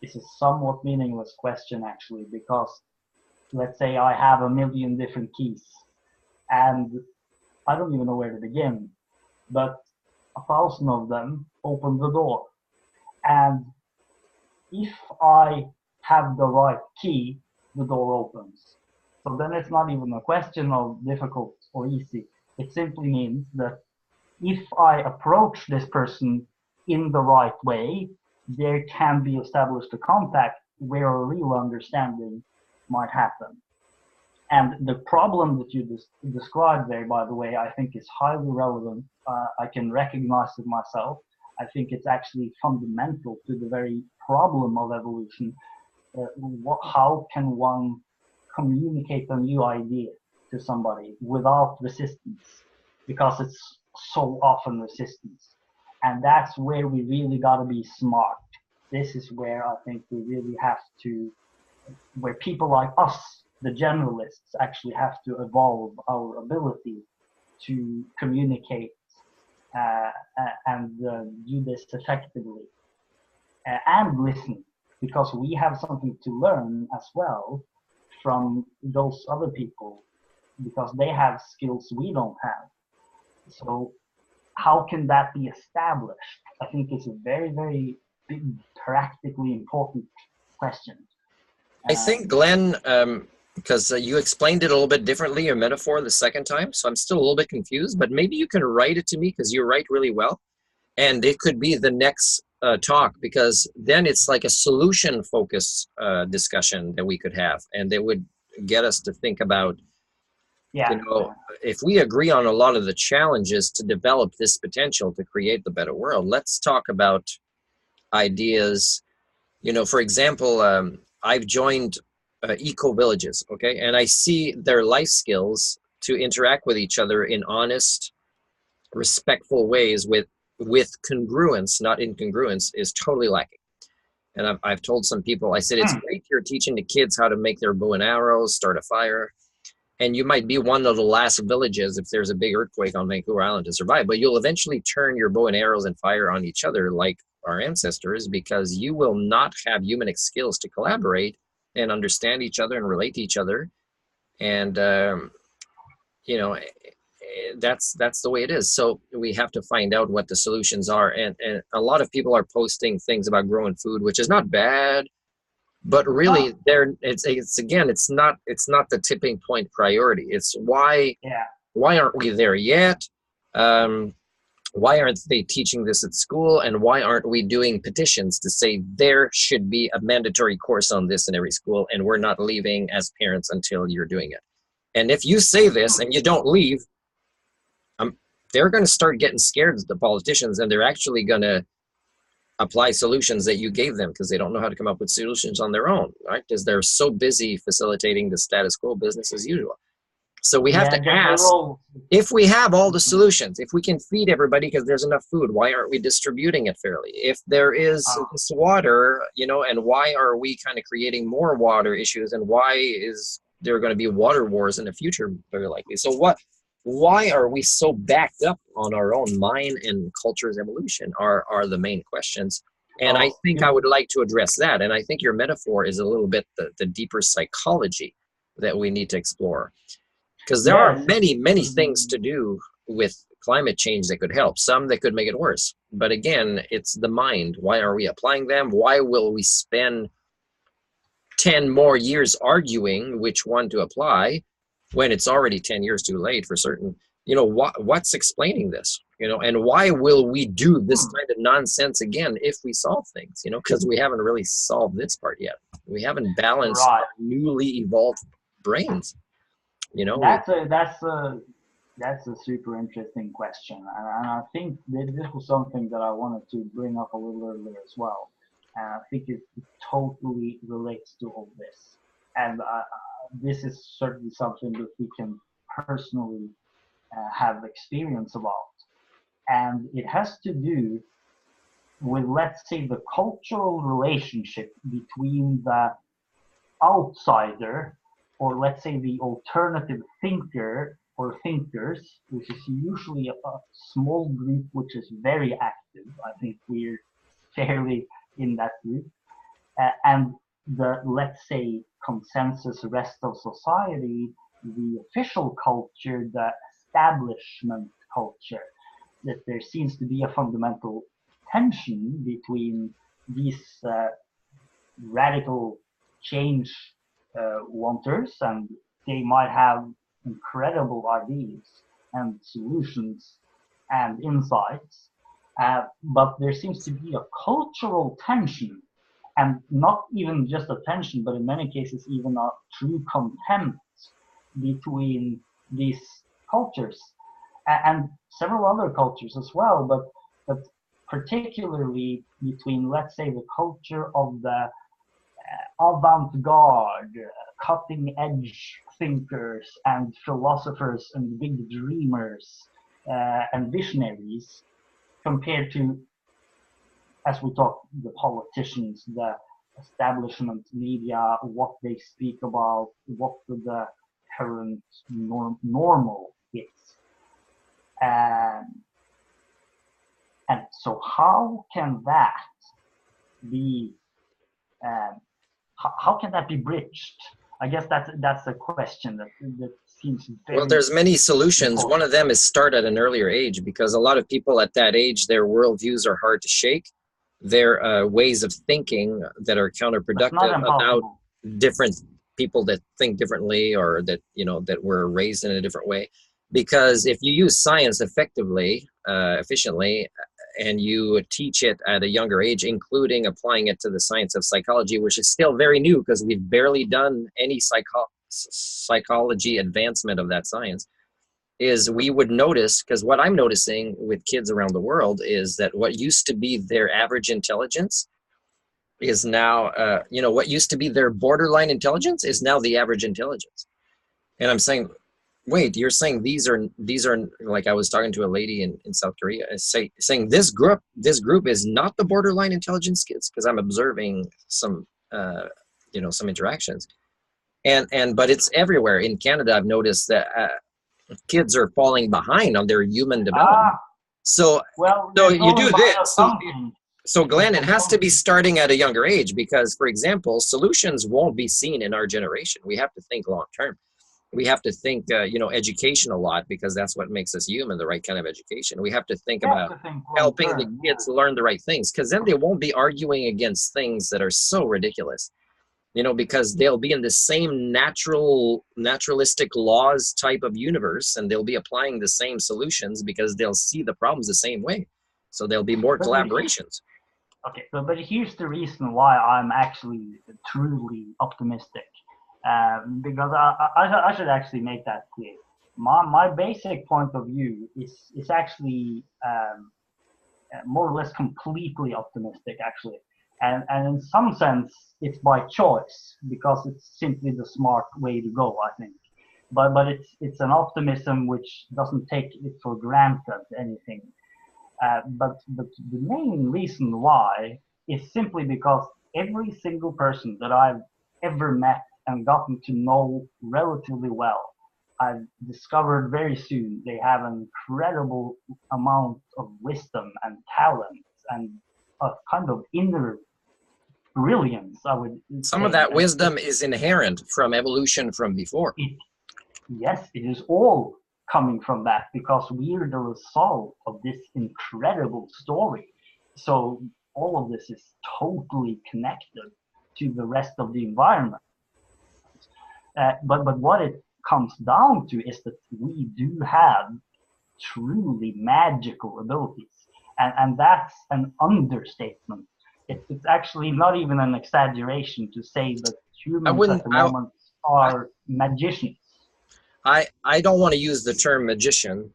Speaker 2: It's a somewhat meaningless question, actually, because let's say I have a million different keys and I don't even know where to begin, but 1,000 of them open the door. And if I have the right key, the door opens. So then it's not even a question of difficult or easy. It simply means that if I approach this person in the right way, there can be established a contact where a real understanding might happen. And the problem that you described there, by the way, I think is highly relevant. I can recognize it myself. I think it's actually fundamental to the very problem of evolution. How can one communicate a new idea to somebody without resistance? Because it's so often resistance. And that's where we really got to be smart. This is where I think we really have to, where people like us, the generalists, actually have to evolve our ability to communicate and do this effectively and listen, because we have something to learn as well from those other people because they have skills we don't have. So how can that be established? I think it's a very, very big, practically important question.
Speaker 1: I think, Glenn, because you explained it a little bit differently, your metaphor the second time, so I'm still a little bit confused, but maybe you can write it to me because you write really well. And it could be the next talk, because then it's like a solution focused discussion that we could have. And they would get us to think about,
Speaker 2: Yeah,
Speaker 1: if we agree on a lot of the challenges to develop this potential to create the better world, let's talk about ideas. For example, I've joined eco villages, okay, and I see their life skills to interact with each other in honest, respectful ways with congruence, not incongruence, is totally lacking. And I've told some people, I said, it's great you're teaching the kids how to make their bow and arrows, start a fire. And you might be one of the last villages if there's a big earthquake on Vancouver Island to survive, but you'll eventually turn your bow and arrows and fire on each other like our ancestors, because you will not have humanic skills to collaborate and understand each other and relate to each other. And, you know, that's the way it is. So we have to find out what the solutions are. And a lot of people are posting things about growing food, which is not bad. But really, it's not the tipping point priority. It's why aren't we there yet? Why aren't they teaching this at school? And why aren't we doing petitions to say there should be a mandatory course on this in every school, and we're not leaving as parents until you're doing it? And if you say this and you don't leave, they're going to start getting scared of the politicians, and they're actually going to apply solutions that you gave them, because they don't know how to come up with solutions on their own, right? Because they're so busy facilitating the status quo, business as usual. So we have to ask, if we have all the solutions, if we can feed everybody because there's enough food, why aren't we distributing it fairly? If there is this water, you know, and why are we kind of creating more water issues, and why is there going to be water wars in the future, very likely? So why are we so backed up on our own mind and culture's evolution are the main questions. And I think I would like to address that. And I think your metaphor is a little bit the deeper psychology that we need to explore. Because there are many things to do with climate change that could help, some that could make it worse. But again, it's the mind. Why are we applying them? Why will we spend 10 more years arguing which one to apply when it's already 10 years too late for certain? You know, what's explaining this? You know, and why will we do this kind of nonsense again if we solve things? You know, because we haven't really solved this part yet. We haven't balanced our newly evolved brains. You know,
Speaker 2: that's a super interesting question, and I think this was something that I wanted to bring up a little earlier as well. And I think it totally relates to all this, and this is certainly something that we can personally have experience about, and it has to do with, let's say, the cultural relationship between the outsider, or let's say the alternative thinker or thinkers, which is usually a small group which is very active. I think we're fairly in that group. And the, let's say, consensus rest of society, the official culture, the establishment culture, that there seems to be a fundamental tension between these radical change wanters, and they might have incredible ideas and solutions and insights, but there seems to be a cultural tension, and not even just a tension, but in many cases even a true contempt between these cultures and several other cultures as well, but particularly between, let's say, the culture of the avant-garde, cutting-edge thinkers and philosophers and big dreamers and visionaries, compared to, as we talk, the politicians, the establishment media, what they speak about, what the current normal is. And so how can that be how can that be bridged? I guess that's a question that seems very...
Speaker 1: Well, there's many solutions. One of them is start at an earlier age, because a lot of people at that age, their worldviews are hard to shake. Their ways of thinking that are counterproductive about different people that think differently, or that, you know, that were raised in a different way. Because if you use science effectively, efficiently, and you teach it at a younger age, including applying it to the science of psychology, which is still very new because we've barely done any psychology advancement of that science, is we would notice, because what I'm noticing with kids around the world is that what used to be their average intelligence is now, you know, what used to be their borderline intelligence is now the average intelligence. And I'm saying, Wait, you're saying these are like I was talking to a lady in South Korea saying this group is not the borderline intelligence kids because I'm observing some some interactions but it's everywhere in Canada. I've noticed that kids are falling behind on their human development.
Speaker 2: Ah,
Speaker 1: So
Speaker 2: well,
Speaker 1: so
Speaker 2: there's
Speaker 1: you
Speaker 2: only
Speaker 1: do
Speaker 2: one
Speaker 1: this.
Speaker 2: assumption.
Speaker 1: So
Speaker 2: There's
Speaker 1: Glenn, it has to be
Speaker 2: assumption.
Speaker 1: starting at a younger age because, for example, solutions won't be seen in our generation. We have to think long term. We have to think, education a lot because that's what makes us human, the right kind of education. We have to think
Speaker 2: You have
Speaker 1: about
Speaker 2: to think long
Speaker 1: helping the
Speaker 2: term. Yeah.
Speaker 1: kids learn the right things because then they won't be arguing against things that are so ridiculous, because they'll be in the same naturalistic laws type of universe and they'll be applying the same solutions because they'll see the problems the same way. So there'll be more
Speaker 2: But
Speaker 1: collaborations.
Speaker 2: okay, but here's the reason why I'm actually truly optimistic. Because I should actually make that clear. My basic point of view is actually more or less completely optimistic, actually. And in some sense, it's by choice because it's simply the smart way to go, I think. But it's an optimism which doesn't take it for granted anything. But the main reason why is simply because every single person that I've ever met and gotten to know relatively well, I've discovered very soon they have an incredible amount of wisdom and talent and a kind of inner brilliance, I would
Speaker 1: Some of
Speaker 2: say.
Speaker 1: that wisdom is inherent from evolution from before.
Speaker 2: It, yes, it is all coming from that because we're the result of this incredible story. So all of this is totally connected to the rest of the environment. But what it comes down to is that we do have truly magical abilities, and that's an understatement. It's actually not even an exaggeration to say that
Speaker 1: I
Speaker 2: humans at
Speaker 1: wouldn't.
Speaker 2: the moment are magicians.
Speaker 1: I don't want to use the term magician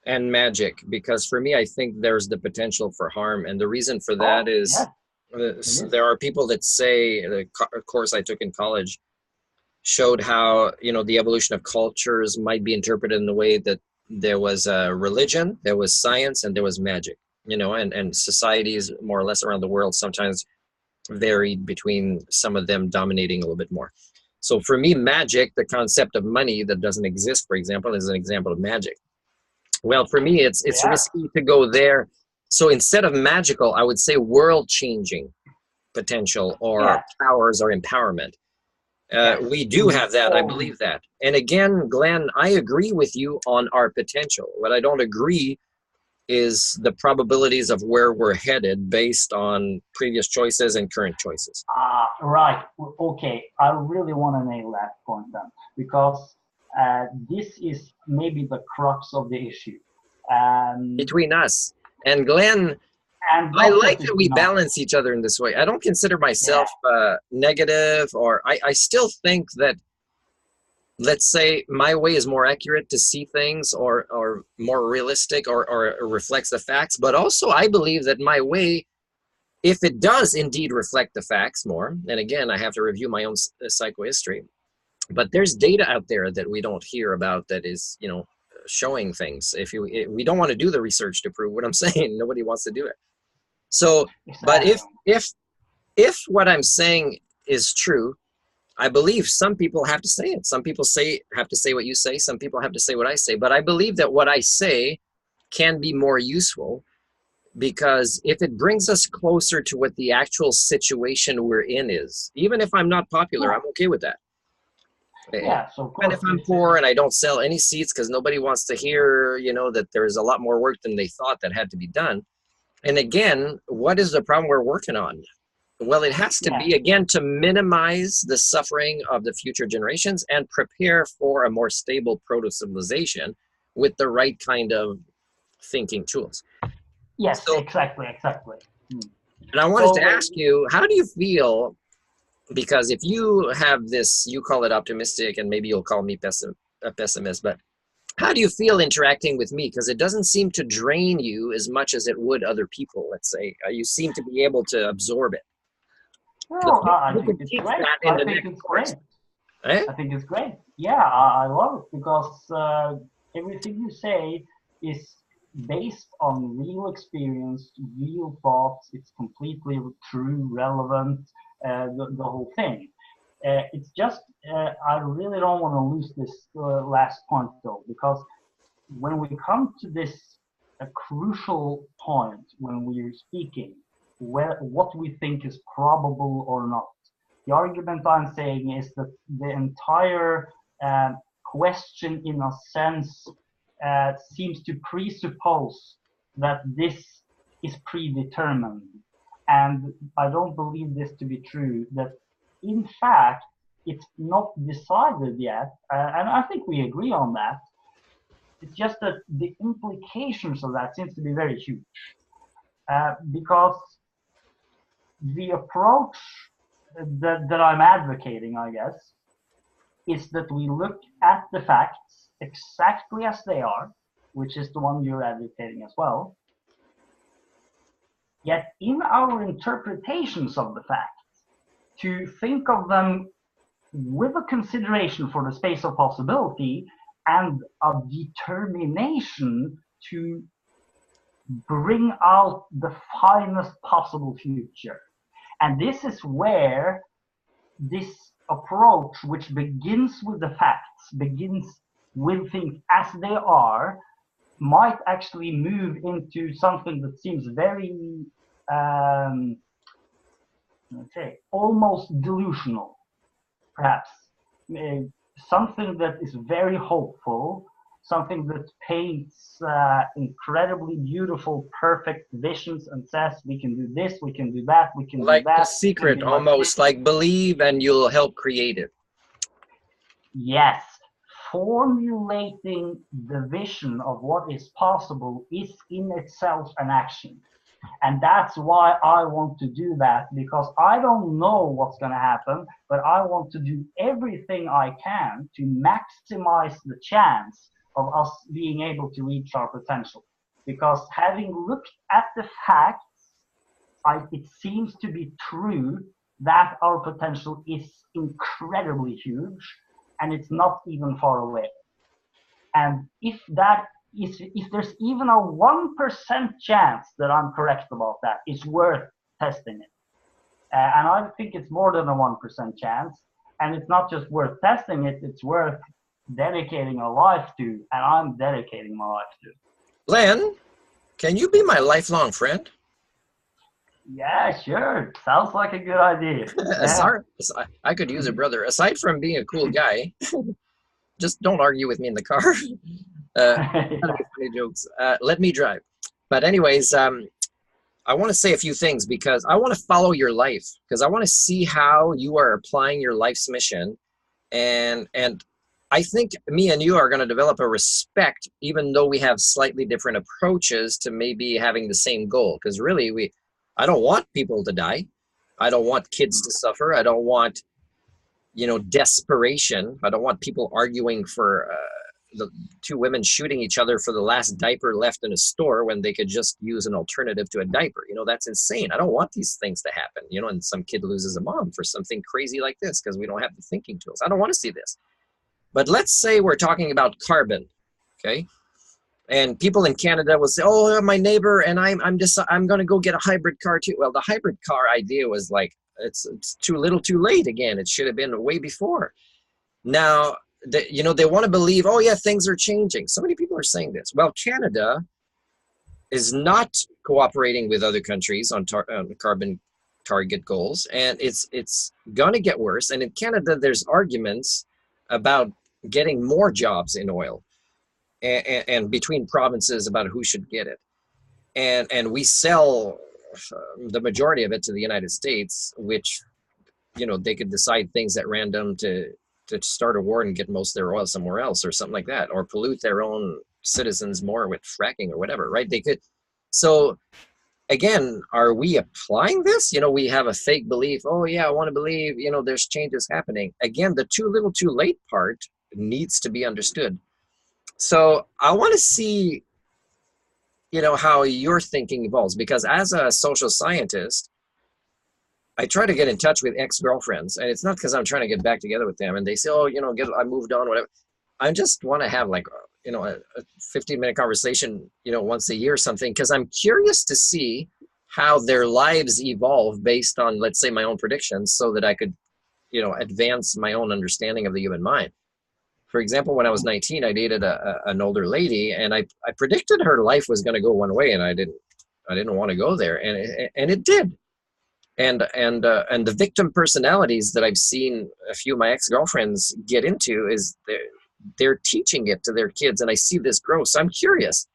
Speaker 1: and magic because for me, I think there's the potential for harm, and the reason for that
Speaker 2: Oh,
Speaker 1: is
Speaker 2: yes, it is.
Speaker 1: there are people that say the course I took in college showed how the evolution of cultures might be interpreted in the way that there was a religion, there was science, and there was magic. And societies more or less around the world sometimes varied between some of them dominating a little bit more. So for me, magic, the concept of money that doesn't exist, for example, is an example of magic. Well, for me, it's
Speaker 2: Yeah,
Speaker 1: risky to go there. So instead of magical, I would say world-changing potential or
Speaker 2: yeah,
Speaker 1: powers or empowerment.
Speaker 2: yes.
Speaker 1: We do
Speaker 2: In
Speaker 1: have that. I
Speaker 2: all,
Speaker 1: believe that. And again, Glenn, I agree with you on our potential. What I don't agree is the probabilities of where we're headed based on previous choices and current choices.
Speaker 2: right. Okay, I really want to nail that point then because this is maybe the crux of the issue. Um,
Speaker 1: Between us and Glenn,
Speaker 2: and
Speaker 1: I
Speaker 2: not
Speaker 1: like
Speaker 2: just
Speaker 1: that we
Speaker 2: between us.
Speaker 1: balance each other in this way. I don't consider
Speaker 2: Yeah,
Speaker 1: myself negative, or I still think that, let's say, my way is more accurate to see things or more realistic or reflects the facts. But also, I believe that my way, if it does indeed reflect the facts more, and again, I have to review my own psychohistory, but there's data out there that we don't hear about that is, showing things. We don't want to do the research to prove what I'm saying. Nobody wants to do it. So, but
Speaker 2: exactly.
Speaker 1: if what I'm saying is true, I believe some people have to say it. Some people have to say what you say. Some people have to say what I say. But I believe that what I say can be more useful because if it brings us closer to what the actual situation we're in is, even if I'm not popular,
Speaker 2: Yeah,
Speaker 1: I'm okay with that.
Speaker 2: yeah. So of
Speaker 1: Even
Speaker 2: course,
Speaker 1: if I'm poor and I don't sell any seats because nobody wants to hear, that there's a lot more work than they thought that had to be done. And again, what is the problem we're working on? Well, it has to
Speaker 2: yeah,
Speaker 1: be, again, to minimize the suffering of the future generations and prepare for a more stable proto-civilization with the right kind of thinking tools.
Speaker 2: yes,
Speaker 1: So,
Speaker 2: exactly, exactly. Hmm.
Speaker 1: and I wanted to
Speaker 2: So
Speaker 1: ask you, how do you feel? Because if you have this, you call it optimistic, and maybe you'll call me a pessimist, but how do you feel interacting with me? Because it doesn't seem to drain you as much as it would other people, let's say. You seem to be able to absorb it.
Speaker 2: well, I
Speaker 1: You
Speaker 2: think
Speaker 1: could
Speaker 2: it's
Speaker 1: teach
Speaker 2: great.
Speaker 1: that in
Speaker 2: I
Speaker 1: the
Speaker 2: think
Speaker 1: next
Speaker 2: it's
Speaker 1: course.
Speaker 2: great.
Speaker 1: Eh?
Speaker 2: I think it's great. Yeah, I love it because everything you say is based on real experience, real thoughts. It's completely true, relevant, the whole thing. It's just, I really don't want to lose this last point though, because when we come to this a crucial point when we're speaking, what we think is probable or not. The argument I'm saying is that the entire question, in a sense, seems to presuppose that this is predetermined. And I don't believe this to be true, that in fact, it's not decided yet. And I think we agree on that. It's just that the implications of that seems to be very huge. Because the approach that I'm advocating, I guess, is that we look at the facts exactly as they are, which is the one you're advocating as well. Yet in our interpretations of the facts, to think of them with a consideration for the space of possibility and a determination to bring out the finest possible future. And this is where this approach, which begins with the facts, begins with things as they are, might actually move into something that seems very, let's say, almost delusional, perhaps. Something that is very hopeful, something that paints incredibly beautiful, perfect visions and says, we can do this, we can do that, we can
Speaker 1: Like
Speaker 2: do that.
Speaker 1: The Secret, almost like believe and you'll help create it.
Speaker 2: Yes, formulating the vision of what is possible is in itself an action. And that's why I want to do that, because I don't know what's going to happen, but I want to do everything I can to maximize the chance of us being able to reach our potential. Because having looked at the facts, it seems to be true that our potential is incredibly huge and it's not even far away. And if there's even a 1% chance that I'm correct about that, it's worth testing it. And I think it's more than a 1% chance. And it's not just worth testing it, it's worth dedicating a life to. And I'm dedicating my life to.
Speaker 1: Len, can you be my lifelong friend?
Speaker 2: Yeah, sure. Sounds like a good idea.
Speaker 1: Sorry, I could use a brother. Aside from being a cool guy, just don't argue with me in the car. Funny jokes. Let me drive. But anyways, I want to say a few things because I want to follow your life, because I want to see how you are applying your life's mission. And I think me and you are going to develop a respect, even though we have slightly different approaches to maybe having the same goal. Because really, I don't want people to die. I don't want kids to suffer. I don't want, desperation. I don't want people arguing for the two women shooting each other for the last diaper left in a store when they could just use an alternative to a diaper. That's insane. I don't want these things to happen, and some kid loses a mom for something crazy like this because we don't have the thinking tools. I don't want to see this. But let's say we're talking about carbon, okay? And people in Canada will say, "Oh, my neighbor and I'm going to go get a hybrid car too." Well, the hybrid car idea was like, it's too little, too late again. It should have been way before. Now, they want to believe, oh yeah, things are changing. So many people are saying this. Well, Canada is not cooperating with other countries on carbon target goals, and it's going to get worse. And in Canada, there's arguments about getting more jobs in oil. And between provinces about who should get it, and we sell the majority of it to the United States, which they could decide things at random to start a war and get most of their oil somewhere else or something like that, or pollute their own citizens more with fracking or whatever, right? They could. So again, are we applying this? We have a fake belief. Oh yeah, I want to believe. There's changes happening. Again, the too little, too late part needs to be understood. So I want to see, how your thinking evolves, because as a social scientist, I try to get in touch with ex-girlfriends, and it's not because I'm trying to get back together with them. And they say, "Oh, I moved on, whatever." I just want to have like, a 15-minute conversation, once a year or something, because I'm curious to see how their lives evolve based on, let's say, my own predictions, so that I could, advance my own understanding of the human mind. For example, when I was 19, I dated an older lady, and I predicted her life was going to go one way, and I didn't want to go there, and it did. And the victim personalities that I've seen a few of my ex-girlfriends get into is they're teaching it to their kids, and I see this grow. So I'm curious,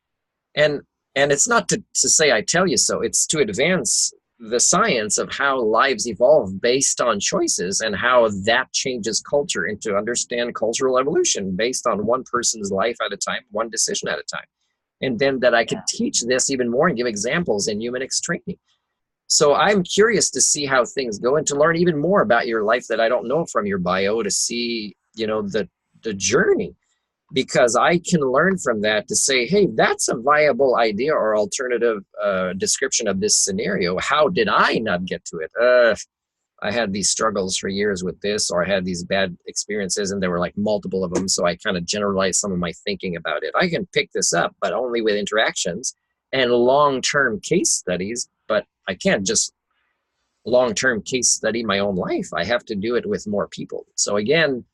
Speaker 1: and it's not to say I tell you so. It's to advance the science of how lives evolve based on choices, and how that changes culture, and to understand cultural evolution based on one person's life at a time, one decision at a time, and then that I could teach this even more and give examples in Humanics training. So I'm curious to see how things go, and to learn even more about your life that I don't know from your bio, to see, the journey, because I can learn from that to say, hey, that's a viable idea or alternative description of this scenario. How did I not get to it? I had these struggles for years with this, or I had these bad experiences, and there were like multiple of them. So I kind of generalized some of my thinking about it. I can pick this up, but only with interactions and long-term case studies. But I can't just long-term case study my own life. I have to do it with more people. So again,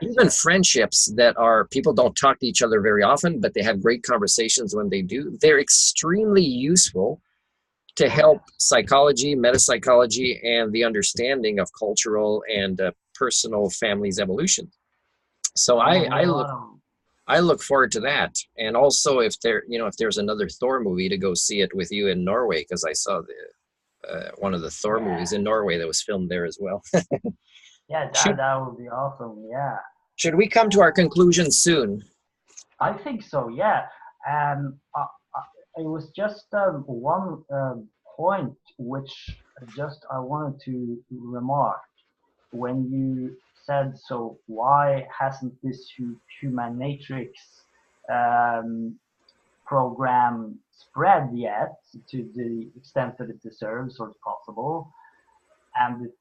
Speaker 1: even friendships that are, people don't talk to each other very often, but they have great conversations when they do, they're extremely useful to help psychology, metapsychology, and the understanding of cultural and personal families' evolution. So I look forward to that. And also, if there's another Thor movie, to go see it with you in Norway, because I saw one of the Thor movies in Norway that was filmed there as well.
Speaker 2: Yeah, that would be awesome. Yeah.
Speaker 1: Should we come to our conclusion soon?
Speaker 2: I think so. Yeah. It was just one point which I wanted to remark when you said, so why hasn't this Humanics program spread yet to the extent that it deserves or is possible? And it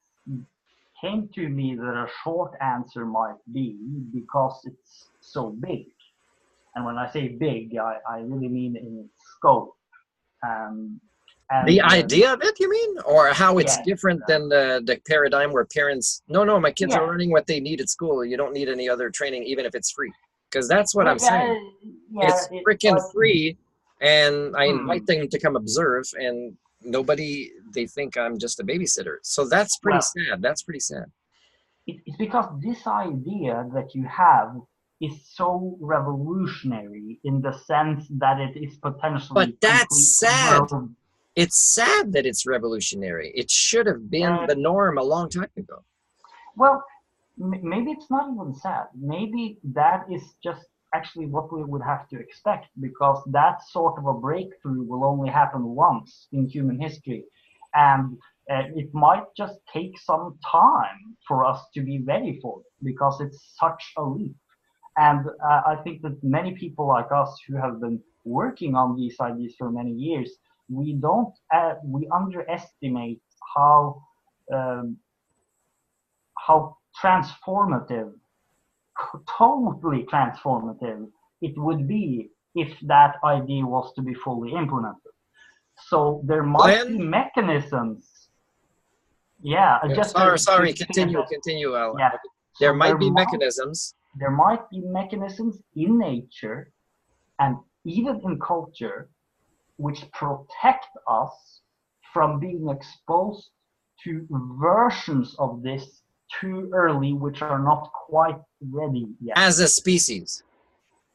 Speaker 2: came to me that a short answer might be because it's so big. And when I say big, I really mean in scope.
Speaker 1: The idea of it, you mean? Or how it's different than the paradigm where parents, no, my kids are learning what they need at school. You don't need any other training, even if it's free. Because that's what I'm saying. It's freaking free, and I invite them to come observe, and they think I'm just a babysitter. So that's pretty sad. That's pretty sad.
Speaker 2: It's because this idea that you have is so revolutionary in the sense that it is potentially.
Speaker 1: But that's sad. It's sad that it's revolutionary. It should have been the norm a long time ago.
Speaker 2: Well, maybe it's not even sad. Maybe that is just actually what we would have to expect, because that sort of a breakthrough will only happen once in human history. And it might just take some time for us to be ready for it, because it's such a leap. And I think that many people like us who have been working on these ideas for many years, we underestimate how transformative, totally transformative it would be if that idea was to be fully implemented. So there might be mechanisms. Yeah.
Speaker 1: Sorry. Continue. There might be mechanisms.
Speaker 2: There might be mechanisms in nature and even in culture which protect us from being exposed to versions of this too early, which are not quite ready yet.
Speaker 1: As a species.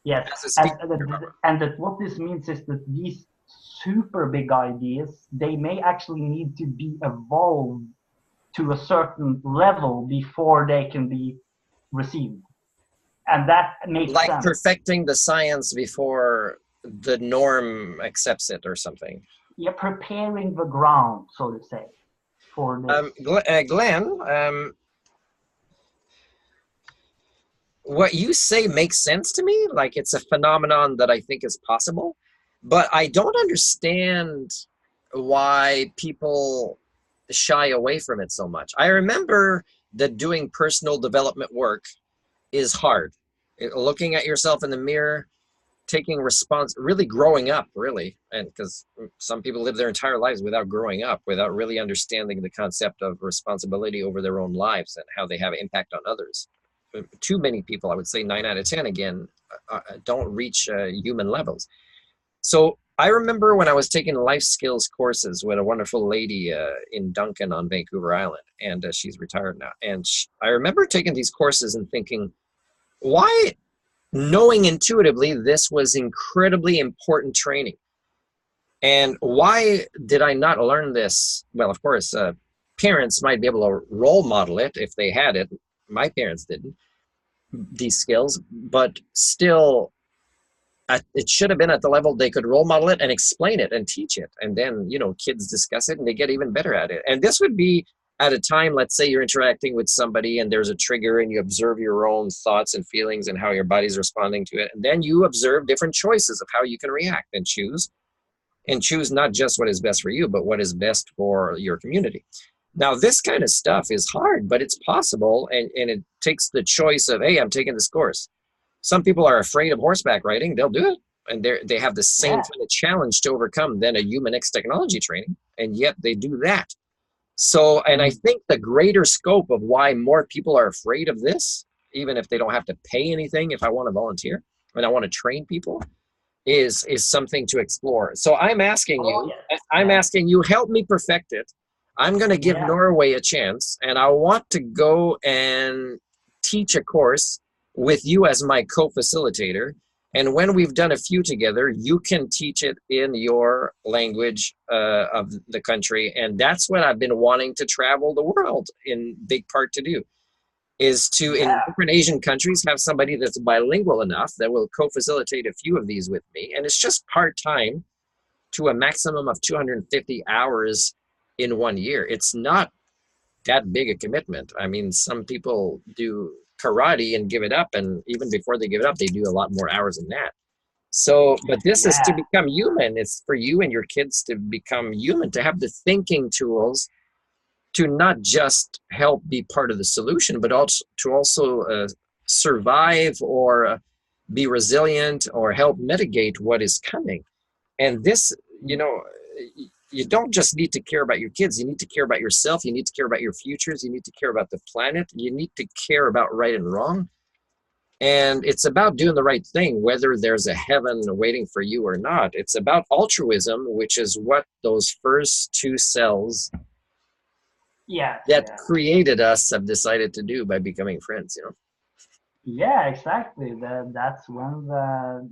Speaker 2: Yes. And that what this means is that these super big ideas, they may actually need to be evolved to a certain level before they can be received. And that makes sense.
Speaker 1: Like perfecting the science before the norm accepts it or something.
Speaker 2: Yeah, preparing the ground, so to say, for this.
Speaker 1: Glenn, what you say makes sense to me. Like, it's a phenomenon that I think is possible, but I don't understand why people shy away from it so much. I remember that doing personal development work is hard. Looking at yourself in the mirror, taking response, really growing up, really. And because some people live their entire lives without growing up, without really understanding the concept of responsibility over their own lives and how they have impact on others. Too many people, I would say 9 out of 10 again, don't reach human levels. So I remember when I was taking life skills courses with a wonderful lady in Duncan on Vancouver Island, and she's retired now. And I remember taking these courses and thinking, why, knowing intuitively this was incredibly important training. And why did I not learn this? Well, of course, parents might be able to role model it if they had it. My parents didn't, these skills, but still, it should have been at the level they could role model it and explain it and teach it. And then, kids discuss it and they get even better at it. And this would be at a time, let's say you're interacting with somebody and there's a trigger and you observe your own thoughts and feelings and how your body's responding to it. And then you observe different choices of how you can react and choose not just what is best for you, but what is best for your community. Now, this kind of stuff is hard, but it's possible. And it takes the choice of, hey, I'm taking this course. Some people are afraid of horseback riding. They'll do it. And they have the same kind of challenge to overcome than a Humanics technology training. And yet they do that. So, and I think the greater scope of why more people are afraid of this, even if they don't have to pay anything, if I want to volunteer and I want to train people, is something to explore. So I'm asking you, help me perfect it. I'm going to give Norway a chance, and I want to go and teach a course with you as my co-facilitator. And when we've done a few together, you can teach it in your language of the country. And that's what I've been wanting to travel the world in big part to do, is to, in different Asian countries, have somebody that's bilingual enough that will co-facilitate a few of these with me. And it's just part-time to a maximum of 250 hours in 1 year. It's not that big a commitment. I mean, some people do karate and give it up, and even before they give it up, they do a lot more hours than that. So, but this is to become human. It's for you and your kids to become human, to have the thinking tools to not just help be part of the solution, but also to survive or be resilient or help mitigate what is coming. And this, you don't just need to care about your kids. You need to care about yourself. You need to care about your futures. You need to care about the planet. You need to care about right and wrong. And it's about doing the right thing, whether there's a heaven waiting for you or not. It's about altruism, which is what those first two cells that created us have decided to do by becoming friends,
Speaker 2: Yeah, exactly. That's when the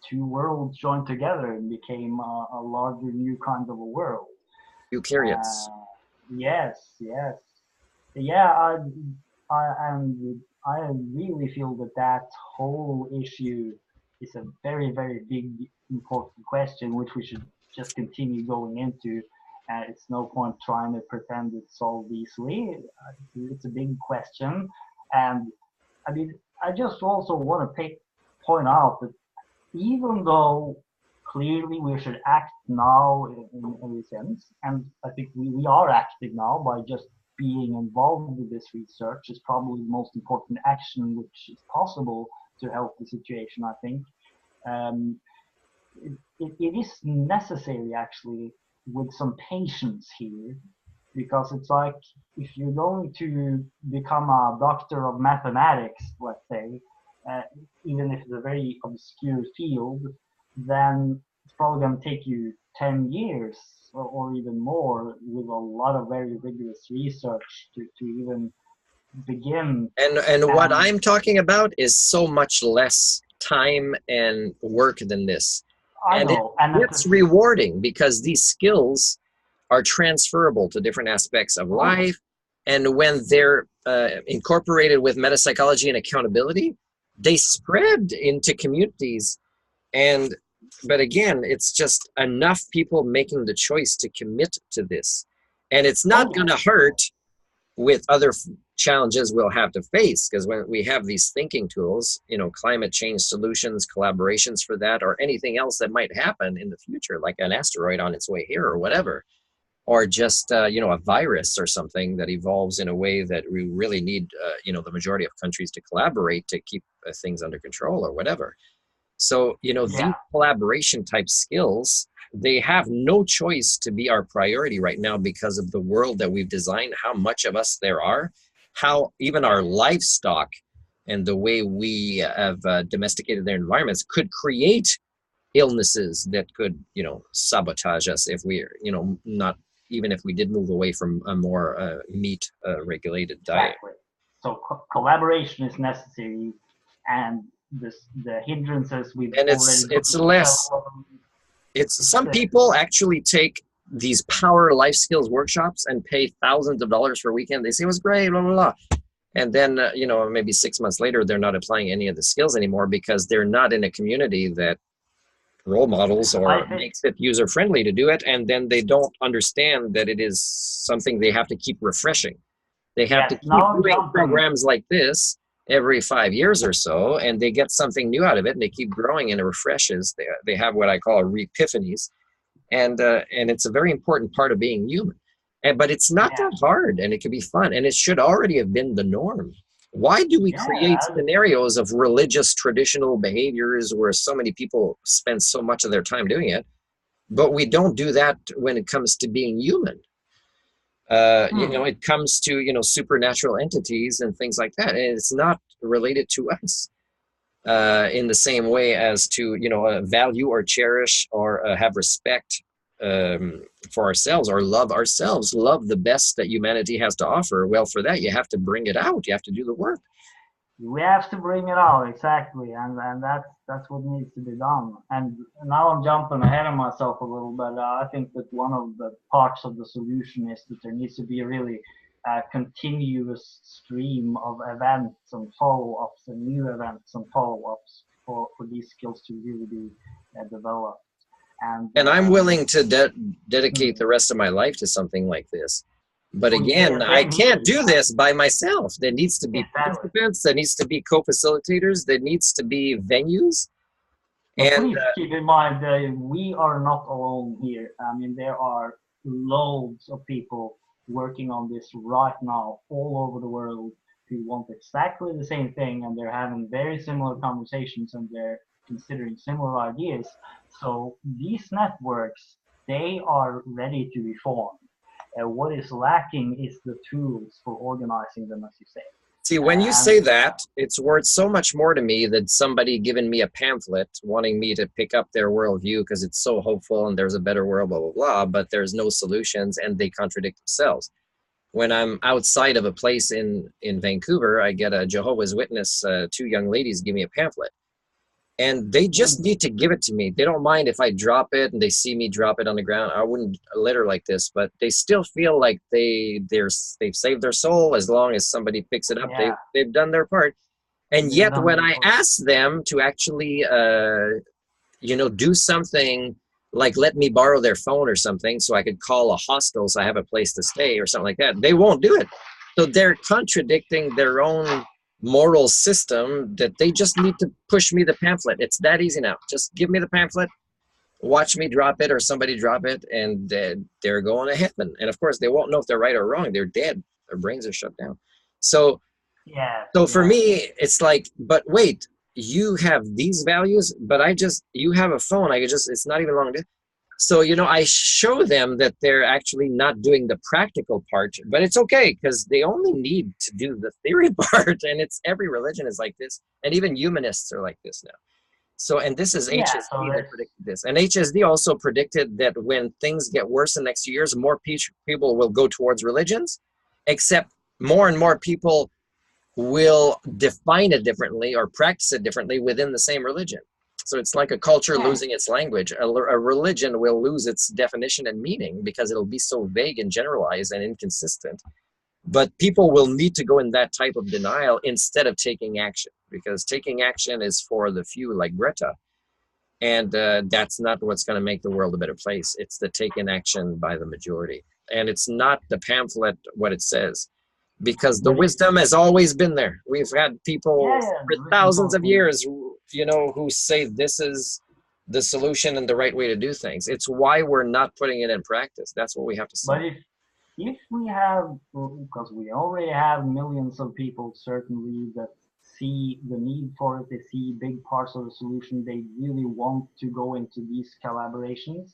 Speaker 2: two worlds joined together and became a larger new kind of a world.
Speaker 1: Eukaryotes.
Speaker 2: Yes. Yeah, I really feel that whole issue is a very, very big, important question, which we should just continue going into. It's no point trying to pretend it's solved easily. It's a big question. And I mean, I just also want to point out that even though clearly we should act now in every sense, and I think we are acting now by just being involved with this research is probably the most important action which is possible to help the situation, I think. It is necessary actually with some patience here, because it's like if you're going to become a doctor of mathematics, let's say, even if it's a very obscure field, then it's probably going to take you 10 years or even more, with a lot of very rigorous research to even begin.
Speaker 1: And what I'm talking about is so much less time and work than this.
Speaker 2: I know.
Speaker 1: It's rewarding because these skills are transferable to different aspects of life. And when they're incorporated with metapsychology and accountability, they spread into communities. But again, it's just enough people making the choice to commit to this. And it's not going to hurt with other challenges we'll have to face, because when we have these thinking tools, climate change solutions, collaborations for that, or anything else that might happen in the future, like an asteroid on its way here or whatever, or just a virus or something that evolves in a way that we really need the majority of countries to collaborate to keep things under control or whatever. So
Speaker 2: Yeah,
Speaker 1: these collaboration type skills, they have no choice to be our priority right now because of the world that we've designed, how much of us there are, how even our livestock and the way we have domesticated their environments could create illnesses that could sabotage us if we're not, even if we did move away from a more meat regulated diet.
Speaker 2: exactly. So collaboration is necessary, and the hindrances we've
Speaker 1: And
Speaker 2: already
Speaker 1: it's
Speaker 2: discussed.
Speaker 1: less, it's
Speaker 2: It's
Speaker 1: some people actually take these power life skills workshops and pay thousands of dollars for a weekend. They say it was great, blah blah blah, and then maybe 6 months later they're not applying any of the skills anymore because they're not in a community that role models or makes it user friendly to do it, and then they don't understand that it is something they have to keep refreshing. They have to
Speaker 2: yes.
Speaker 1: keep
Speaker 2: Now
Speaker 1: doing
Speaker 2: jumping.
Speaker 1: programs like this every 5 years or so, and they get something new out of it, and they keep growing, and it refreshes. They have what I call epiphanies, and it's a very important part of being human. But it's not
Speaker 2: Yeah,
Speaker 1: that hard, and it can be fun, and it should already have been the norm. Why do we create
Speaker 2: yeah.
Speaker 1: scenarios of religious traditional behaviors where so many people spend so much of their time doing it, but we don't do that when it comes to being human? It comes to supernatural entities and things like that, and it's not related to us in the same way as to value or cherish or have respect for ourselves or love ourselves, love the best that humanity has to offer. Well, for that you have to bring it out, you have to do the work.
Speaker 2: We have to bring it out, exactly, and that's what needs to be done. And now I'm jumping ahead of myself a little bit. I think that one of the parts of the solution is that there needs to be a really continuous stream of events and follow-ups and new events and follow-ups for these skills to really be developed.
Speaker 1: And I'm willing to dedicate
Speaker 2: Hmm.
Speaker 1: the rest of my life to something like this. But
Speaker 2: Oh yeah,
Speaker 1: again, I
Speaker 2: same here.
Speaker 1: can't do this by myself. There needs to be
Speaker 2: Exactly.
Speaker 1: participants, there needs to be co-facilitators, there needs to be venues.
Speaker 2: But
Speaker 1: And
Speaker 2: please keep in mind that we are not alone here. I mean, there are loads of people working on this right now all over the world who want exactly the same thing, and they're having very similar conversations, and they're considering similar ideas. So these networks, they are ready to be formed. What is lacking is the tools for organizing them, as you say.
Speaker 1: see, when you
Speaker 2: And
Speaker 1: say that, it's worth so much more to me than somebody giving me a pamphlet wanting me to pick up their worldview because it's so hopeful and there's a better world, blah, blah, blah, but there's no solutions and they contradict themselves. When I'm outside of a place in Vancouver, I get a Jehovah's Witness, two young ladies give me a pamphlet. And they just need to give it to me. They don't mind if I drop it and they see me drop it on the ground. I wouldn't litter like this, but they still feel like they've saved their soul as long as somebody picks it up.
Speaker 2: yeah,
Speaker 1: They've done their part. And
Speaker 2: they've
Speaker 1: yet
Speaker 2: done
Speaker 1: when
Speaker 2: their
Speaker 1: I
Speaker 2: part.
Speaker 1: ask them to actually do something like let me borrow their phone or something so I could call a hostel so I have a place to stay or something like that, they won't do it. So they're contradicting their own moral system that they just need to push me the pamphlet. It's that easy now. Just give me the pamphlet, watch me drop it or somebody drop it, and they're going to heaven. And of course, they won't know if they're right or wrong. They're dead. Their brains are shut down. So
Speaker 2: Yeah,
Speaker 1: so for
Speaker 2: yeah,
Speaker 1: me, it's like, but wait, you have these values, but you have a phone. It's not even long. So, I show them that they're actually not doing the practical part, but it's okay because they only need to do the theory part. And every religion is like this. And even humanists are like this now. So, and this is
Speaker 2: yeah. So
Speaker 1: HSD that
Speaker 2: there's
Speaker 1: predicted this. And HSD also predicted that when things get worse in the next few years, more people will go towards religions, except more and more people will define it differently or practice it differently within the same religion. So it's like a culture
Speaker 2: yeah,
Speaker 1: losing its language. A religion will lose its definition and meaning because it'll be so vague and generalized and inconsistent. But people will need to go in that type of denial instead of taking action, because taking action is for the few, like Greta. And that's not what's going to make the world a better place. It's the taken action by the majority. And it's not the pamphlet what it says, because the
Speaker 2: but it's
Speaker 1: wisdom has always been there. We've had people
Speaker 2: yeah, yeah.
Speaker 1: for
Speaker 2: The wisdom
Speaker 1: thousands of
Speaker 2: probably
Speaker 1: years, who say this is the solution and the right way to do things. It's why we're not putting it in practice. That's what we have to say.
Speaker 2: But if we have, because we already have millions of people certainly that see the need for it, they see big parts of the solution, they really want to go into these collaborations,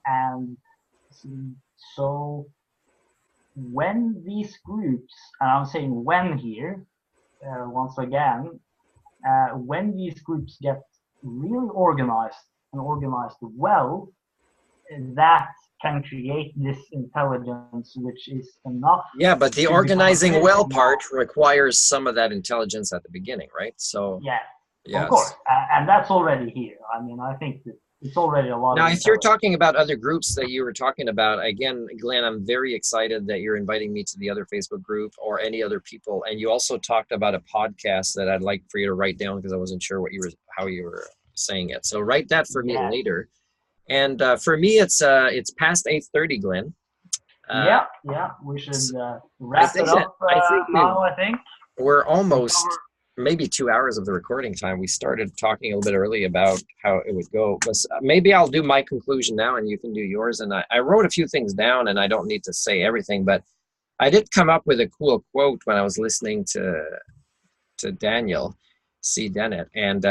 Speaker 2: and so when these groups, and I'm saying when here, once again, when these groups get really organized and organized well, that can create this intelligence, which is enough.
Speaker 1: Yeah, but the
Speaker 2: to
Speaker 1: organizing
Speaker 2: become
Speaker 1: well
Speaker 2: critical.
Speaker 1: part requires some of that intelligence at the beginning, right? So
Speaker 2: Yeah,
Speaker 1: yes.
Speaker 2: of course, and that's already here. I mean, I think that it's already a lot
Speaker 1: Now,
Speaker 2: of
Speaker 1: if you're
Speaker 2: intelligence.
Speaker 1: talking about other groups that you were talking about, again, Glenn, I'm very excited that you're inviting me to the other Facebook group or any other people. And you also talked about a podcast that I'd like for you to write down because I wasn't sure what you were, how you were saying it. So write that for me
Speaker 2: Yeah.
Speaker 1: later. And for me, it's past 8:30, Glenn.
Speaker 2: Yeah, we should wrap it up now, I think.
Speaker 1: We're almost maybe 2 hours of the recording time. We started talking a little bit early about how it would go. But maybe I'll do my conclusion now and you can do yours. And I wrote a few things down and I don't need to say everything, but I did come up with a cool quote when I was listening to Daniel C. Dennett. And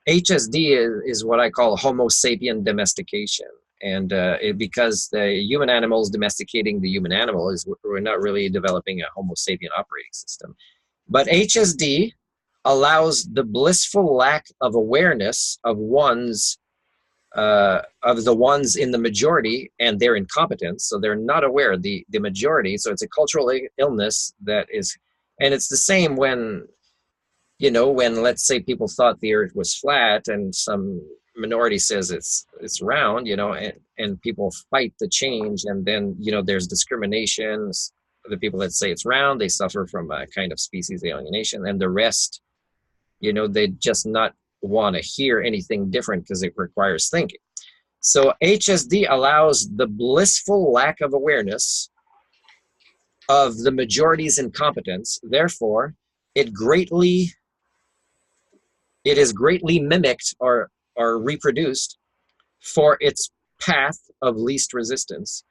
Speaker 1: HSD is what I call Homo sapien domestication. And because the human animal is domesticating the human animal, we're not really developing a Homo sapien operating system. But HSD allows the blissful lack of awareness of the ones in the majority and their incompetence. So they're not aware, the majority. So it's a cultural illness that is, and it's the same when, when let's say people thought the earth was flat and some minority says it's round, and people fight the change, and then there's discrimination. The people that say it's round, they suffer from a kind of species alienation, and the rest, they just not want to hear anything different because it requires thinking. So HSD allows the blissful lack of awareness of the majority's incompetence. Therefore, it is greatly mimicked or reproduced for its path of least resistance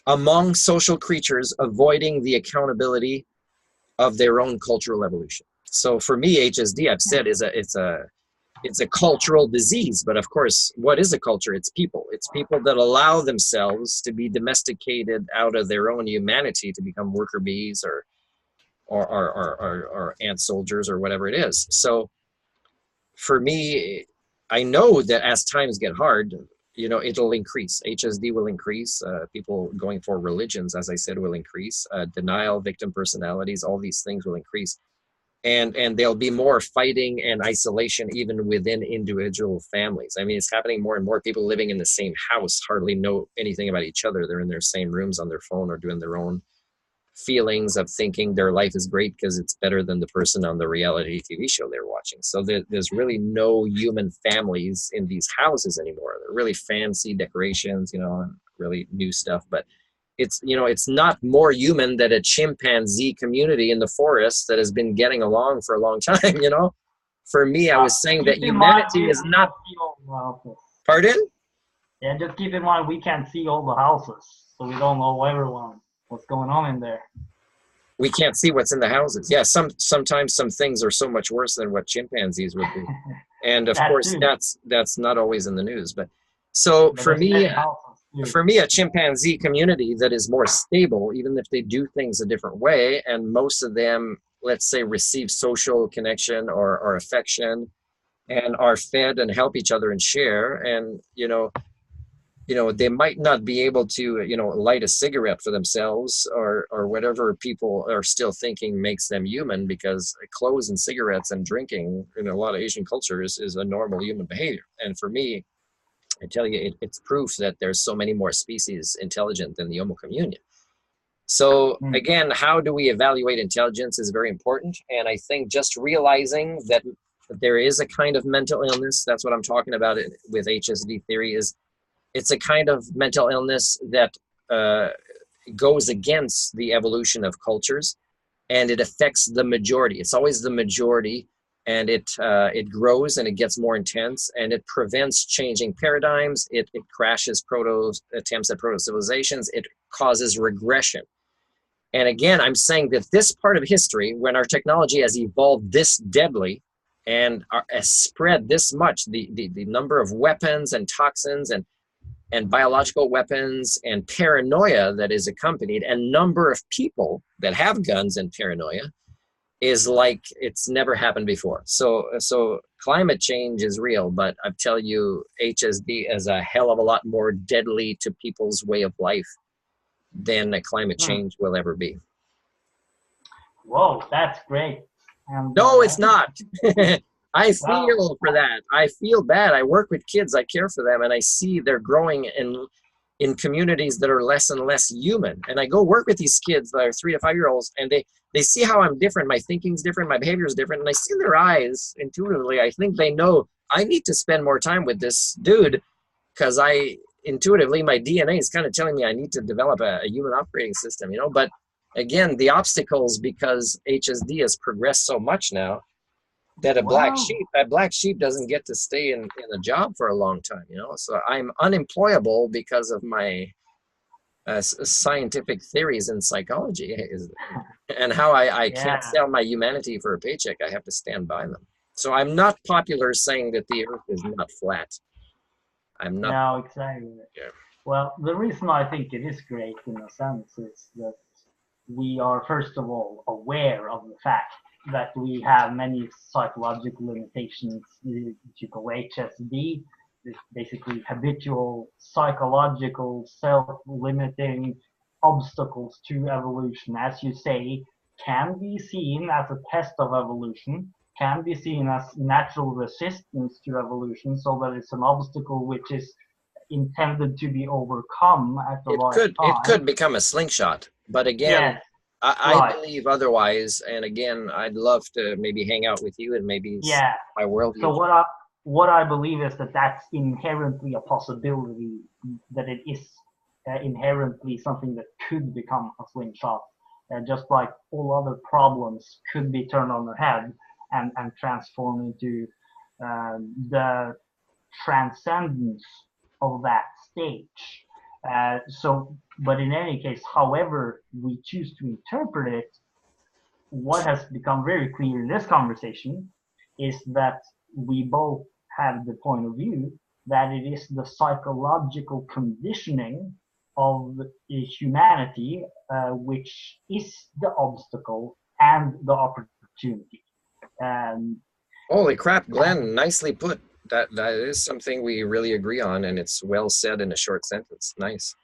Speaker 1: among social creatures, avoiding the accountability of their own cultural evolution. So for me, HSD, I've said, it's a cultural disease. But of course, what is a culture? It's people. It's people that allow themselves to be domesticated out of their own humanity to become worker bees or ant soldiers or whatever it is. So for me, I know that as times get hard, it'll increase. HSD will increase. People going for religions, as I said, will increase. Denial, victim personalities, all these things will increase. And there'll be more fighting and isolation even within individual families. I mean, it's happening more and more. People living in the same house hardly know anything about each other. They're in their same rooms on their phone or doing their own feelings of thinking their life is great because it's better than the person on the reality TV show they're watching. So there's really no human families in these houses anymore. They're really fancy decorations, and really new stuff. But it's not more human than a chimpanzee community in the forest that has been getting along for a long time. For me, I was saying that humanity is not. Pardon?
Speaker 2: Yeah, just keep in mind we can't see all the houses, so we don't know everyone. What's going on in there?
Speaker 1: We can't see what's in the houses. Yeah, sometimes some things are so much worse than what chimpanzees would do, and of course that's not always in the news. But for me, a chimpanzee community that is more stable, even if they do things a different way, and most of them, let's say, receive social connection or affection, and are fed and help each other and share, and they might not be able to, light a cigarette for themselves or whatever people are still thinking makes them human, because clothes and cigarettes and drinking in a lot of Asian cultures is a normal human behavior. And for me, I tell you, it's proof that there's so many more species intelligent than the Homo communion. So again, how do we evaluate intelligence is very important. And I think just realizing that there is a kind of mental illness, that's what I'm talking about with HSD theory, is it's a kind of mental illness that goes against the evolution of cultures, and it affects the majority. It's always the majority and it grows and it gets more intense, and it prevents changing paradigms. It crashes attempts at proto civilizations. It causes regression. And again, I'm saying that this part of history, when our technology has evolved this deadly and has spread this much, the number of weapons and toxins and biological weapons and paranoia that is accompanied, and number of people that have guns and paranoia, is like it's never happened before. So climate change is real, but I tell you, HSD is a hell of a lot more deadly to people's way of life than climate change will ever be.
Speaker 2: Whoa, that's great. And,
Speaker 1: no, it's not. I
Speaker 2: well,
Speaker 1: feel for that. I feel bad. I work with kids. I care for them, and I see they're growing in communities that are less and less human. And I go work with these kids that are 3 to 5 year olds, and they see how I'm different. My thinking's different. My behavior is different. And I see in their eyes intuitively, I think they know I need to spend more time with this dude, because intuitively, my DNA is kind of telling me I need to develop a human operating system, but again, the obstacles, because HSD has progressed so much now, that a black sheep doesn't get to stay in a job for a long time, so I'm unemployable because of my scientific theories in psychology, and how I can't sell my humanity for a paycheck. I have to stand by them. So I'm not popular saying that the earth is not flat. I'm not.
Speaker 2: No, exactly.
Speaker 1: Yeah.
Speaker 2: Well, the reason I think it is great in a sense is that we are, first of all, aware of the fact that we have many psychological limitations you call HSD, basically habitual psychological self-limiting obstacles to evolution, as you say, can be seen as a test of evolution, can be seen as natural resistance to evolution, so that it's an obstacle which is intended to be overcome at the right time.
Speaker 1: It could become a slingshot, but again,
Speaker 2: yes,
Speaker 1: I believe otherwise. And again, I'd love to maybe hang out with you and maybe my worldview.
Speaker 2: So what I believe is that that's inherently a possibility, that it is inherently something that could become a slingshot, just like all other problems could be turned on their head and transformed into the transcendence of that stage. But in any case, however we choose to interpret it, what has become very clear in this conversation is that we both have the point of view that it is the psychological conditioning of humanity which is the obstacle and the opportunity.
Speaker 1: Holy crap, Glenn, nicely put. That is something we really agree on, and it's well said in a short sentence. Nice.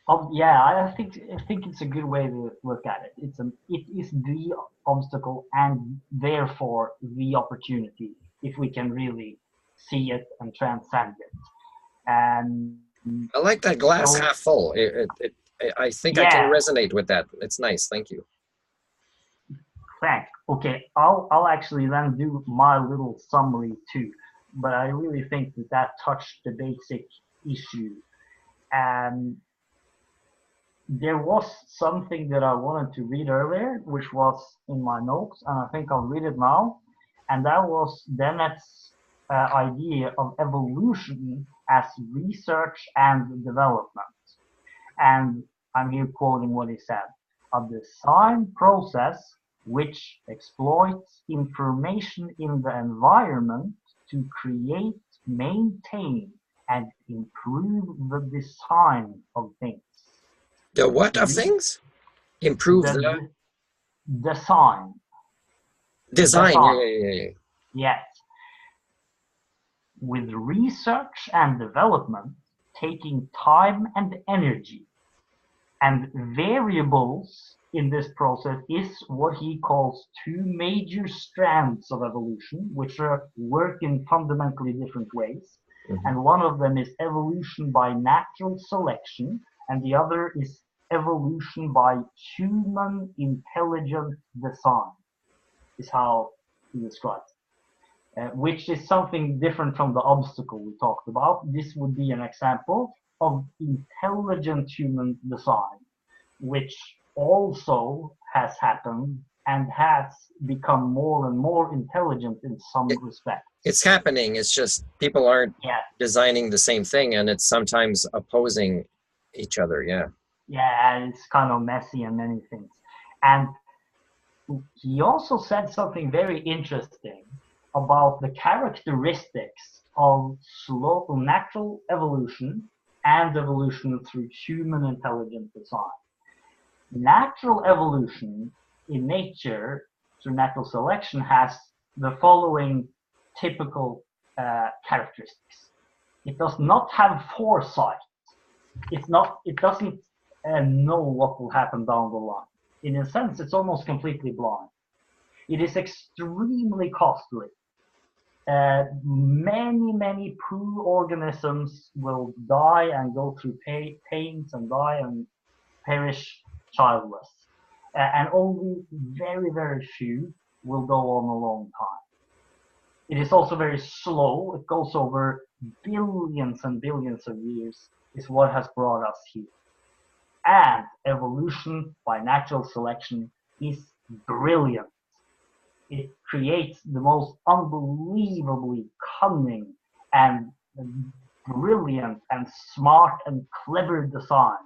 Speaker 2: I think it's a good way to look at it. It is the obstacle and therefore the opportunity, if we can really see it and transcend it. And
Speaker 1: I like that glass half full. I think I can resonate with that. It's nice. Thank you.
Speaker 2: Thanks. Okay, I'll actually then do my little summary too. But I really think that touched the basic issue. And there was something that I wanted to read earlier, which was in my notes, and I think I'll read it now. And that was Dennett's idea of evolution as research and development. And I'm here quoting what he said: a design process which exploits information in the environment to create, maintain, and improve the design of things.
Speaker 1: The what of things? Improve the
Speaker 2: design.
Speaker 1: Design. Yeah.
Speaker 2: Yes. With research and development taking time and energy, and variables in this process is what he calls two major strands of evolution, which work in fundamentally different ways. Mm-hmm. And one of them is evolution by natural selection, and the other is evolution by human intelligent design, is how he describes it. Which is something different from the obstacle we talked about. This would be an example of intelligent human design, which also has happened and has become more and more intelligent in some respects.
Speaker 1: It's happening. It's just people aren't designing the same thing, and it's sometimes opposing each other. Yeah.
Speaker 2: Yeah, and it's kind of messy and many things. And he also said something very interesting about the characteristics of slow natural evolution and evolution through human intelligent design. Natural evolution in nature through natural selection has the following typical characteristics. It does not have foresight. It doesn't know what will happen down the line. In a sense, it's almost completely blind. It is extremely costly. Many poor organisms will die and go through pains and die and perish childless. And only very few will go on a long time. It is also very slow. It goes over billions and billions of years is what has brought us here. And evolution by natural selection is brilliant. It creates the most unbelievably cunning and brilliant and smart and clever designs.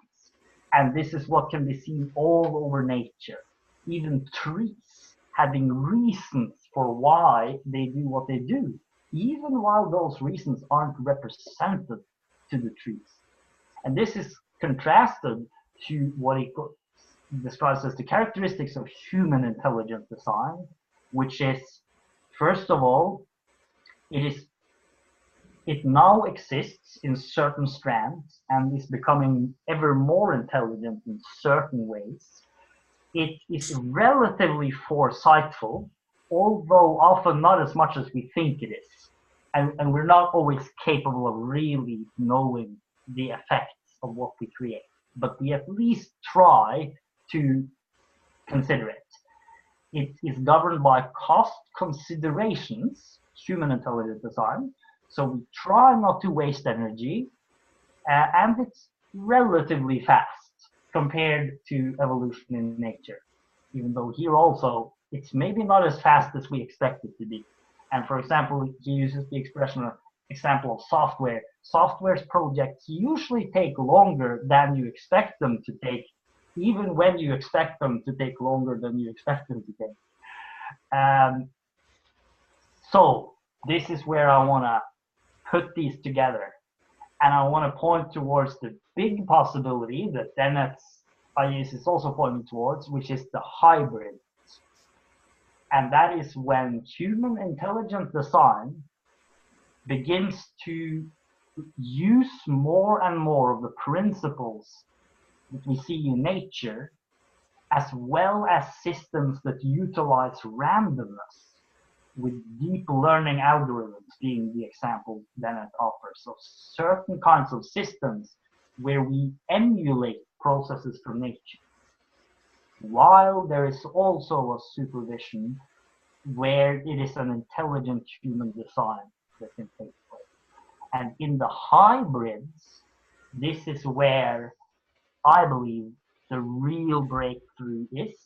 Speaker 2: And this is what can be seen all over nature. Even trees having reasons for why they do what they do, even while those reasons aren't represented to the trees. And this is contrasted to what he describes as the characteristics of human intelligent design, which is, first of all, it now exists in certain strands and is becoming ever more intelligent in certain ways. It is relatively foresightful, although often not as much as we think it is. And we're not always capable of really knowing the effects of what we create, but we at least try to consider it. It is governed by cost considerations, human intelligent design, so we try not to waste energy, and it's relatively fast compared to evolution in nature, even though here also it's maybe not as fast as we expect it to be. And for example, he uses the example of software. Software's projects usually take longer than you expect them to take, even when you expect them to take longer than you expect them to take. So this is where I want to put these together. And I want to point towards the big possibility that Dennett's ideas is also pointing towards, which is the hybrid. And that is when human intelligent design begins to use more and more of the principles that we see in nature, as well as systems that utilize randomness, with deep learning algorithms being the example Dennett offers. So certain kinds of systems where we emulate processes from nature, while there is also a supervision where it is an intelligent human design that can take place. And in the hybrids, this is where I believe the real breakthrough is,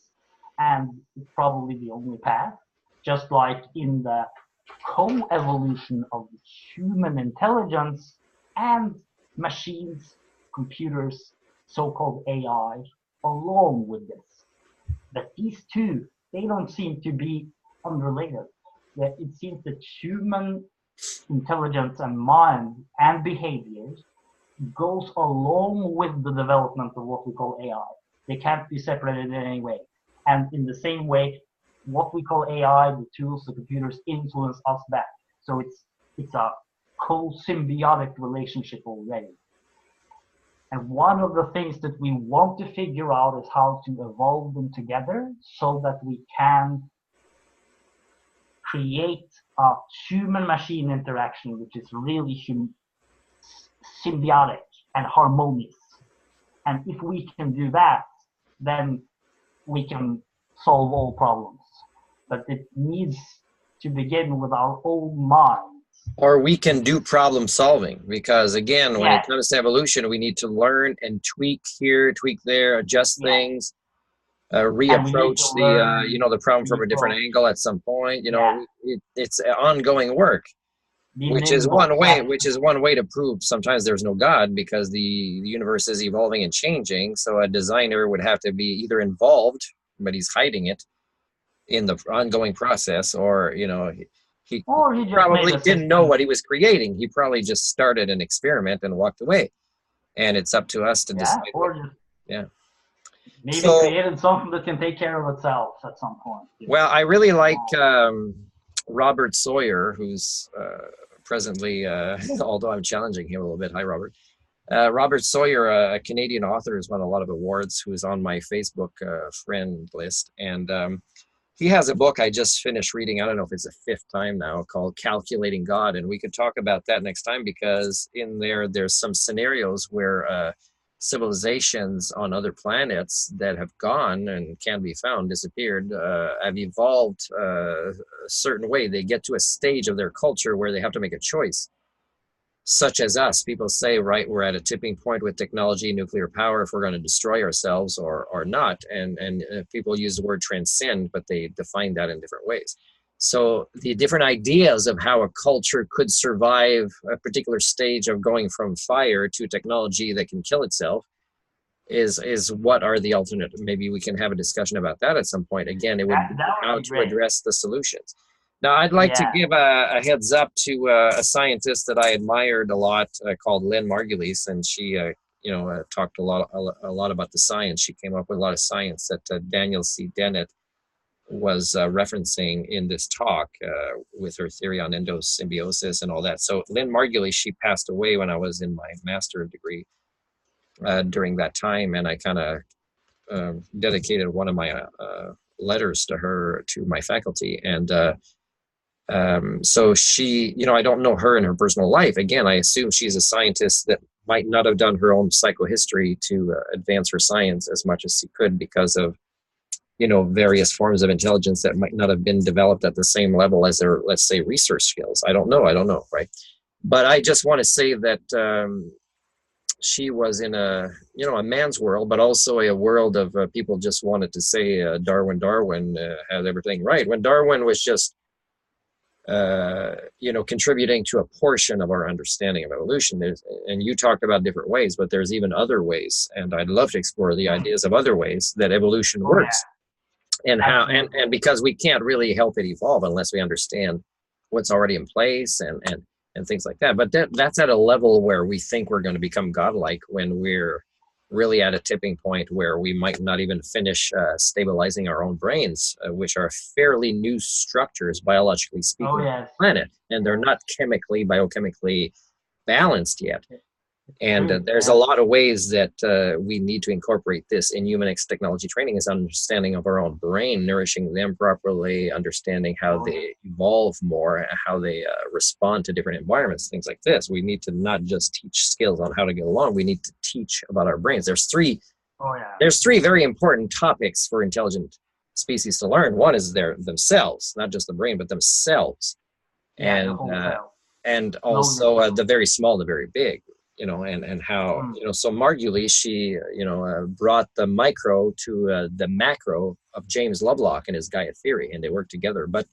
Speaker 2: and it's probably the only path. Just like in the co-evolution of human intelligence and machines, computers, so-called AI, along with this. That these two, they don't seem to be unrelated. That it seems that human intelligence and mind and behaviors goes along with the development of what we call AI. They can't be separated in any way. And in the same way, what we call AI, the tools, the computers, influence us back. So it's a co-symbiotic relationship already. And one of the things that we want to figure out is how to evolve them together so that we can create a human-machine interaction which is really symbiotic and harmonious. And if we can do that, then we can solve all problems. But it needs to begin with our own minds.
Speaker 1: Or we can do problem solving, because again, when it comes to evolution, we need to learn and tweak here, tweak there, adjust things.
Speaker 2: and we need to
Speaker 1: reapproach the
Speaker 2: learn.
Speaker 1: the problem from a different
Speaker 2: Reapproach.
Speaker 1: angle at some point.
Speaker 2: Yeah,
Speaker 1: It's ongoing work,
Speaker 2: be nimble. That's
Speaker 1: which is one way to prove sometimes there's no God, because the universe is evolving and changing. So a designer would have to be either involved, but he's hiding it in the ongoing process, or he
Speaker 2: or he just made
Speaker 1: probably
Speaker 2: a
Speaker 1: didn't know
Speaker 2: system.
Speaker 1: what he was creating. He probably just started an experiment and walked away, and it's up to us to
Speaker 2: Yeah,
Speaker 1: decide what.
Speaker 2: or just
Speaker 1: Yeah.
Speaker 2: maybe
Speaker 1: So,
Speaker 2: created something that can take care of itself at some point.
Speaker 1: well, I really like Robert Sawyer, who's presently, although I'm challenging him a little bit. Hi, Robert. Robert Sawyer, a Canadian author who's won a lot of awards, who's on my Facebook friend list. And he has a book I just finished reading. I don't know if it's the fifth time now, called Calculating God. And we could talk about that next time, because in there's some scenarios where civilizations on other planets that have gone and can be found, disappeared, have evolved a certain way. They get to a stage of their culture where they have to make a choice, such as us. People say, right, we're at a tipping point with technology, nuclear power, if we're going to destroy ourselves or not. And people use the word transcend, but they define that in different ways. So the different ideas of how a culture could survive a particular stage of going from fire to technology that can kill itself is what are the alternate. Maybe we can have a discussion about that at some point. Again, it would be
Speaker 2: That
Speaker 1: how
Speaker 2: would be
Speaker 1: to
Speaker 2: great.
Speaker 1: address the solutions. Now, I'd like to
Speaker 2: Yeah.
Speaker 1: give a heads up to a scientist that I admired a lot, called Lynn Margulies, and she, talked a lot about the science. She came up with a lot of science that Daniel C. Dennett was referencing in this talk, with her theory on endosymbiosis and all that. So Lynn Margulies, she passed away when I was in my master's degree during that time, and I kind of dedicated one of my letters to her, to my faculty. And so she, I don't know her in her personal life. Again, I assume she's a scientist that might not have done her own psychohistory to advance her science as much as she could, because of, various forms of intelligence that might not have been developed at the same level as their, let's say, research skills. I don't know, right? But I just want to say that she was in a man's world, but also a world of people just wanted to say Darwin had everything right, when Darwin was just contributing to a portion of our understanding of evolution. And you talked about different ways, but there's even other ways, and I'd love to explore the ideas of other ways that evolution
Speaker 2: Oh yeah.
Speaker 1: works, and how, and because we can't really help it evolve unless we understand what's already in place, and things like that. But that's at a level where we think we're going to become godlike, when we're really at a tipping point where we might not even finish stabilizing our own brains, which are fairly new structures, biologically speaking,
Speaker 2: Oh
Speaker 1: on
Speaker 2: yes.
Speaker 1: the planet, and they're not biochemically balanced yet. And
Speaker 2: True.
Speaker 1: there's a
Speaker 2: Yeah.
Speaker 1: lot of ways that we need to incorporate this in Humanics technology training, is understanding of our own brain, nourishing them properly, understanding how they evolve more, how they respond to different environments, things like this. We need to not just teach skills on how to get along. We need to teach about our brains. There's three very important topics for intelligent species to learn. One is themselves, not just the brain, but themselves.
Speaker 2: Yeah. The
Speaker 1: And
Speaker 2: whole cell.
Speaker 1: and
Speaker 2: Know
Speaker 1: also
Speaker 2: yourself.
Speaker 1: the very small, the very big, and how, so Margulies, she, brought the micro to the macro of James Lovelock and his Gaia theory, and they worked together. But,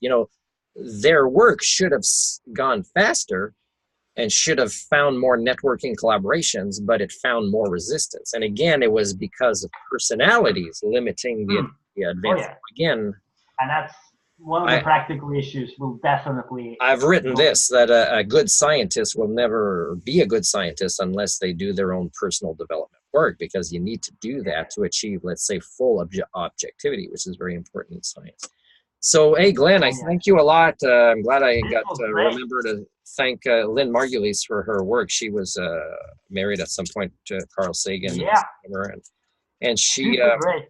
Speaker 1: their work should have gone faster and should have found more networking collaborations, but it found more resistance. And again, it was because of personalities limiting the advance. Again,
Speaker 2: And that's one of the practical issues. Will definitely.
Speaker 1: I've written this, that a good scientist will never be a good scientist unless they do their own personal development work, because you need to do that to achieve, let's say, full objectivity, which is very important in science. So, hey, Glenn, I thank you a lot. I'm glad I got to remember to thank Lynn Margulies for her work. She was married at some point to Carl Sagan.
Speaker 2: Yeah.
Speaker 1: And she,
Speaker 2: great.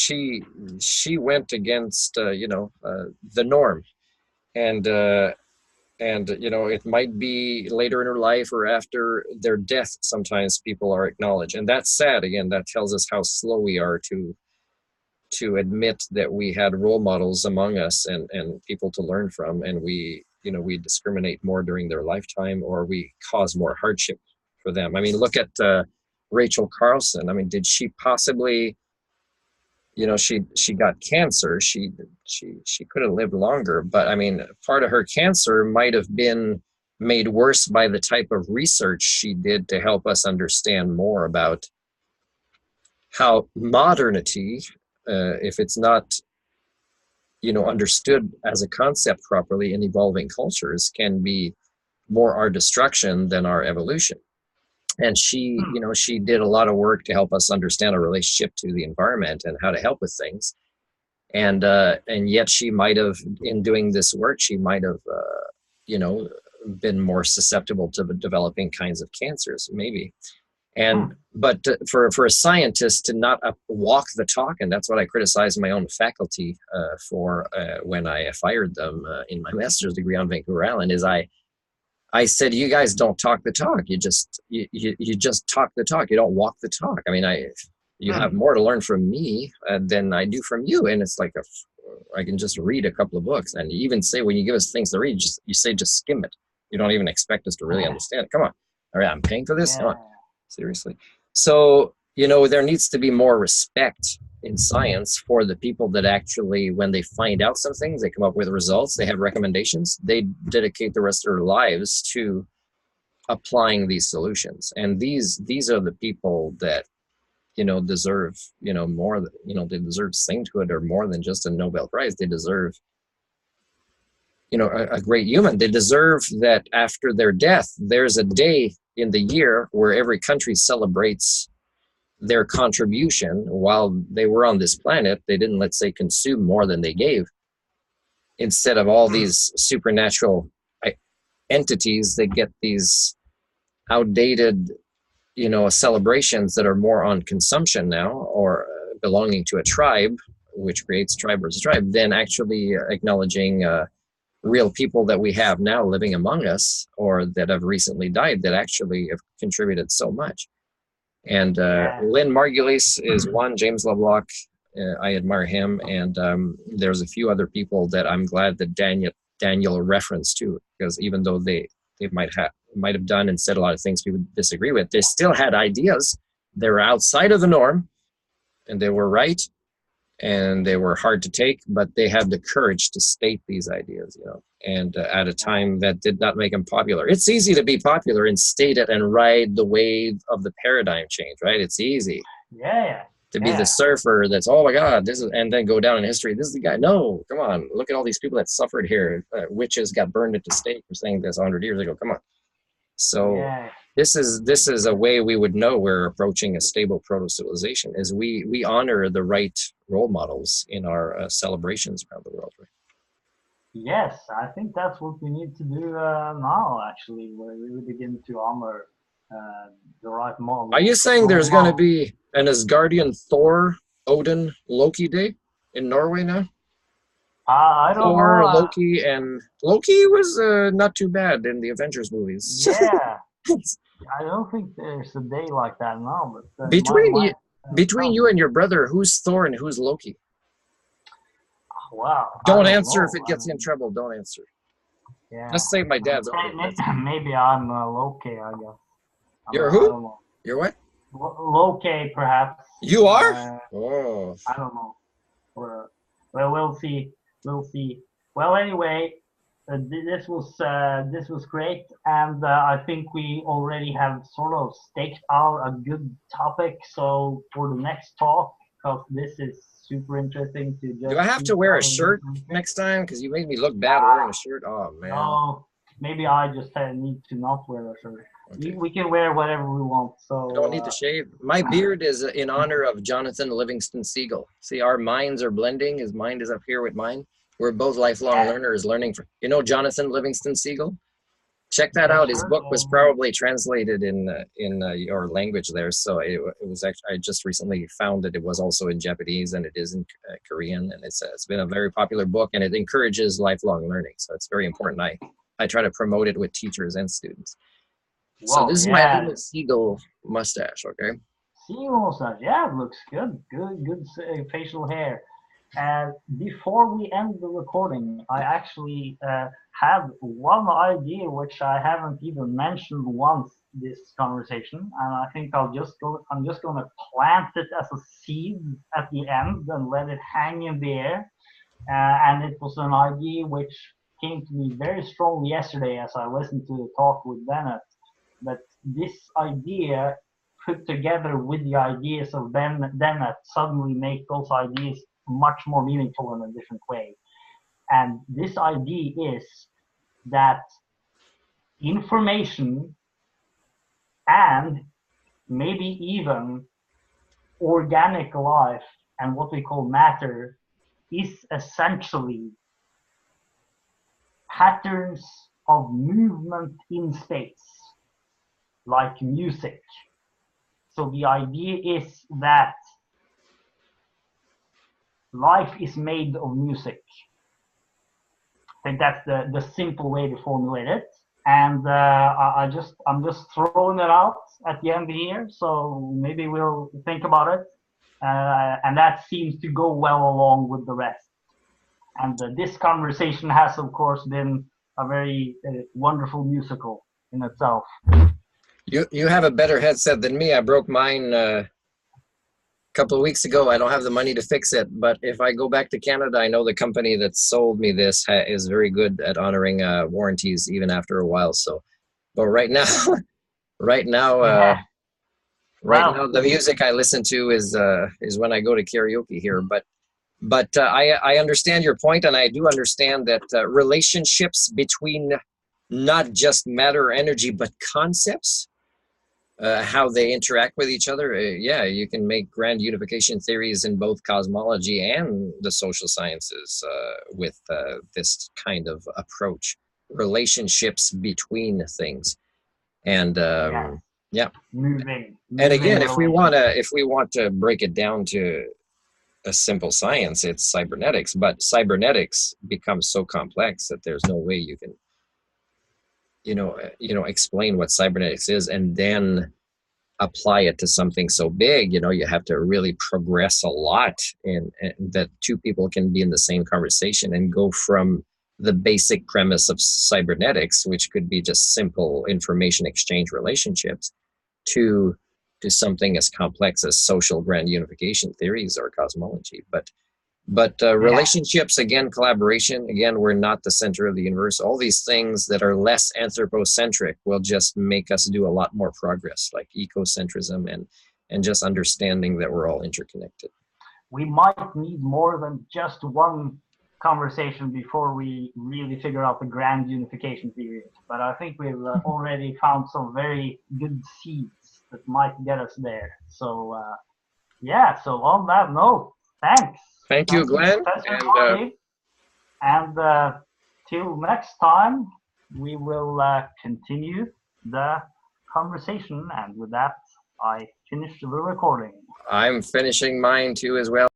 Speaker 1: she went against, the norm. And it might be later in her life or after their death, sometimes people are acknowledged. And that's sad. Again, that tells us how slow we are to admit that we had role models among us and people to learn from, and we discriminate more during their lifetime, or we cause more hardship for them. I mean, look at Rachel Carlson. I mean, did she possibly she got cancer. She could have lived longer, but I mean, part of her cancer might have been made worse by the type of research she did to help us understand more about how modernity, if it's not understood as a concept properly in evolving cultures, can be more our destruction than our evolution. And she did a lot of work to help us understand our relationship to the environment and how to help with things. And yet she might have, in doing this work, she might have, been more susceptible to the developing kinds of cancers, maybe. But for a scientist to not walk the talk, and that's what I criticized my own faculty for when I fired them in my master's degree on Vancouver Island, is I said, you guys don't talk the talk. You just talk the talk. You don't walk the talk. I mean, you have more to learn from me than I do from you. And it's like I can just read a couple of books, and you even say, when you give us things to read, you say just skim it. You don't even expect us to really understand it. Come on, all right, I'm paying for this. Come on, seriously. So there needs to be more respect in science for the people that actually, when they find out some things, they come up with results, they have recommendations, they dedicate the rest of their lives to applying these solutions. And these are the people that deserve more than, they deserve sainthood, or more than just a Nobel Prize. They deserve a great human. They deserve that after their death, there's a day in the year where every country celebrates their contribution while they were on this planet. They didn't, let's say, consume more than they gave. Instead of all these supernatural entities that get these outdated celebrations that are more on consumption now, or belonging to a tribe, which creates tribe versus tribe, than actually acknowledging real people that we have now living among us, or that have recently died, that actually have contributed so much. And Lynn Margulies is one. James Lovelock, I admire him. And there's a few other people that I'm glad that Daniel referenced to, because even though they might have done and said a lot of things people disagree with, they still had ideas. They were outside of the norm, and they were right, and they were hard to take, but they had the courage to state these ideas, and at a time that did not make them popular. It's easy to be popular and state it and ride the wave of the paradigm change, right? It's easy to be the surfer that's, oh my God, this is, and then go down in history. This is the guy. No, come on, look at all these people that suffered here. Witches got burned at the stake for saying this 100 years ago. Come on. So this is a way we would know we're approaching a stable proto-civilization, is we honor the right role models in our celebrations around the world. Right?
Speaker 2: Yes, I think that's what we need to do now, actually, where we begin to honor the right model.
Speaker 1: Are you saying there's going to be an Asgardian Thor, Odin, Loki day in Norway now?
Speaker 2: I don't
Speaker 1: Thor,
Speaker 2: know.
Speaker 1: Loki, and Loki was not too bad in the Avengers movies.
Speaker 2: Yeah, I don't think there's a day like that now. But
Speaker 1: between you and your brother, who's Thor and who's Loki?
Speaker 2: Wow.
Speaker 1: Don't answer if it gets you in trouble. Don't answer.
Speaker 2: Yeah.
Speaker 1: Let's say my dad's.
Speaker 2: Maybe I'm Loki, I guess.
Speaker 1: You're who? I don't know. You're what?
Speaker 2: Loki, perhaps.
Speaker 1: You are? Oh.
Speaker 2: I don't know. Well, we'll see. We'll see. Well, anyway, this was great, and I think we already have sort of staked out a good topic. So for the next talk, because this is super interesting to just.
Speaker 1: Do I have to wear a shirt next time? Because you made me look bad wearing a shirt. Oh man.
Speaker 2: No, maybe I just need to not wear a shirt. Okay. We can wear whatever we want. So
Speaker 1: don't need to shave. My beard is in honor of Jonathan Livingston Seagull. See, our minds are blending. His mind is up here with mine. We're both lifelong learners, learning from. Jonathan Livingston Seagull. Check that out. His book was probably translated in your language there. So it was actually, I just recently found that it was also in Japanese, and it is in Korean, and it's been a very popular book, and it encourages lifelong learning. So it's very important. I try to promote it with teachers and students. So this is my little seagull mustache, okay?
Speaker 2: Seagull mustache, yeah, it looks good. Good facial hair. Before we end the recording, I actually have one idea which I haven't even mentioned once this conversation, and I think I'm just going to plant it as a seed at the end and let it hang in the air. And it was an idea which came to me very strongly yesterday as I listened to the talk with Dennett, that this idea put together with the ideas of Dennett suddenly make those ideas much more meaningful in a different way. And this idea is that information and maybe even organic life and what we call matter is essentially patterns of movement in space, like music. So the idea is that life is made of music. I think that's the simple way to formulate it. And I'm just throwing it out at the end of the year, so maybe we'll think about it. And that seems to go well along with the rest. And this conversation has, of course, been a very wonderful musical in itself.
Speaker 1: You have a better headset than me. I broke mine a couple of weeks ago. I don't have the money to fix it, but if I go back to Canada, I know the company that sold me this is very good at honoring warranties even after a while. So, but right now, right now, the music I listen to is when I go to karaoke here. But I understand your point, and I do understand that relationships between not just matter or energy, but concepts, how they interact with each other. Yeah, you can make grand unification theories in both cosmology and the social sciences with this kind of approach. Relationships between things, and yeah.
Speaker 2: Moving.
Speaker 1: And again, if we want to break it down to a simple science, it's cybernetics. But cybernetics becomes so complex that there's no way you can explain what cybernetics is and then apply it to something so big. You have to really progress a lot in that two people can be in the same conversation and go from the basic premise of cybernetics, which could be just simple information exchange relationships, to something as complex as social grand unification theories or cosmology. But relationships, again, collaboration, again, we're not the center of the universe. All these things that are less anthropocentric will just make us do a lot more progress, like ecocentrism and just understanding that we're all interconnected.
Speaker 2: We might need more than just one conversation before we really figure out the grand unification theory. But I think we've already found some very good seeds that might get us there. So, so on that note, thanks.
Speaker 1: Thank you, Glenn.
Speaker 2: And till next time, we will continue the conversation. And with that, I finish the recording.
Speaker 1: I'm finishing mine too as well.